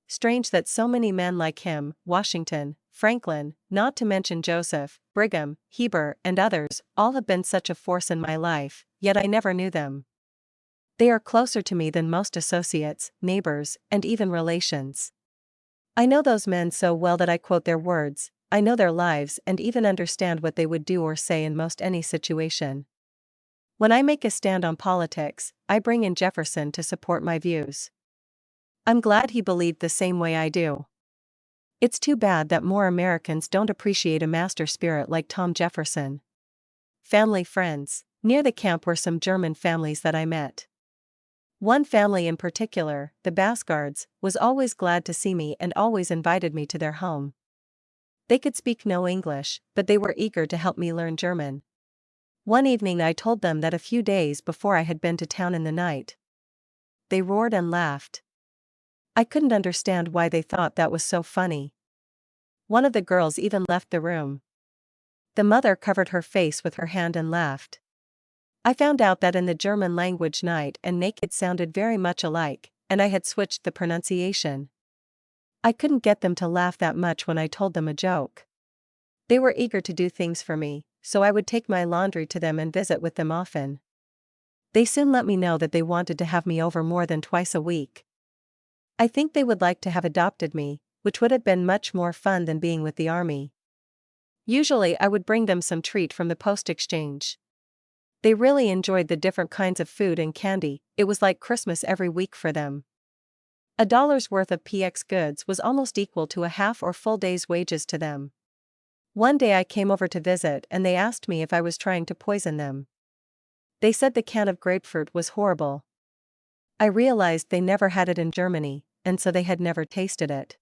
Strange that so many men like him, Washington, Franklin, not to mention Joseph, Brigham, Heber, and others, all have been such a force in my life, yet I never knew them. They are closer to me than most associates, neighbors, and even relations. I know those men so well that I quote their words, I know their lives and even understand what they would do or say in most any situation. When I make a stand on politics, I bring in Jefferson to support my views. I'm glad he believed the same way I do. It's too bad that more Americans don't appreciate a master spirit like Tom Jefferson. Family friends. Near the camp were some German families that I met. One family in particular, the Bascards, was always glad to see me and always invited me to their home. They could speak no English, but they were eager to help me learn German. One evening I told them that a few days before I had been to town in the night. They roared and laughed. I couldn't understand why they thought that was so funny. One of the girls even left the room. The mother covered her face with her hand and laughed. I found out that in the German language night and naked sounded very much alike, and I had switched the pronunciation. I couldn't get them to laugh that much when I told them a joke. They were eager to do things for me, so I would take my laundry to them and visit with them often. They soon let me know that they wanted to have me over more than twice a week. I think they would like to have adopted me, which would have been much more fun than being with the army. Usually I would bring them some treat from the post exchange. They really enjoyed the different kinds of food and candy, it was like Christmas every week for them. $1 worth of PX goods was almost equal to a half or full day's wages to them. One day I came over to visit and they asked me if I was trying to poison them. They said the can of grapefruit was horrible. I realized they never had it in Germany, and so they had never tasted it.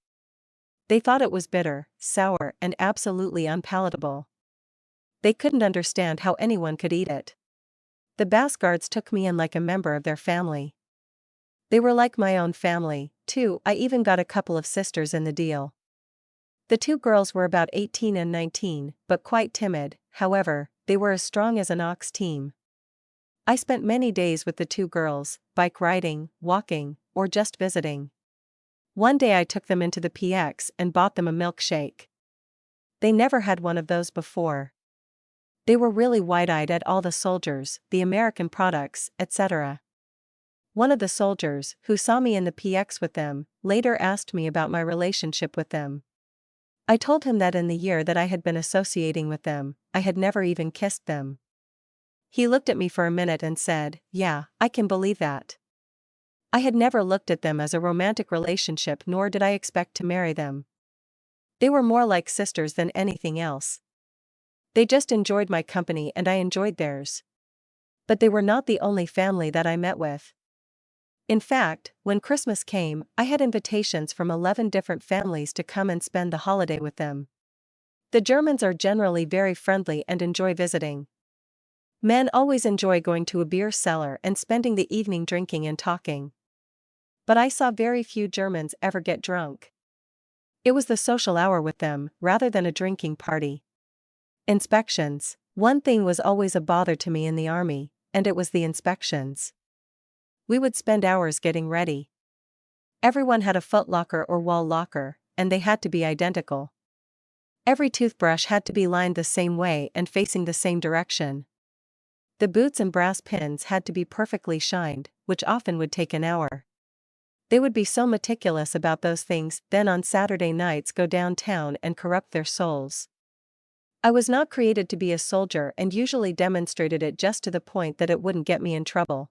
They thought it was bitter, sour, and absolutely unpalatable. They couldn't understand how anyone could eat it. The Bascards took me in like a member of their family. They were like my own family, too. I even got a couple of sisters in the deal. The two girls were about 18 and 19, but quite timid, however, they were as strong as an ox team. I spent many days with the two girls, bike riding, walking, or just visiting. One day I took them into the PX and bought them a milkshake. They never had one of those before. They were really wide-eyed at all the soldiers, the American products, etc. One of the soldiers, who saw me in the PX with them, later asked me about my relationship with them. I told him that in the year that I had been associating with them, I had never even kissed them. He looked at me for a minute and said, "Yeah, I can believe that." I had never looked at them as a romantic relationship, nor did I expect to marry them. They were more like sisters than anything else. They just enjoyed my company and I enjoyed theirs. But they were not the only family that I met with. In fact, when Christmas came, I had invitations from 11 different families to come and spend the holiday with them. The Germans are generally very friendly and enjoy visiting. Men always enjoy going to a beer cellar and spending the evening drinking and talking. But I saw very few Germans ever get drunk. It was the social hour with them, rather than a drinking party. Inspections. One thing was always a bother to me in the army, and it was the inspections. We would spend hours getting ready. Everyone had a foot locker or wall locker, and they had to be identical. Every toothbrush had to be lined the same way and facing the same direction. The boots and brass pins had to be perfectly shined, which often would take an hour. They would be so meticulous about those things, then on Saturday nights go downtown and corrupt their souls. I was not created to be a soldier and usually demonstrated it just to the point that it wouldn't get me in trouble.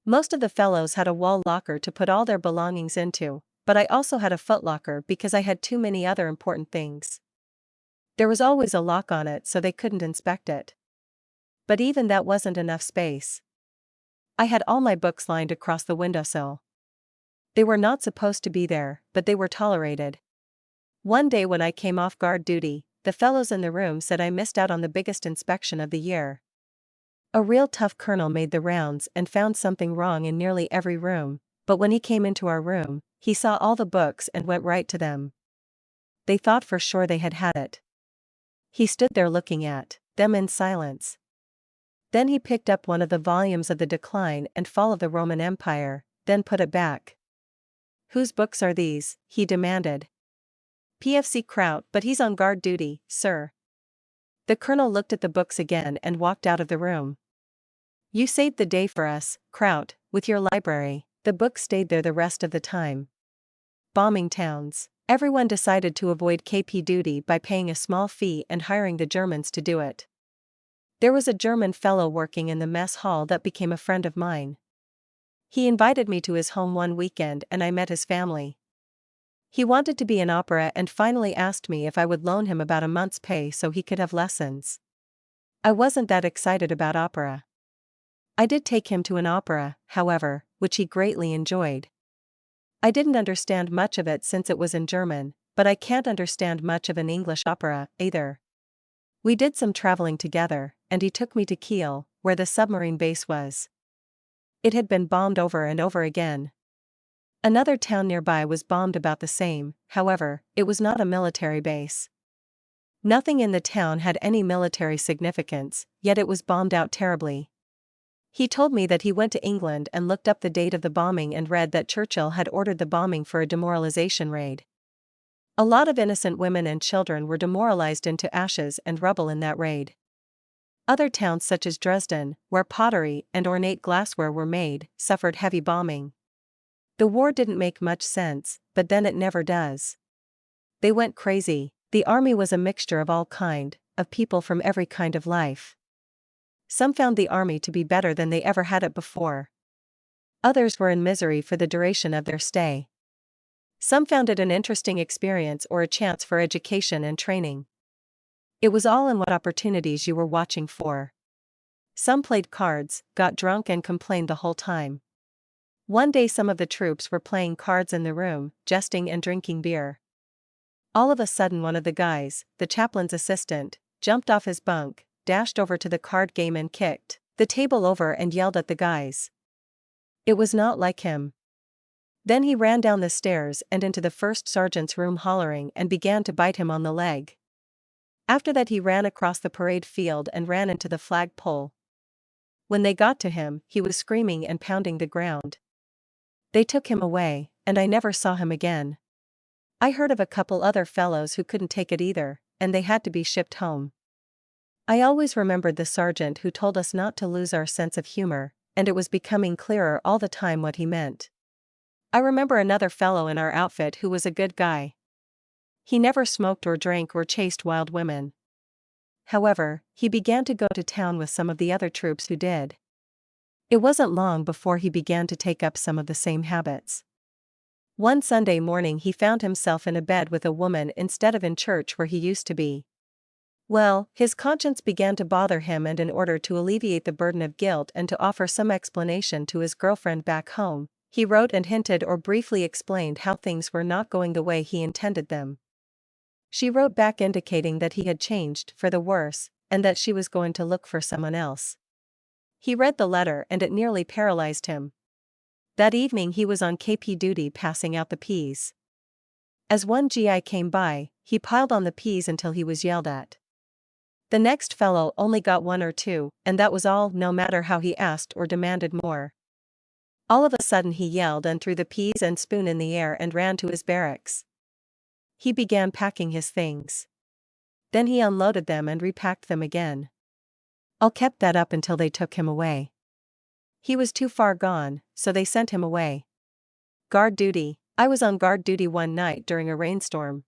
Most of the fellows had a wall locker to put all their belongings into, but I also had a footlocker because I had too many other important things. There was always a lock on it so they couldn't inspect it. But even that wasn't enough space. I had all my books lined across the windowsill. They were not supposed to be there, but they were tolerated. One day when I came off guard duty, the fellows in the room said I missed out on the biggest inspection of the year. A real tough colonel made the rounds and found something wrong in nearly every room, but when he came into our room, he saw all the books and went right to them. They thought for sure they had had it. He stood there looking at them in silence. Then he picked up one of the volumes of The Decline and Fall of the Roman Empire, then put it back. "Whose books are these?" he demanded. "PFC Kraut, but he's on guard duty, sir." The colonel looked at the books again and walked out of the room. "You saved the day for us, Kraut, with your library." The books stayed there the rest of the time. Bombing towns. Everyone decided to avoid KP duty by paying a small fee and hiring the Germans to do it. There was a German fellow working in the mess hall that became a friend of mine. He invited me to his home one weekend and I met his family. He wanted to be in opera and finally asked me if I would loan him about a month's pay so he could have lessons. I wasn't that excited about opera. I did take him to an opera, however, which he greatly enjoyed. I didn't understand much of it since it was in German, but I can't understand much of an English opera, either. We did some traveling together, and he took me to Kiel, where the submarine base was. It had been bombed over and over again. Another town nearby was bombed about the same, however, it was not a military base. Nothing in the town had any military significance, yet it was bombed out terribly. He told me that he went to England and looked up the date of the bombing and read that Churchill had ordered the bombing for a demoralization raid. A lot of innocent women and children were demoralized into ashes and rubble in that raid. Other towns such as Dresden, where pottery and ornate glassware were made, suffered heavy bombing. The war didn't make much sense, but then it never does. They went crazy. The army was a mixture of all kind, of people from every kind of life. Some found the army to be better than they ever had it before. Others were in misery for the duration of their stay. Some found it an interesting experience or a chance for education and training. It was all in what opportunities you were watching for. Some played cards, got drunk and complained the whole time. One day some of the troops were playing cards in the room, jesting and drinking beer. All of a sudden one of the guys, the chaplain's assistant, jumped off his bunk, dashed over to the card game and kicked the table over and yelled at the guys. It was not like him. Then he ran down the stairs and into the first sergeant's room hollering and began to bite him on the leg. After that he ran across the parade field and ran into the flagpole. When they got to him, he was screaming and pounding the ground. They took him away, and I never saw him again. I heard of a couple other fellows who couldn't take it either, and they had to be shipped home. I always remembered the sergeant who told us not to lose our sense of humor, and it was becoming clearer all the time what he meant. I remember another fellow in our outfit who was a good guy. He never smoked or drank or chased wild women. However, he began to go to town with some of the other troops who did. It wasn't long before he began to take up some of the same habits. One Sunday morning he found himself in a bed with a woman instead of in church where he used to be. Well, his conscience began to bother him, and in order to alleviate the burden of guilt and to offer some explanation to his girlfriend back home, he wrote and hinted or briefly explained how things were not going the way he intended them. She wrote back indicating that he had changed for the worse, and that she was going to look for someone else. He read the letter and it nearly paralyzed him. That evening he was on KP duty passing out the peas. As one GI came by, he piled on the peas until he was yelled at. The next fellow only got one or two, and that was all, no matter how he asked or demanded more. All of a sudden he yelled and threw the peas and spoon in the air and ran to his barracks. He began packing his things. Then he unloaded them and repacked them again. All kept that up until they took him away. He was too far gone, so they sent him away. Guard duty. I was on guard duty one night during a rainstorm.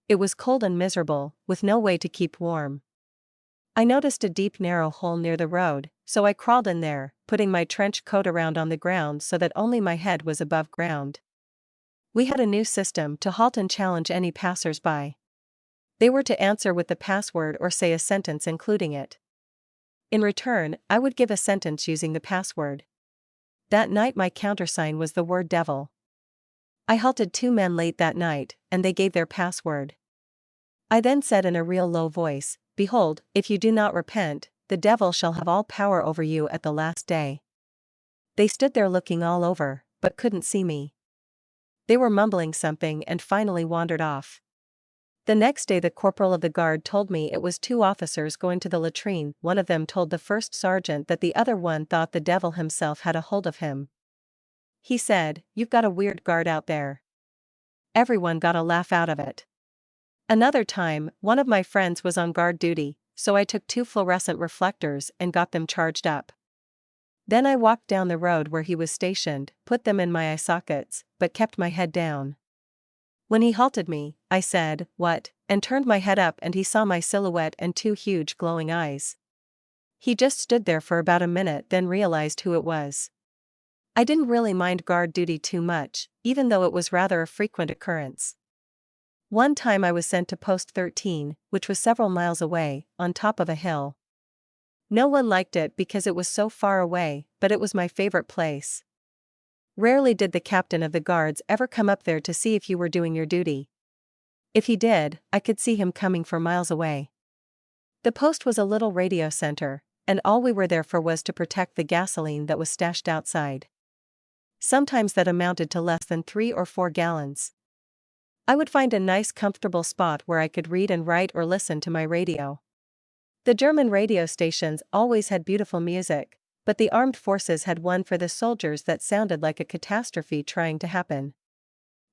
It was cold and miserable, with no way to keep warm. I noticed a deep narrow hole near the road, so I crawled in there, putting my trench coat around on the ground so that only my head was above ground. We had a new system to halt and challenge any passers-by. They were to answer with the password or say a sentence including it. In return, I would give a sentence using the password. That night my countersign was the word devil. I halted 2 men late that night, and they gave their password. I then said in a real low voice, "Behold, if you do not repent, the devil shall have all power over you at the last day." They stood there looking all over, but couldn't see me. They were mumbling something and finally wandered off. The next day the corporal of the guard told me it was 2 officers going to the latrine. One of them told the first sergeant that the other one thought the devil himself had a hold of him. He said, "You've got a weird guard out there." Everyone got a laugh out of it. Another time, one of my friends was on guard duty, so I took 2 fluorescent reflectors and got them charged up. Then I walked down the road where he was stationed, put them in my eye sockets, but kept my head down. When he halted me, I said, "What?" and turned my head up and he saw my silhouette and 2 huge glowing eyes. He just stood there for about a minute then realized who it was. I didn't really mind guard duty too much, even though it was rather a frequent occurrence. One time I was sent to Post 13, which was several miles away, on top of a hill. No one liked it because it was so far away, but it was my favorite place. Rarely did the captain of the guards ever come up there to see if you were doing your duty. If he did, I could see him coming from miles away. The post was a little radio center, and all we were there for was to protect the gasoline that was stashed outside. Sometimes that amounted to less than 3 or 4 gallons. I would find a nice comfortable spot where I could read and write or listen to my radio. The German radio stations always had beautiful music, but the armed forces had one for the soldiers that sounded like a catastrophe trying to happen.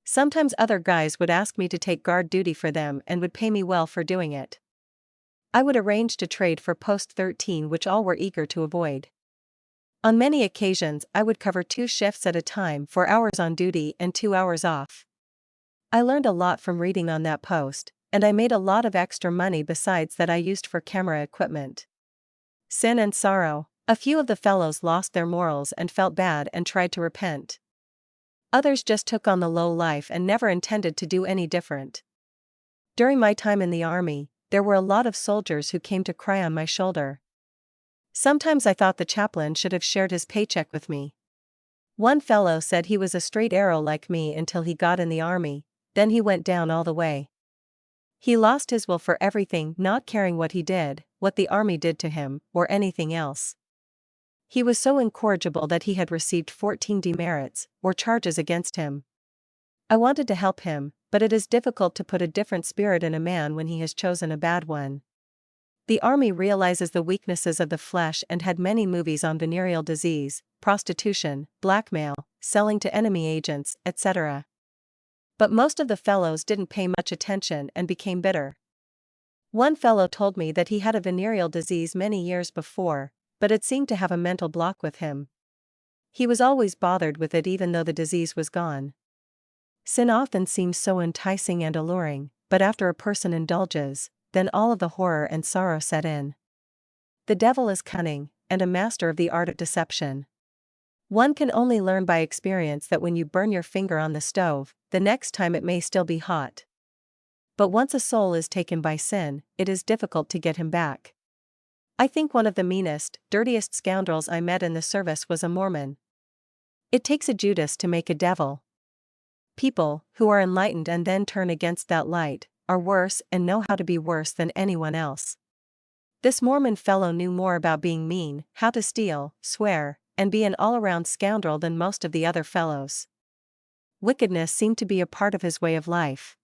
Sometimes other guys would ask me to take guard duty for them and would pay me well for doing it. I would arrange to trade for Post 13, which all were eager to avoid. On many occasions I would cover 2 shifts at a time, 4 hours on duty and 2 hours off. I learned a lot from reading on that post, and I made a lot of extra money besides that I used for camera equipment. Sin and sorrow. A few of the fellows lost their morals and felt bad and tried to repent. Others just took on the low life and never intended to do any different. During my time in the army, there were a lot of soldiers who came to cry on my shoulder. Sometimes I thought the chaplain should have shared his paycheck with me. One fellow said he was a straight arrow like me until he got in the army, then he went down all the way. He lost his will for everything, not caring what he did, what the army did to him, or anything else. He was so incorrigible that he had received 14 demerits, or charges against him. I wanted to help him, but it is difficult to put a different spirit in a man when he has chosen a bad one. The army realizes the weaknesses of the flesh and had many movies on venereal disease, prostitution, blackmail, selling to enemy agents, etc. But most of the fellows didn't pay much attention and became bitter. One fellow told me that he had a venereal disease many years before, but it seemed to have a mental block with him. He was always bothered with it even though the disease was gone. Sin often seems so enticing and alluring, but after a person indulges, then all of the horror and sorrow set in. The devil is cunning, and a master of the art of deception. One can only learn by experience that when you burn your finger on the stove, the next time it may still be hot. But once a soul is taken by sin, it is difficult to get him back. I think one of the meanest, dirtiest scoundrels I met in the service was a Mormon. It takes a Judas to make a devil. People, who are enlightened and then turn against that light, are worse and know how to be worse than anyone else. This Mormon fellow knew more about being mean, how to steal, swear, and be an all-around scoundrel than most of the other fellows. Wickedness seemed to be a part of his way of life.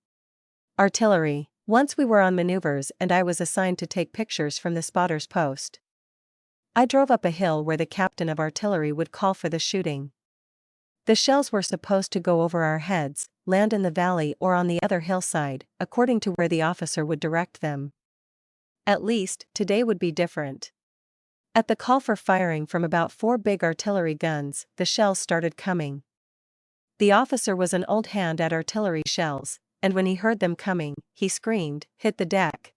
Artillery. Once we were on maneuvers and I was assigned to take pictures from the spotter's post. I drove up a hill where the captain of artillery would call for the shooting. The shells were supposed to go over our heads, land in the valley or on the other hillside, according to where the officer would direct them. At least, today would be different. At the call for firing from about 4 big artillery guns, the shells started coming. The officer was an old hand at artillery shells, and when he heard them coming, he screamed, "Hit the deck!"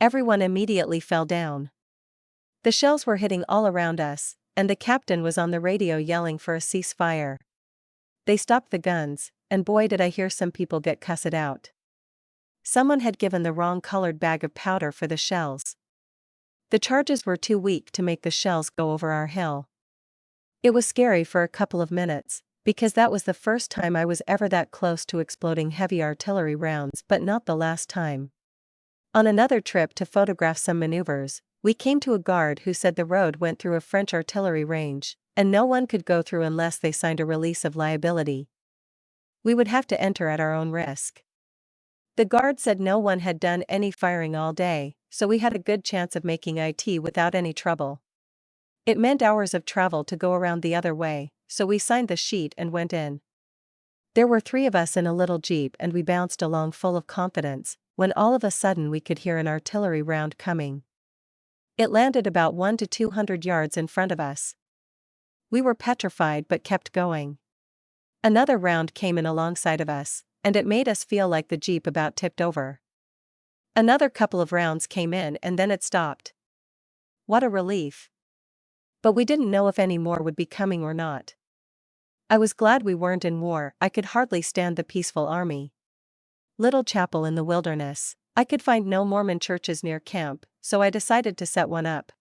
Everyone immediately fell down. The shells were hitting all around us, and the captain was on the radio yelling for a ceasefire. They stopped the guns, and boy did I hear some people get cussed out. Someone had given the wrong colored bag of powder for the shells. The charges were too weak to make the shells go over our hill. It was scary for a couple of minutes, because that was the first time I was ever that close to exploding heavy artillery rounds, but not the last time. On another trip to photograph some maneuvers, we came to a guard who said the road went through a French artillery range, and no one could go through unless they signed a release of liability. We would have to enter at our own risk. The guard said no one had done any firing all day, so we had a good chance of making it without any trouble. It meant hours of travel to go around the other way, so we signed the sheet and went in. There were 3 of us in a little jeep and we bounced along full of confidence, when all of a sudden we could hear an artillery round coming. It landed about 100 to 200 yards in front of us. We were petrified but kept going. Another round came in alongside of us, and it made us feel like the jeep about tipped over. Another couple of rounds came in and then it stopped. What a relief. But we didn't know if any more would be coming or not. I was glad we weren't in war. I could hardly stand the peaceful army. Little chapel in the wilderness. I could find no Mormon churches near camp, so I decided to set one up.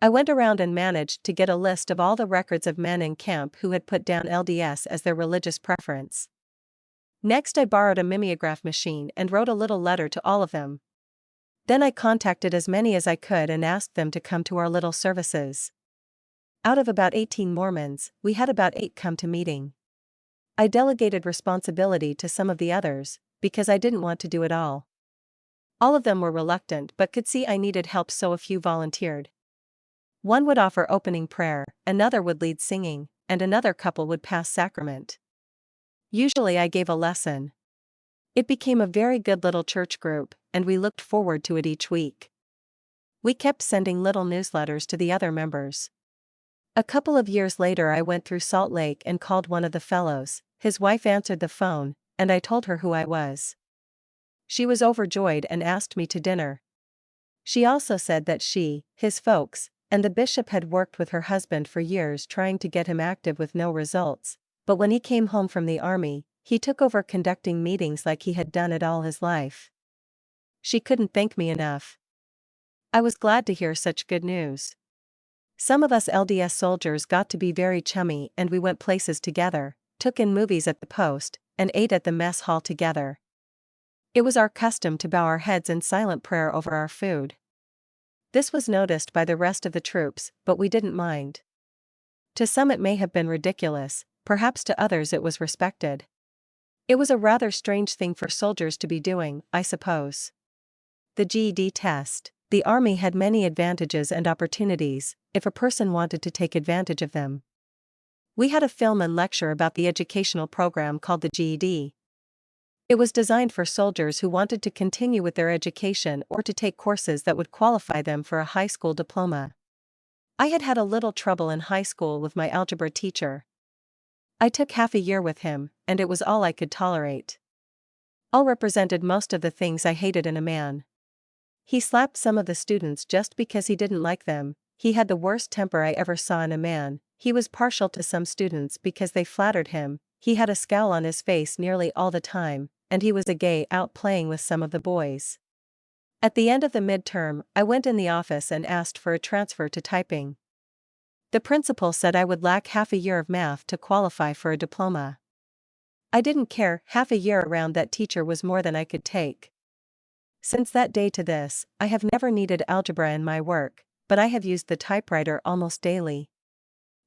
I went around and managed to get a list of all the records of men in camp who had put down LDS as their religious preference. Next I borrowed a mimeograph machine and wrote a little letter to all of them. Then I contacted as many as I could and asked them to come to our little services. Out of about 18 Mormons, we had about 8 come to meeting. I delegated responsibility to some of the others, because I didn't want to do it all. All of them were reluctant but could see I needed help, so a few volunteered. One would offer opening prayer, another would lead singing, and another couple would pass sacrament. Usually I gave a lesson. It became a very good little church group, and we looked forward to it each week. We kept sending little newsletters to the other members. A couple of years later I went through Salt Lake and called one of the fellows. His wife answered the phone, and I told her who I was. She was overjoyed and asked me to dinner. She also said that she, his folks, and the bishop had worked with her husband for years trying to get him active with no results, but when he came home from the army, he took over conducting meetings like he had done it all his life. She couldn't thank me enough. I was glad to hear such good news. Some of us LDS soldiers got to be very chummy and we went places together, took in movies at the post, and ate at the mess hall together. It was our custom to bow our heads in silent prayer over our food. This was noticed by the rest of the troops, but we didn't mind. To some it may have been ridiculous, perhaps to others it was respected. It was a rather strange thing for soldiers to be doing, I suppose. The GED test. The Army had many advantages and opportunities, if a person wanted to take advantage of them. We had a film and lecture about the educational program called the GED. It was designed for soldiers who wanted to continue with their education or to take courses that would qualify them for a high school diploma. I had had a little trouble in high school with my algebra teacher. I took half a year with him, and it was all I could tolerate. All represented most of the things I hated in a man. He slapped some of the students just because he didn't like them. He had the worst temper I ever saw in a man. He was partial to some students because they flattered him. He had a scowl on his face nearly all the time, and he was a gay out playing with some of the boys. At the end of the midterm, I went in the office and asked for a transfer to typing. The principal said I would lack half a year of math to qualify for a diploma. I didn't care. Half a year around that teacher was more than I could take. Since that day to this, I have never needed algebra in my work, but I have used the typewriter almost daily.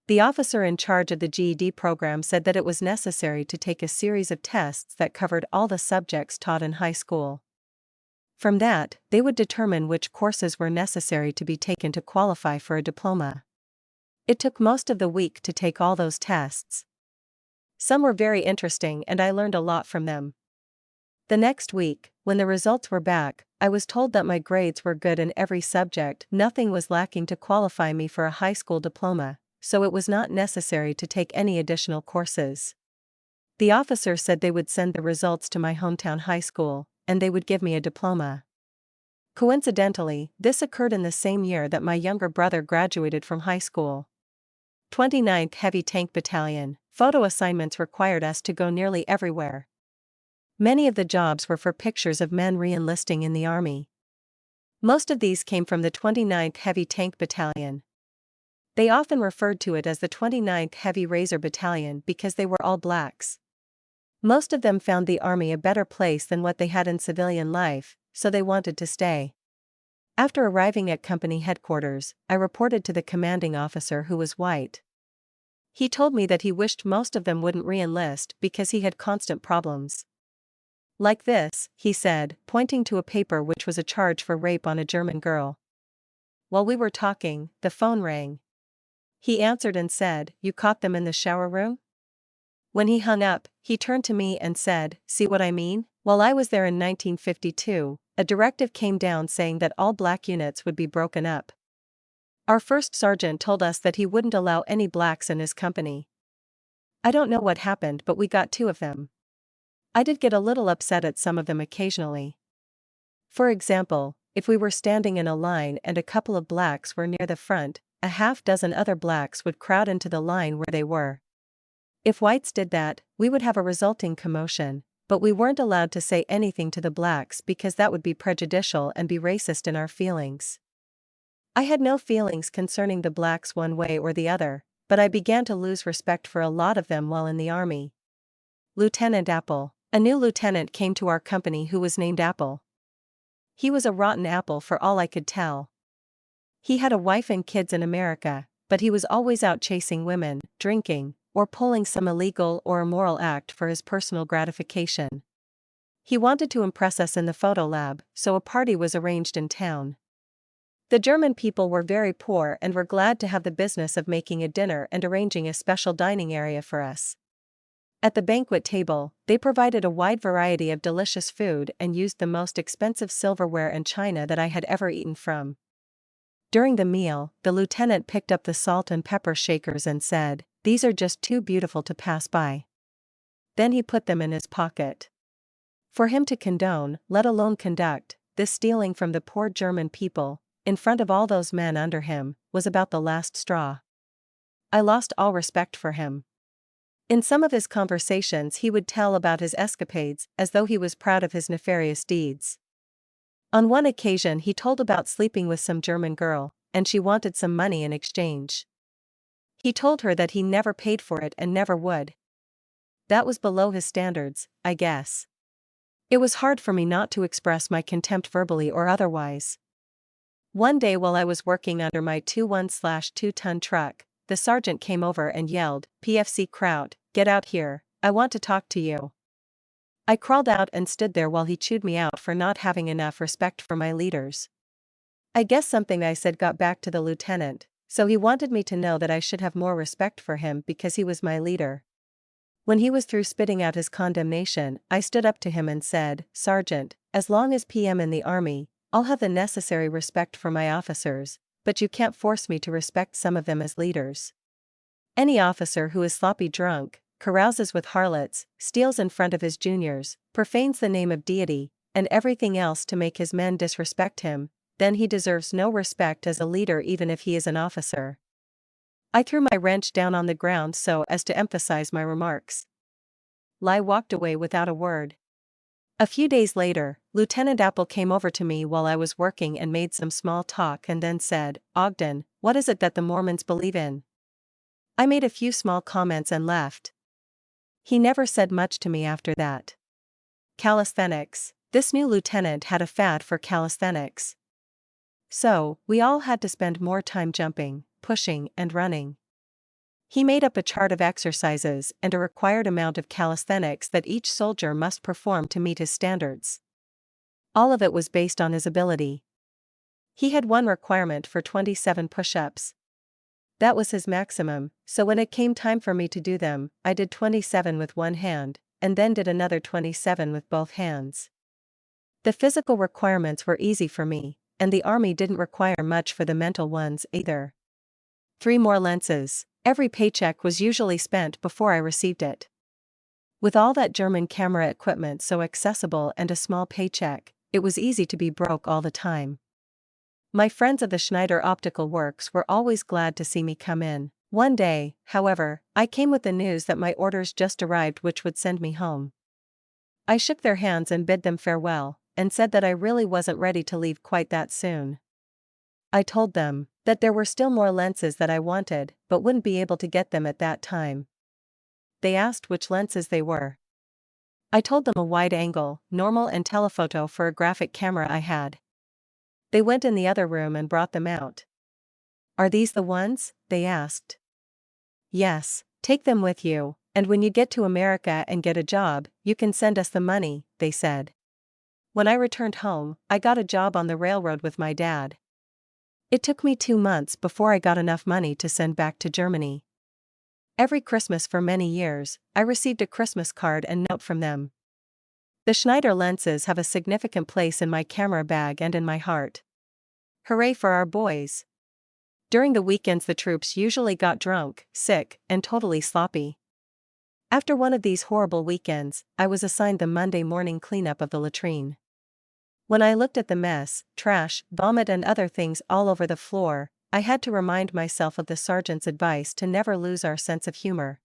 The officer in charge of the GED program said that it was necessary to take a series of tests that covered all the subjects taught in high school. From that, they would determine which courses were necessary to be taken to qualify for a diploma. It took most of the week to take all those tests. Some were very interesting and I learned a lot from them. The next week, when the results were back, I was told that my grades were good in every subject. Nothing was lacking to qualify me for a high school diploma, so it was not necessary to take any additional courses. The officer said they would send the results to my hometown high school, and they would give me a diploma. Coincidentally, this occurred in the same year that my younger brother graduated from high school. 29th Heavy Tank Battalion. Photo assignments required us to go nearly everywhere. Many of the jobs were for pictures of men re-enlisting in the Army. Most of these came from the 29th Heavy Tank Battalion. They often referred to it as the 29th Heavy Razor Battalion because they were all blacks. Most of them found the Army a better place than what they had in civilian life, so they wanted to stay. After arriving at company headquarters, I reported to the commanding officer, who was white. He told me that he wished most of them wouldn't re-enlist because he had constant problems. Like this, he said, pointing to a paper which was a charge for rape on a German girl. While we were talking, the phone rang. He answered and said, "You caught them in the shower room?" When he hung up, he turned to me and said, "See what I mean? While I was there in 1952, a directive came down saying that all black units would be broken up. Our first sergeant told us that he wouldn't allow any blacks in his company. I don't know what happened, but we got 2 of them. I did get a little upset at some of them occasionally. For example, if we were standing in a line and a couple of blacks were near the front, a half-dozen other blacks would crowd into the line where they were. If whites did that, we would have a resulting commotion, but we weren't allowed to say anything to the blacks because that would be prejudicial and be racist in our feelings. I had no feelings concerning the blacks one way or the other, but I began to lose respect for a lot of them while in the Army. Lieutenant Apple. A new lieutenant came to our company who was named Apple. He was a rotten apple for all I could tell. He had a wife and kids in America, but he was always out chasing women, drinking, or pulling some illegal or immoral act for his personal gratification. He wanted to impress us in the photo lab, so a party was arranged in town. The German people were very poor and were glad to have the business of making a dinner and arranging a special dining area for us. At the banquet table, they provided a wide variety of delicious food and used the most expensive silverware and china that I had ever eaten from. During the meal, the lieutenant picked up the salt and pepper shakers and said, "These are just too beautiful to pass by." Then he put them in his pocket. For him to condone, let alone conduct, this stealing from the poor German people, in front of all those men under him, was about the last straw. I lost all respect for him. In some of his conversations he would tell about his escapades as though he was proud of his nefarious deeds. On one occasion he told about sleeping with some German girl, and she wanted some money in exchange. He told her that he never paid for it and never would. That was below his standards, I guess. It was hard for me not to express my contempt verbally or otherwise. One day while I was working under my 21/2-ton truck, the sergeant came over and yelled, "PFC Kraut, get out here, I want to talk to you." I crawled out and stood there while he chewed me out for not having enough respect for my leaders. I guess something I said got back to the lieutenant, so he wanted me to know that I should have more respect for him because he was my leader. When he was through spitting out his condemnation, I stood up to him and said, "Sergeant, as long as PM in the Army, I'll have the necessary respect for my officers, but you can't force me to respect some of them as leaders. Any officer who is sloppy drunk, carouses with harlots, steals in front of his juniors, profanes the name of deity, and everything else to make his men disrespect him, then he deserves no respect as a leader even if he is an officer." I threw my wrench down on the ground so as to emphasize my remarks. Lai walked away without a word. A few days later, Lieutenant Apple came over to me while I was working and made some small talk and then said, "Ogden, what is it that the Mormons believe in?" I made a few small comments and left. He never said much to me after that. Calisthenics. This new lieutenant had a fad for calisthenics. So, we all had to spend more time jumping, pushing, and running. He made up a chart of exercises and a required amount of calisthenics that each soldier must perform to meet his standards. All of it was based on his ability. He had one requirement for 27 push-ups. That was his maximum, so when it came time for me to do them, I did 27 with one hand, and then did another 27 with both hands. The physical requirements were easy for me, and the Army didn't require much for the mental ones either. 3 more lenses. Every paycheck was usually spent before I received it. With all that German camera equipment so accessible and a small paycheck, it was easy to be broke all the time. My friends of the Schneider Optical Works were always glad to see me come in. One day, however, I came with the news that my orders just arrived, which would send me home. I shook their hands and bid them farewell, and said that I really wasn't ready to leave quite that soon. I told them that there were still more lenses that I wanted, but wouldn't be able to get them at that time. They asked which lenses they were. I told them a wide-angle, normal and telephoto for a graphic camera I had. They went in the other room and brought them out. "Are these the ones?" they asked. "Yes, take them with you, and when you get to America and get a job, you can send us the money," they said. When I returned home, I got a job on the railroad with my dad. It took me 2 months before I got enough money to send back to Germany. Every Christmas for many years, I received a Christmas card and note from them. The Schneider lenses have a significant place in my camera bag and in my heart. Hooray for our boys! During the weekends the troops usually got drunk, sick, and totally sloppy. After one of these horrible weekends, I was assigned the Monday morning cleanup of the latrine. When I looked at the mess, trash, vomit and other things all over the floor, I had to remind myself of the sergeant's advice to never lose our sense of humor.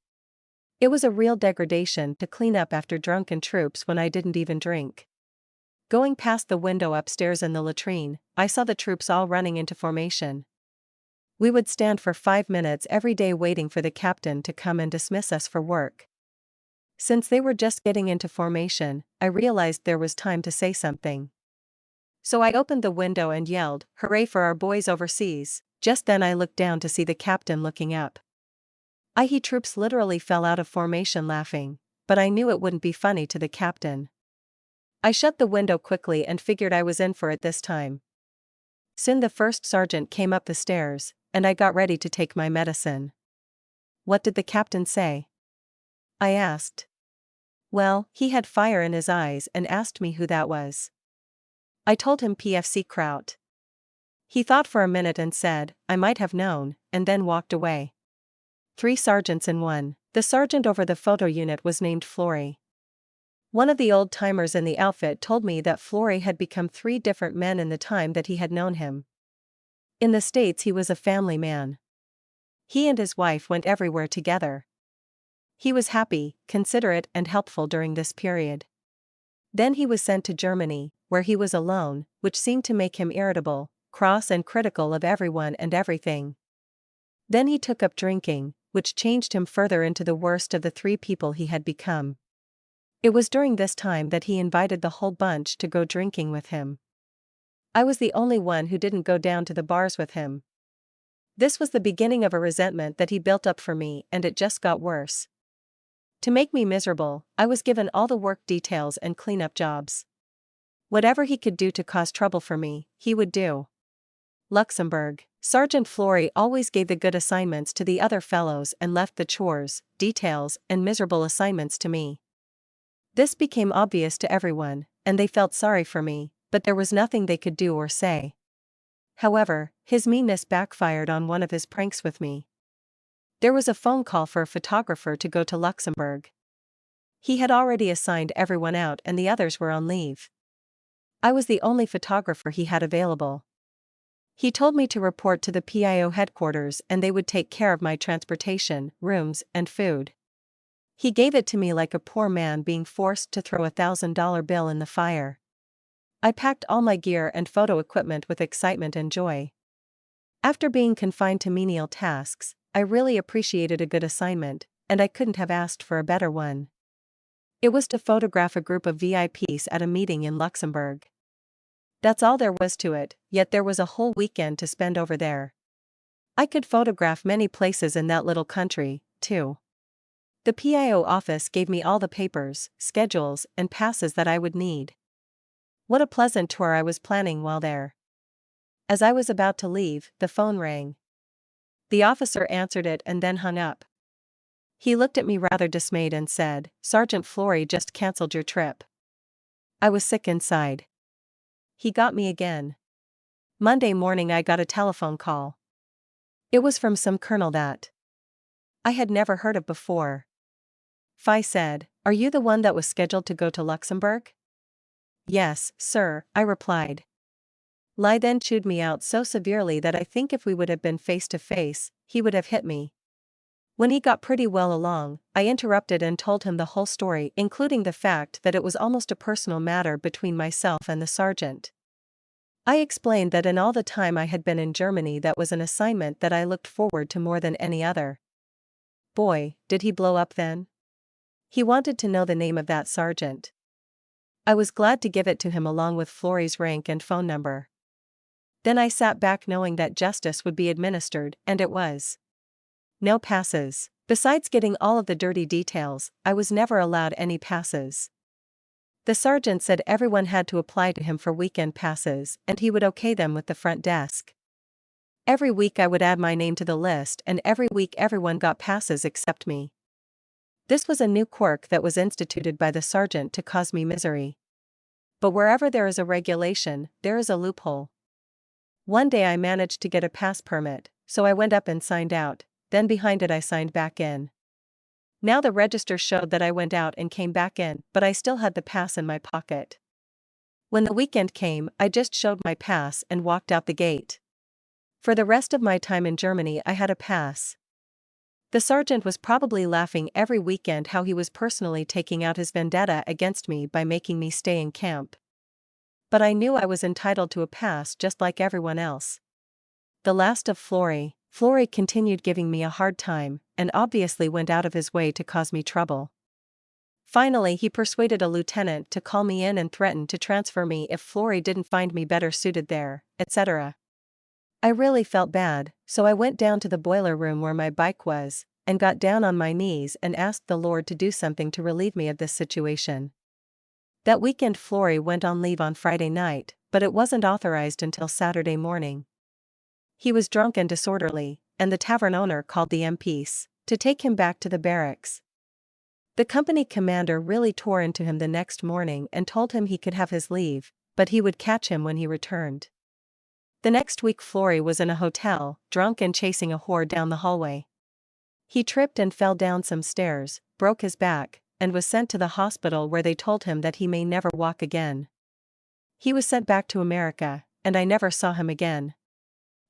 It was a real degradation to clean up after drunken troops when I didn't even drink. Going past the window upstairs in the latrine, I saw the troops all running into formation. We would stand for 5 minutes every day waiting for the captain to come and dismiss us for work. Since they were just getting into formation, I realized there was time to say something. So I opened the window and yelled, "Hooray for our boys overseas." Just then I looked down to see the captain looking up. He troops literally fell out of formation laughing, but I knew it wouldn't be funny to the captain. I shut the window quickly and figured I was in for it this time. Soon the first sergeant came up the stairs, and I got ready to take my medicine. "What did the captain say?" I asked. Well, he had fire in his eyes and asked me who that was. I told him PFC Kraut. He thought for a minute and said, "I might have known," and then walked away. 3 sergeants in one. The sergeant over the photo unit was named Flory. One of the old-timers in the outfit told me that Flory had become 3 different men in the time that he had known him. In the States he was a family man. He and his wife went everywhere together. He was happy, considerate and helpful during this period. Then he was sent to Germany, where he was alone, which seemed to make him irritable, cross and critical of everyone and everything. Then he took up drinking, which changed him further into the worst of the 3 people he had become. It was during this time that he invited the whole bunch to go drinking with him. I was the only one who didn't go down to the bars with him. This was the beginning of a resentment that he built up for me, and it just got worse. To make me miserable, I was given all the work details and cleanup jobs. Whatever he could do to cause trouble for me, he would do. Luxembourg. Sergeant Flory always gave the good assignments to the other fellows and left the chores, details, and miserable assignments to me. This became obvious to everyone, and they felt sorry for me, but there was nothing they could do or say. However, his meanness backfired on one of his pranks with me. There was a phone call for a photographer to go to Luxembourg. He had already assigned everyone out and the others were on leave. I was the only photographer he had available. He told me to report to the PIO headquarters and they would take care of my transportation, rooms, and food. He gave it to me like a poor man being forced to throw $1,000 bill in the fire. I packed all my gear and photo equipment with excitement and joy. After being confined to menial tasks, I really appreciated a good assignment, and I couldn't have asked for a better one. It was to photograph a group of VIPs at a meeting in Luxembourg. That's all there was to it, yet there was a whole weekend to spend over there. I could photograph many places in that little country, too. The PIO office gave me all the papers, schedules, and passes that I would need. What a pleasant tour I was planning while there. As I was about to leave, the phone rang. The officer answered it and then hung up. He looked at me rather dismayed and said, "Sergeant Flory just cancelled your trip." I was sick inside. He got me again. Monday morning I got a telephone call. It was from some colonel that I had never heard of before. Phi said, "Are you the one that was scheduled to go to Luxembourg?" "Yes, sir," I replied. Lai then chewed me out so severely that I think if we would have been face to face, he would have hit me. When he got pretty well along, I interrupted and told him the whole story, including the fact that it was almost a personal matter between myself and the sergeant. I explained that in all the time I had been in Germany, that was an assignment that I looked forward to more than any other. Boy, did he blow up then. He wanted to know the name of that sergeant. I was glad to give it to him along with Florey's rank and phone number. Then I sat back knowing that justice would be administered, and it was. No passes. Besides getting all of the dirty details, I was never allowed any passes. The sergeant said everyone had to apply to him for weekend passes, and he would okay them with the front desk. Every week I would add my name to the list, and every week everyone got passes except me. This was a new quirk that was instituted by the sergeant to cause me misery. But wherever there is a regulation, there is a loophole. One day I managed to get a pass permit, so I went up and signed out, then behind it I signed back in. Now the register showed that I went out and came back in, but I still had the pass in my pocket. When the weekend came, I just showed my pass and walked out the gate. For the rest of my time in Germany I had a pass. The sergeant was probably laughing every weekend how he was personally taking out his vendetta against me by making me stay in camp. But I knew I was entitled to a pass just like everyone else. The last of Florey continued giving me a hard time, and obviously went out of his way to cause me trouble. Finally he persuaded a lieutenant to call me in and threatened to transfer me if Florey didn't find me better suited there, etc. I really felt bad, so I went down to the boiler room where my bike was, and got down on my knees and asked the Lord to do something to relieve me of this situation. That weekend Florey went on leave on Friday night, but it wasn't authorized until Saturday morning. He was drunk and disorderly, and the tavern owner called the MPs to take him back to the barracks. The company commander really tore into him the next morning and told him he could have his leave, but he would catch him when he returned. The next week Florey was in a hotel, drunk and chasing a whore down the hallway. He tripped and fell down some stairs, broke his back, and was sent to the hospital where they told him that he may never walk again. He was sent back to America, and I never saw him again.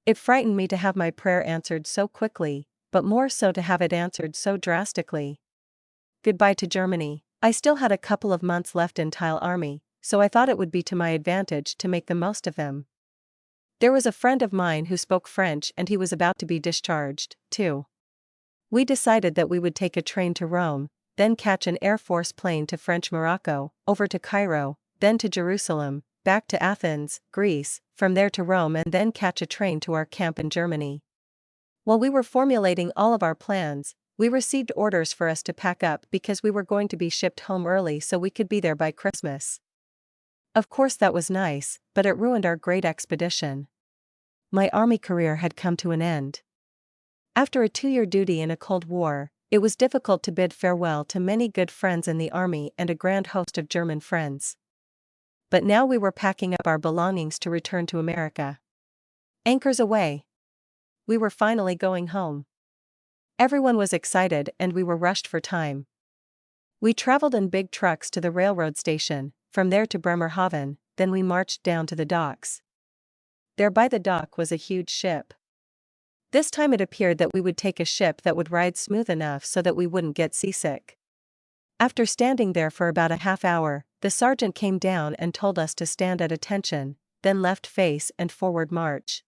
It frightened me to have my prayer answered so quickly, but more so to have it answered so drastically. Goodbye to Germany. I still had a couple of months left in Tile Army, so I thought it would be to my advantage to make the most of them. There was a friend of mine who spoke French and he was about to be discharged, too. We decided that we would take a train to Rome, then catch an Air Force plane to French Morocco, over to Cairo, then to Jerusalem, back to Athens, Greece, from there to Rome, and then catch a train to our camp in Germany. While we were formulating all of our plans, we received orders for us to pack up because we were going to be shipped home early so we could be there by Christmas. Of course that was nice, but it ruined our great expedition. My army career had come to an end. After a 2-year duty in a Cold War, it was difficult to bid farewell to many good friends in the army and a grand host of German friends. But now we were packing up our belongings to return to America. Anchors away. We were finally going home. Everyone was excited and we were rushed for time. We traveled in big trucks to the railroad station, from there to Bremerhaven, then we marched down to the docks. There by the dock was a huge ship. This time it appeared that we would take a ship that would ride smooth enough so that we wouldn't get seasick. After standing there for about a half hour, the sergeant came down and told us to stand at attention, then left face and forward march.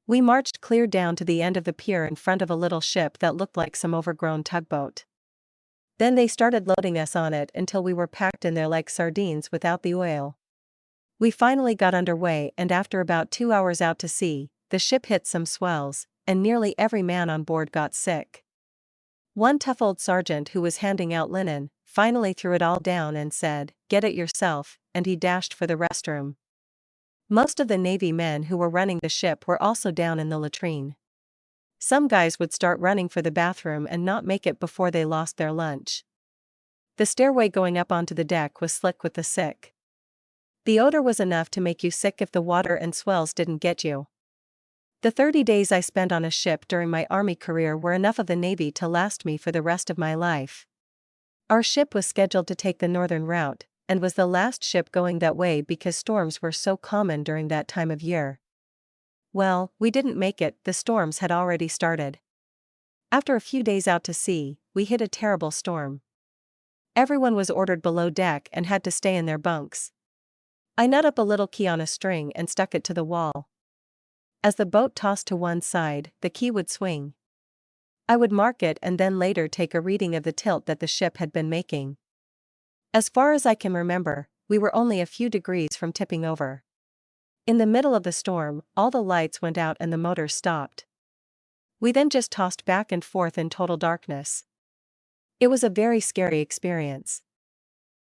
We marched clear down to the end of the pier in front of a little ship that looked like some overgrown tugboat. Then they started loading us on it until we were packed in there like sardines without the oil. We finally got underway, and after about 2 hours out to sea, the ship hit some swells, and nearly every man on board got sick. One tough old sergeant who was handing out linen finally threw it all down and said, "Get it yourself," and he dashed for the restroom. Most of the Navy men who were running the ship were also down in the latrine. Some guys would start running for the bathroom and not make it before they lost their lunch. The stairway going up onto the deck was slick with the sick. The odor was enough to make you sick if the water and swells didn't get you. The 30 days I spent on a ship during my army career were enough of the Navy to last me for the rest of my life. Our ship was scheduled to take the northern route, and was the last ship going that way because storms were so common during that time of year. Well, we didn't make it, the storms had already started. After a few days out to sea, we hit a terrible storm. Everyone was ordered below deck and had to stay in their bunks. I knot up a little key on a string and stuck it to the wall. As the boat tossed to one side, the key would swing. I would mark it and then later take a reading of the tilt that the ship had been making. As far as I can remember, we were only a few degrees from tipping over. In the middle of the storm, all the lights went out and the motors stopped. We then just tossed back and forth in total darkness. It was a very scary experience.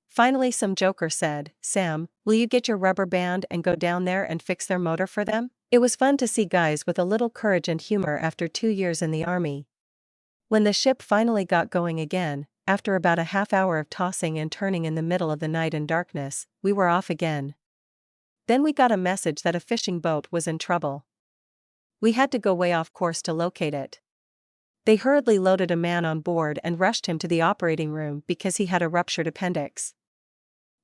Finally, some joker said, "Sam, will you get your rubber band and go down there and fix their motor for them?" It was fun to see guys with a little courage and humor after 2 years in the army. When the ship finally got going again, after about a half hour of tossing and turning in the middle of the night in darkness, we were off again. Then we got a message that a fishing boat was in trouble. We had to go way off course to locate it. They hurriedly loaded a man on board and rushed him to the operating room because he had a ruptured appendix.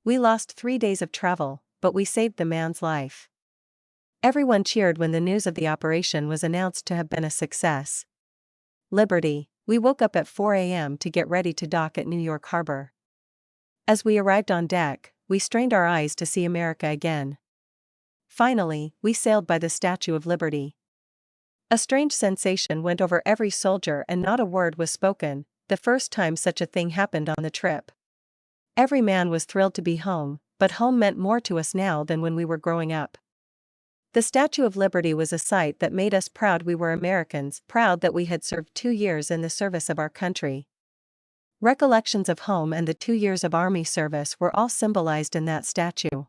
We lost 3 days of travel, but we saved the man's life. Everyone cheered when the news of the operation was announced to have been a success. Liberty. We woke up at 4 a.m. to get ready to dock at New York Harbor. As we arrived on deck, we strained our eyes to see America again. Finally, we sailed by the Statue of Liberty. A strange sensation went over every soldier and not a word was spoken, the first time such a thing happened on the trip. Every man was thrilled to be home, but home meant more to us now than when we were growing up. The Statue of Liberty was a sight that made us proud we were Americans, proud that we had served 2 years in the service of our country. Recollections of home and the 2 years of army service were all symbolized in that statue.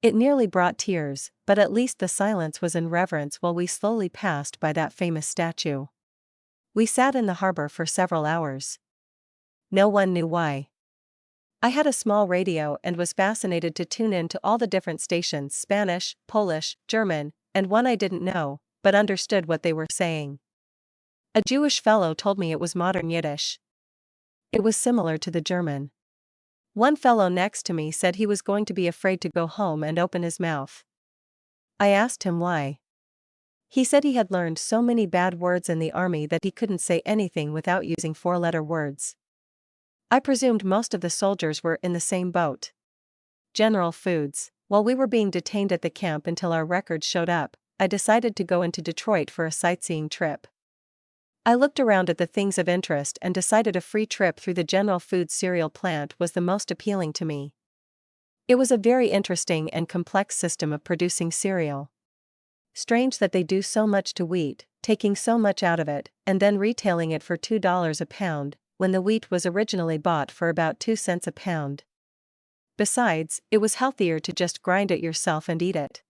It nearly brought tears, but at least the silence was in reverence while we slowly passed by that famous statue. We sat in the harbor for several hours. No one knew why. I had a small radio and was fascinated to tune in to all the different stations, Spanish, Polish, German, and one I didn't know, but understood what they were saying. A Jewish fellow told me it was modern Yiddish. It was similar to the German. One fellow next to me said he was going to be afraid to go home and open his mouth. I asked him why. He said he had learned so many bad words in the army that he couldn't say anything without using 4-letter words. I presumed most of the soldiers were in the same boat. General Foods. While we were being detained at the camp until our records showed up, I decided to go into Detroit for a sightseeing trip. I looked around at the things of interest and decided a free trip through the General Foods cereal plant was the most appealing to me. It was a very interesting and complex system of producing cereal. Strange that they do so much to wheat, taking so much out of it, and then retailing it for $2 a pound, when the wheat was originally bought for about 2 cents a pound. Besides, it was healthier to just grind it yourself and eat it.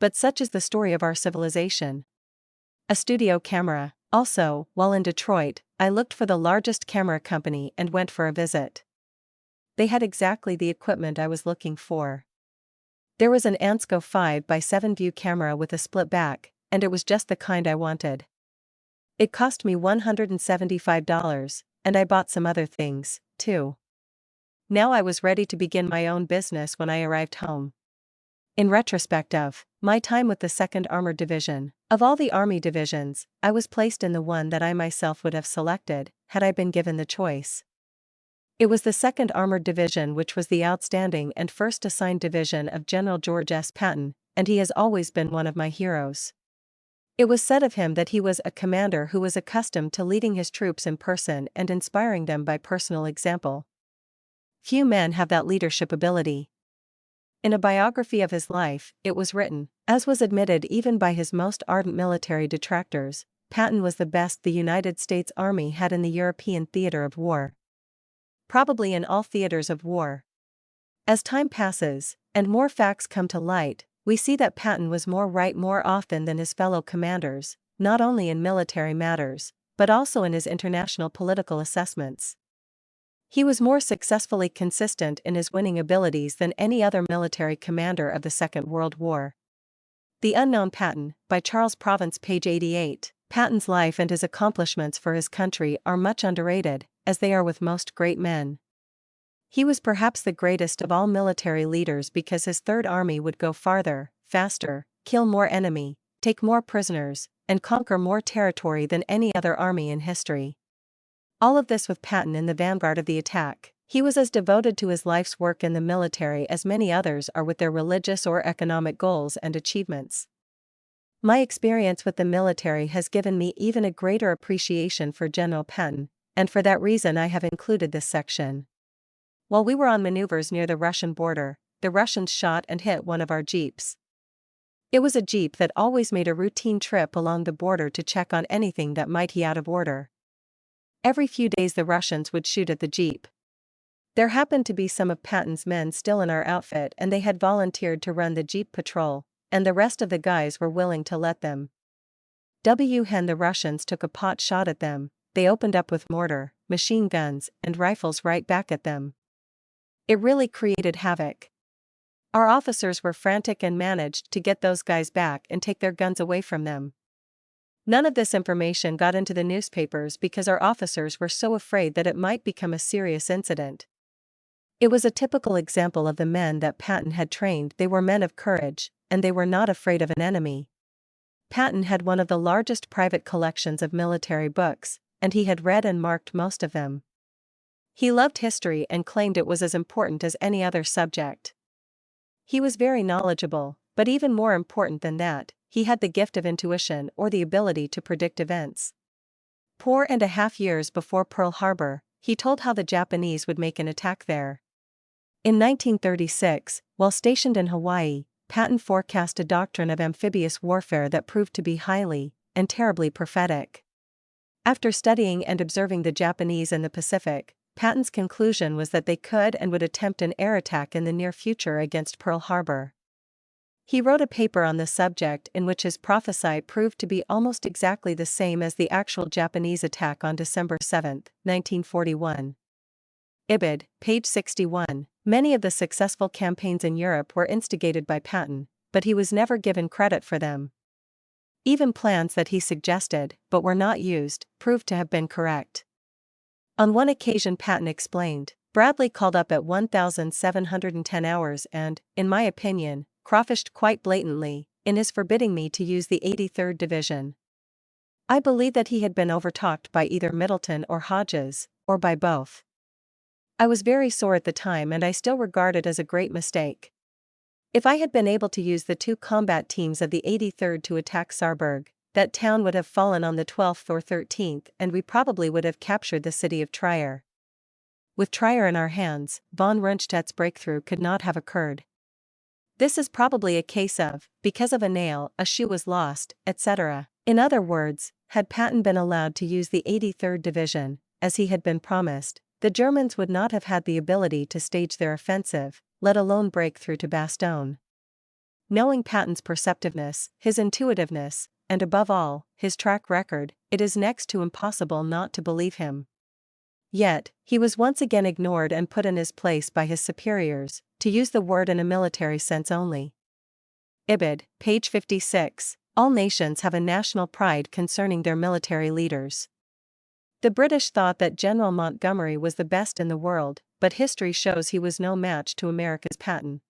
But such is the story of our civilization. A studio camera. Also, while in Detroit, I looked for the largest camera company and went for a visit. They had exactly the equipment I was looking for. There was an Ansco 5x7 view camera with a split back, and it was just the kind I wanted. It cost me $175, and I bought some other things, too. Now I was ready to begin my own business when I arrived home. In retrospect of my time with the 2nd Armored Division, of all the Army divisions, I was placed in the one that I myself would have selected, had I been given the choice. It was the 2nd Armored Division which was the outstanding and first assigned division of General George S. Patton, and he has always been one of my heroes. It was said of him that he was a commander who was accustomed to leading his troops in person and inspiring them by personal example. Few men have that leadership ability. In a biography of his life, it was written, as was admitted even by his most ardent military detractors, Patton was the best the United States Army had in the European theater of war. Probably in all theaters of war. As time passes, and more facts come to light, we see that Patton was more right more often than his fellow commanders, not only in military matters, but also in his international political assessments. He was more successfully consistent in his winning abilities than any other military commander of the Second World War. The Unknown Patton, by Charles Province, page 88. Patton's life and his accomplishments for his country are much underrated, as they are with most great men. He was perhaps the greatest of all military leaders because his Third Army would go farther, faster, kill more enemy, take more prisoners, and conquer more territory than any other army in history. All of this with Patton in the vanguard of the attack. He was as devoted to his life's work in the military as many others are with their religious or economic goals and achievements. My experience with the military has given me even a greater appreciation for General Patton, and for that reason I have included this section. While we were on maneuvers near the Russian border, the Russians shot and hit one of our jeeps. It was a jeep that always made a routine trip along the border to check on anything that might be out of order. Every few days the Russians would shoot at the jeep. There happened to be some of Patton's men still in our outfit and they had volunteered to run the jeep patrol, and the rest of the guys were willing to let them. When the Russians took a pot shot at them, they opened up with mortar, machine guns, and rifles right back at them. It really created havoc. Our officers were frantic and managed to get those guys back and take their guns away from them. None of this information got into the newspapers because our officers were so afraid that it might become a serious incident. It was a typical example of the men that Patton had trained. They were men of courage, and they were not afraid of an enemy. Patton had one of the largest private collections of military books, and he had read and marked most of them. He loved history and claimed it was as important as any other subject. He was very knowledgeable, but even more important than that, he had the gift of intuition or the ability to predict events. 4.5 years before Pearl Harbor, he told how the Japanese would make an attack there. In 1936, while stationed in Hawaii, Patton forecast a doctrine of amphibious warfare that proved to be highly and terribly prophetic. After studying and observing the Japanese in the Pacific, Patton's conclusion was that they could and would attempt an air attack in the near future against Pearl Harbor. He wrote a paper on the subject in which his prophecy proved to be almost exactly the same as the actual Japanese attack on December 7, 1941. Ibid, page 61. Many of the successful campaigns in Europe were instigated by Patton, but he was never given credit for them. Even plans that he suggested, but were not used, proved to have been correct. On one occasion Patton explained, Bradley called up at 1,710 hours and, in my opinion, crawfished quite blatantly, in his forbidding me to use the 83rd Division. I believe that he had been overtalked by either Middleton or Hodges, or by both. I was very sore at the time and I still regard it as a great mistake. If I had been able to use the two combat teams of the 83rd to attack Saarburg, that town would have fallen on the 12th or 13th and we probably would have captured the city of Trier. With Trier in our hands, von Rundstedt's breakthrough could not have occurred. This is probably a case of, because of a nail, a shoe was lost, etc. In other words, had Patton been allowed to use the 83rd Division, as he had been promised, the Germans would not have had the ability to stage their offensive, let alone break through to Bastogne. Knowing Patton's perceptiveness, his intuitiveness, and above all, his track record, it is next to impossible not to believe him. Yet, he was once again ignored and put in his place by his superiors, to use the word in a military sense only. Ibid, page 56. All nations have a national pride concerning their military leaders. The British thought that General Montgomery was the best in the world, but history shows he was no match to America's Patton.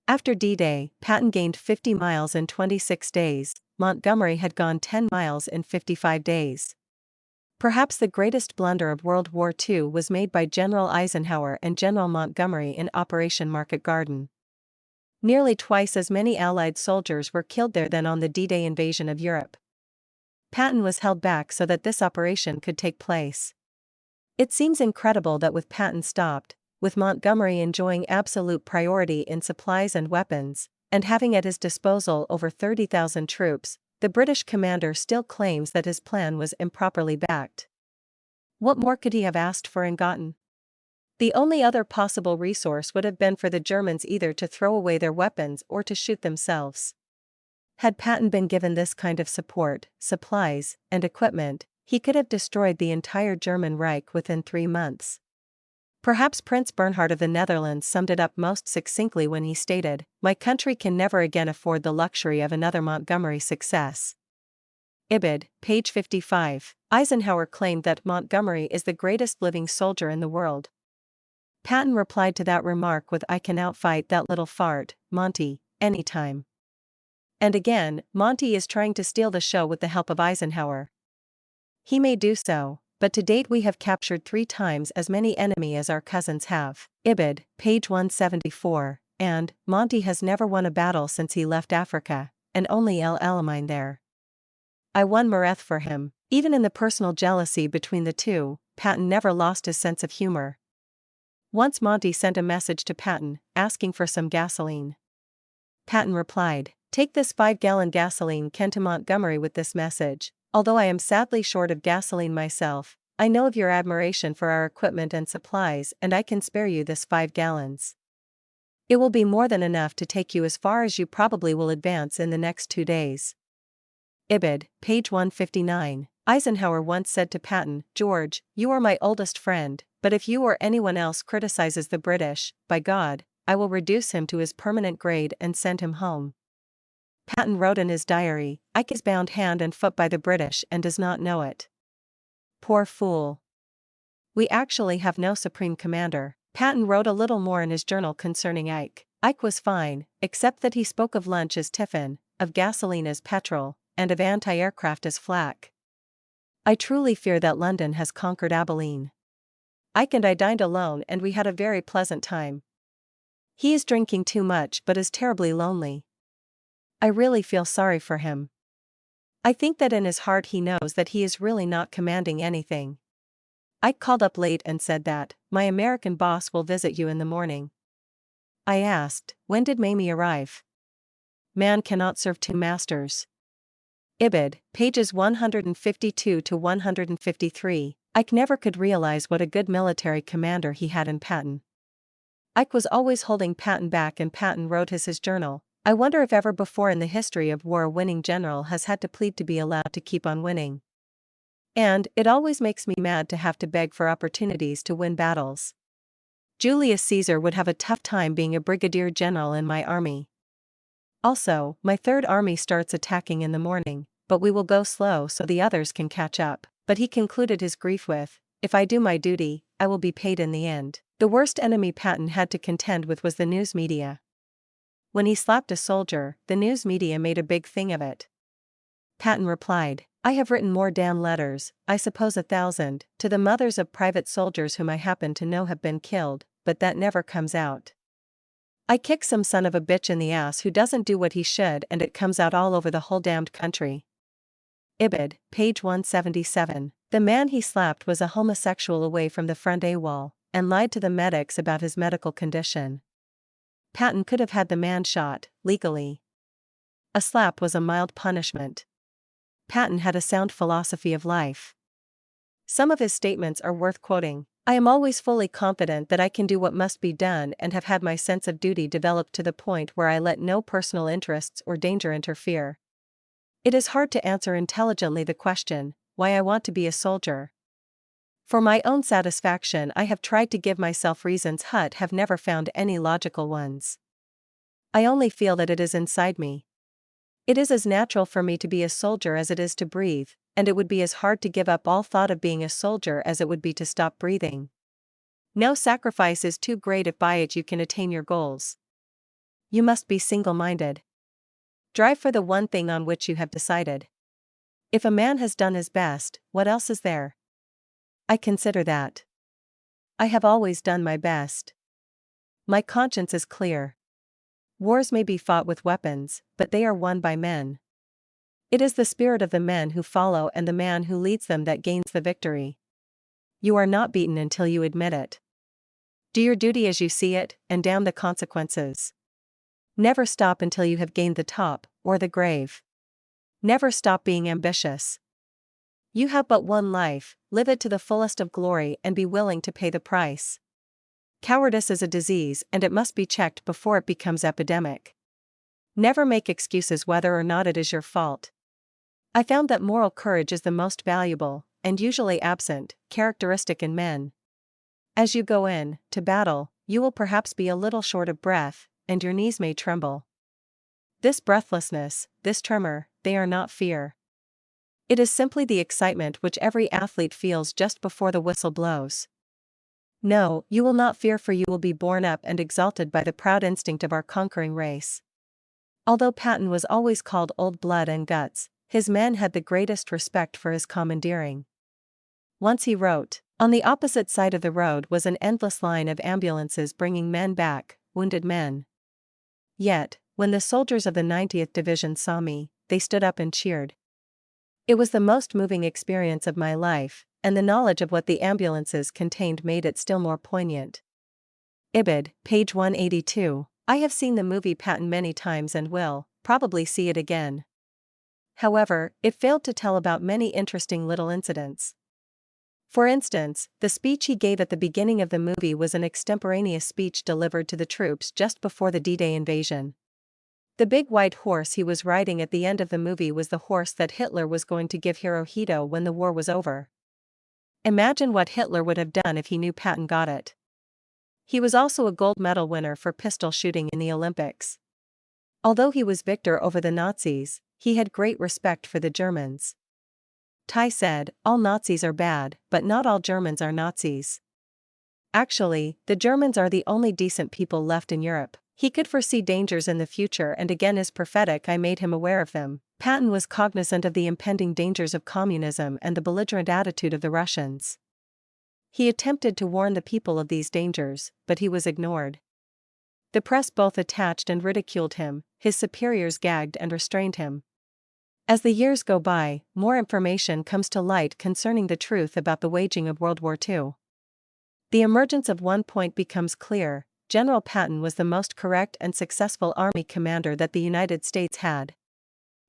After D-Day, Patton gained 50 miles in 26 days, Montgomery had gone 10 miles in 55 days. Perhaps the greatest blunder of World War II was made by General Eisenhower and General Montgomery in Operation Market Garden. Nearly twice as many Allied soldiers were killed there than on the D-Day invasion of Europe. Patton was held back so that this operation could take place. It seems incredible that with Patton stopped, with Montgomery enjoying absolute priority in supplies and weapons, and having at his disposal over 30,000 troops, the British commander still claims that his plan was improperly backed. What more could he have asked for and gotten? The only other possible resource would have been for the Germans either to throw away their weapons or to shoot themselves. Had Patton been given this kind of support, supplies, and equipment, he could have destroyed the entire German Reich within 3 months. Perhaps Prince Bernhard of the Netherlands summed it up most succinctly when he stated, "My country can never again afford the luxury of another Montgomery success." Ibid, page 55. Eisenhower claimed that Montgomery is the greatest living soldier in the world. Patton replied to that remark with "I can outfight that little fart, Monty, anytime." And again, Monty is trying to steal the show with the help of Eisenhower. He may do so, but to date we have captured 3 times as many enemy as our cousins have. Ibid, page 174, and Monty has never won a battle since he left Africa, and only El Alamein there. I won Mareth for him. Even in the personal jealousy between the two, Patton never lost his sense of humor. Once Monty sent a message to Patton, asking for some gasoline. Patton replied, "Take this 5-gallon gasoline can to Montgomery with this message. Although I am sadly short of gasoline myself, I know of your admiration for our equipment and supplies and I can spare you this 5 gallons. It will be more than enough to take you as far as you probably will advance in the next 2 days." Ibid, page 159. Eisenhower once said to Patton, "George, you are my oldest friend, but if you or anyone else criticizes the British, by God, I will reduce him to his permanent grade and send him home." Patton wrote in his diary, "Ike is bound hand and foot by the British and does not know it. Poor fool. We actually have no supreme commander." Patton wrote a little more in his journal concerning Ike. Ike was fine, except that he spoke of lunch as tiffin, of gasoline as petrol, and of anti-aircraft as flak. I truly fear that London has conquered Abilene. Ike and I dined alone and we had a very pleasant time. He is drinking too much but is terribly lonely. I really feel sorry for him. I think that in his heart he knows that he is really not commanding anything. Ike called up late and said that, "My American boss will visit you in the morning." I asked, "When did Mamie arrive?" Man cannot serve 2 masters. Ibid, pages 152 to 153. Ike never could realize what a good military commander he had in Patton. Ike was always holding Patton back and Patton wrote his journal, "I wonder if ever before in the history of war a winning general has had to plead to be allowed to keep on winning. And it always makes me mad to have to beg for opportunities to win battles. Julius Caesar would have a tough time being a brigadier general in my army. Also, my 3rd Army starts attacking in the morning, but we will go slow so the others can catch up." But he concluded his grief with, "If I do my duty, I will be paid in the end." The worst enemy Patton had to contend with was the news media. When he slapped a soldier, the news media made a big thing of it. Patton replied, "I have written more damn letters, I suppose 1,000, to the mothers of private soldiers whom I happen to know have been killed, but that never comes out. I kick some son of a bitch in the ass who doesn't do what he should and it comes out all over the whole damned country." Ibid, page 177. The man he slapped was a homosexual away from the front AWOL, and lied to the medics about his medical condition. Patton could have had the man shot, legally. A slap was a mild punishment. Patton had a sound philosophy of life. Some of his statements are worth quoting. "I am always fully confident that I can do what must be done and have had my sense of duty developed to the point where I let no personal interests or danger interfere. It is hard to answer intelligently the question, why I want to be a soldier. For my own satisfaction I have tried to give myself reasons but have never found any logical ones. I only feel that it is inside me. It is as natural for me to be a soldier as it is to breathe, and it would be as hard to give up all thought of being a soldier as it would be to stop breathing. No sacrifice is too great if by it you can attain your goals. You must be single-minded. Drive for the one thing on which you have decided. If a man has done his best, what else is there? I consider that. I have always done my best. My conscience is clear. Wars may be fought with weapons, but they are won by men. It is the spirit of the men who follow and the man who leads them that gains the victory. You are not beaten until you admit it. Do your duty as you see it, and damn the consequences. Never stop until you have gained the top, or the grave. Never stop being ambitious. You have but one life, live it to the fullest of glory and be willing to pay the price. Cowardice is a disease and it must be checked before it becomes epidemic. Never make excuses whether or not it is your fault. I found that moral courage is the most valuable, and usually absent, characteristic in men. As you go in to battle, you will perhaps be a little short of breath, and your knees may tremble. This breathlessness, this tremor, they are not fear. It is simply the excitement which every athlete feels just before the whistle blows. No, you will not fear, for you will be borne up and exalted by the proud instinct of our conquering race. Although Patton was always called Old Blood and Guts, his men had the greatest respect for his commandeering. Once he wrote, "On the opposite side of the road was an endless line of ambulances bringing men back, wounded men. Yet, when the soldiers of the 90th Division saw me, they stood up and cheered. It was the most moving experience of my life, and the knowledge of what the ambulances contained made it still more poignant." Ibid, page 182. I have seen the movie Patton many times and will probably see it again. However, it failed to tell about many interesting little incidents. For instance, the speech he gave at the beginning of the movie was an extemporaneous speech delivered to the troops just before the D-Day invasion. The big white horse he was riding at the end of the movie was the horse that Hitler was going to give Hirohito when the war was over. Imagine what Hitler would have done if he knew Patton got it. He was also a gold medal winner for pistol shooting in the Olympics. Although he was victor over the Nazis, he had great respect for the Germans. Tai said, "All Nazis are bad, but not all Germans are Nazis. Actually, the Germans are the only decent people left in Europe." He could foresee dangers in the future, and again as prophetic I made him aware of them. Patton was cognizant of the impending dangers of communism and the belligerent attitude of the Russians. He attempted to warn the people of these dangers, but he was ignored. The press both attacked and ridiculed him, his superiors gagged and restrained him. As the years go by, more information comes to light concerning the truth about the waging of World War II. The emergence of one point becomes clear: General Patton was the most correct and successful army commander that the United States had.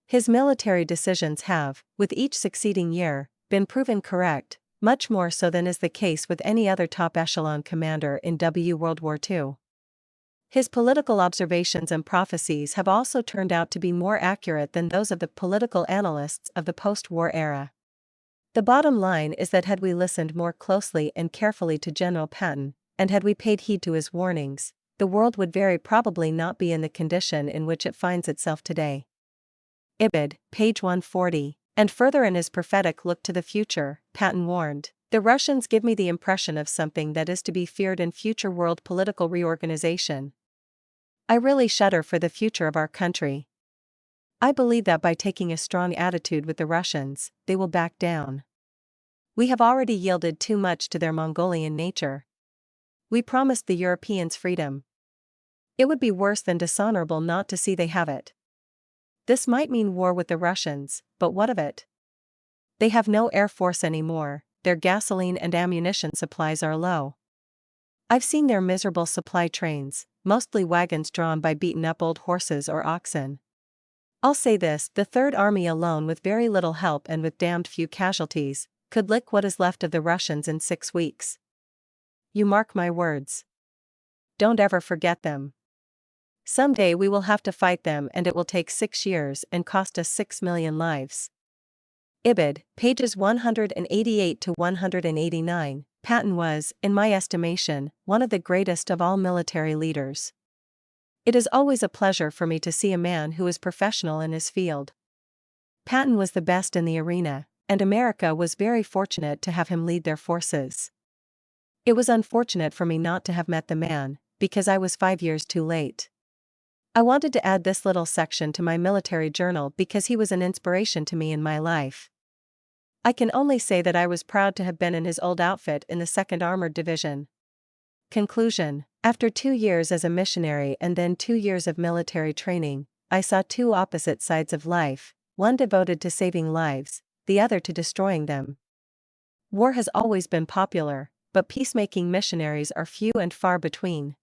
His military decisions have, with each succeeding year, been proven correct, much more so than is the case with any other top echelon commander in World War II. His political observations and prophecies have also turned out to be more accurate than those of the political analysts of the post-war era. The bottom line is that had we listened more closely and carefully to General Patton, and had we paid heed to his warnings, the world would very probably not be in the condition in which it finds itself today. Ibid, page 140. And further in his prophetic look to the future, Patton warned, "The Russians give me the impression of something that is to be feared in future world political reorganization. I really shudder for the future of our country. I believe that by taking a strong attitude with the Russians, they will back down. We have already yielded too much to their Mongolian nature. We promised the Europeans freedom. It would be worse than dishonorable not to see they have it. This might mean war with the Russians, but what of it? They have no air force anymore, their gasoline and ammunition supplies are low. I've seen their miserable supply trains, mostly wagons drawn by beaten-up old horses or oxen. I'll say this: the Third Army alone, with very little help and with damned few casualties, could lick what is left of the Russians in 6 weeks. You mark my words. Don't ever forget them. Someday we will have to fight them, and it will take 6 years and cost us 6 million lives." Ibid, pages 188 to 189. Patton was, in my estimation, one of the greatest of all military leaders. It is always a pleasure for me to see a man who is professional in his field. Patton was the best in the arena, and America was very fortunate to have him lead their forces. It was unfortunate for me not to have met the man, because I was 5 years too late. I wanted to add this little section to my military journal because he was an inspiration to me in my life. I can only say that I was proud to have been in his old outfit in the 2nd Armored Division. Conclusion: after 2 years as a missionary and then 2 years of military training, I saw two opposite sides of life, one devoted to saving lives, the other to destroying them. War has always been popular, but peacemaking missionaries are few and far between.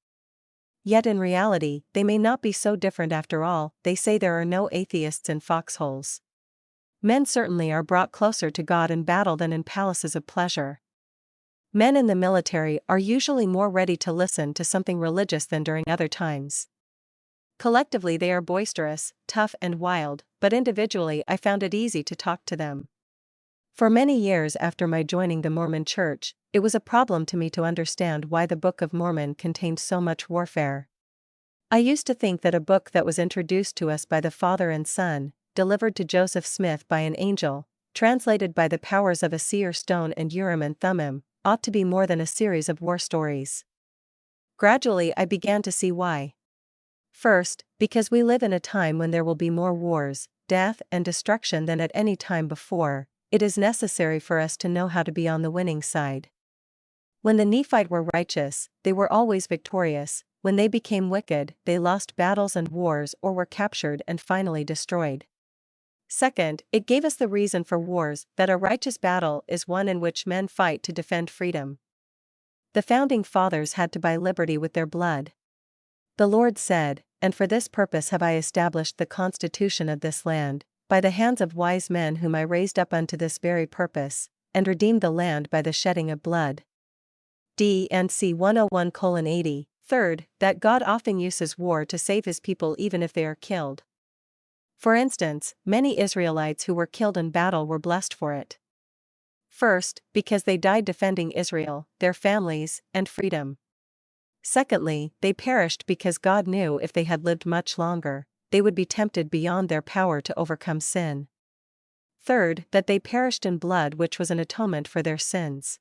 Yet in reality, they may not be so different after all. They say there are no atheists in foxholes. Men certainly are brought closer to God in battle than in palaces of pleasure. Men in the military are usually more ready to listen to something religious than during other times. Collectively they are boisterous, tough and wild, but individually I found it easy to talk to them. For many years after my joining the Mormon Church, it was a problem to me to understand why the Book of Mormon contained so much warfare. I used to think that a book that was introduced to us by the Father and Son, delivered to Joseph Smith by an angel, translated by the powers of a seer stone and Urim and Thummim, ought to be more than a series of war stories. Gradually I began to see why. First, because we live in a time when there will be more wars, death and destruction than at any time before, it is necessary for us to know how to be on the winning side. When the Nephite were righteous, they were always victorious. When they became wicked, they lost battles and wars or were captured and finally destroyed. Second, it gave us the reason for wars, that a righteous battle is one in which men fight to defend freedom. The founding fathers had to buy liberty with their blood. The Lord said, "And for this purpose have I established the constitution of this land, by the hands of wise men whom I raised up unto this very purpose, and redeemed the land by the shedding of blood." D&C 101:80. Third, that God often uses war to save his people even if they are killed. For instance, many Israelites who were killed in battle were blessed for it. First, because they died defending Israel, their families, and freedom. Secondly, they perished because God knew if they had lived much longer, they would be tempted beyond their power to overcome sin. Third, that they perished in blood, which was an atonement for their sins.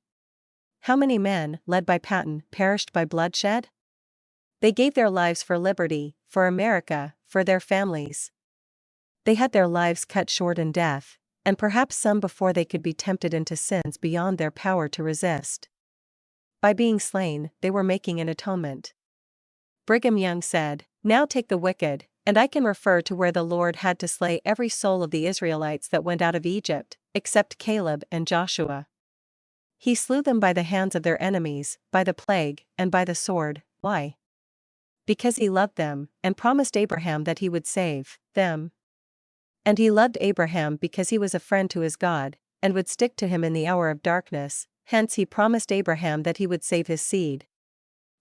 How many men, led by Patton, perished by bloodshed? They gave their lives for liberty, for America, for their families. They had their lives cut short in death, and perhaps some before they could be tempted into sins beyond their power to resist. By being slain, they were making an atonement. Brigham Young said, "Now take the wicked," and I can refer to where the Lord had to slay every soul of the Israelites that went out of Egypt, except Caleb and Joshua. He slew them by the hands of their enemies, by the plague, and by the sword. Why? Because he loved them, and promised Abraham that he would save them. And he loved Abraham because he was a friend to his God, and would stick to him in the hour of darkness, hence he promised Abraham that he would save his seed.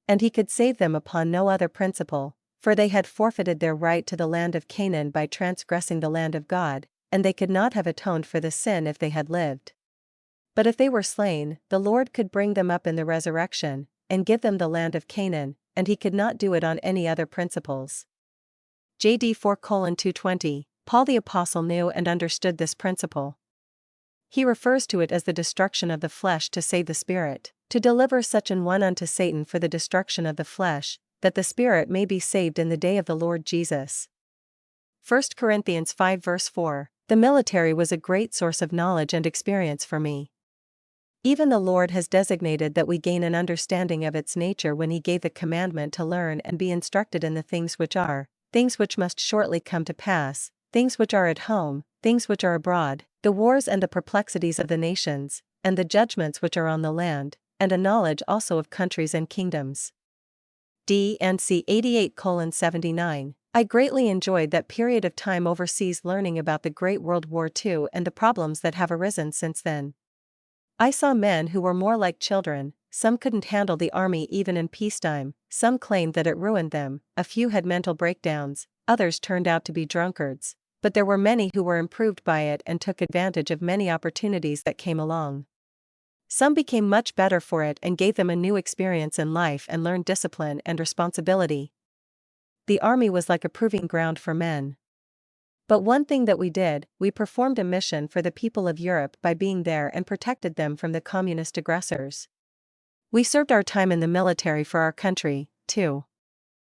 And he could save them upon no other principle, for they had forfeited their right to the land of Canaan by transgressing the land of God, and they could not have atoned for the sin if they had lived. But if they were slain, the Lord could bring them up in the resurrection, and give them the land of Canaan, and he could not do it on any other principles. JD 4:220. Paul the Apostle knew and understood this principle. He refers to it as the destruction of the flesh to save the spirit, to deliver such an one unto Satan for the destruction of the flesh, that the spirit may be saved in the day of the Lord Jesus. 1 Corinthians 5:4. The military was a great source of knowledge and experience for me. Even the Lord has designated that we gain an understanding of its nature when he gave the commandment to learn and be instructed in the things which must shortly come to pass, things which are at home, things which are abroad, the wars and the perplexities of the nations, and the judgments which are on the land, and a knowledge also of countries and kingdoms. D&C 88:79. I greatly enjoyed that period of time overseas learning about the Great World War II and the problems that have arisen since then. I saw men who were more like children. Some couldn't handle the army even in peacetime, some claimed that it ruined them, a few had mental breakdowns, others turned out to be drunkards, but there were many who were improved by it and took advantage of many opportunities that came along. Some became much better for it and gave them a new experience in life and learned discipline and responsibility. The army was like a proving ground for men. But one thing that we did, we performed a mission for the people of Europe by being there and protected them from the communist aggressors. We served our time in the military for our country, too.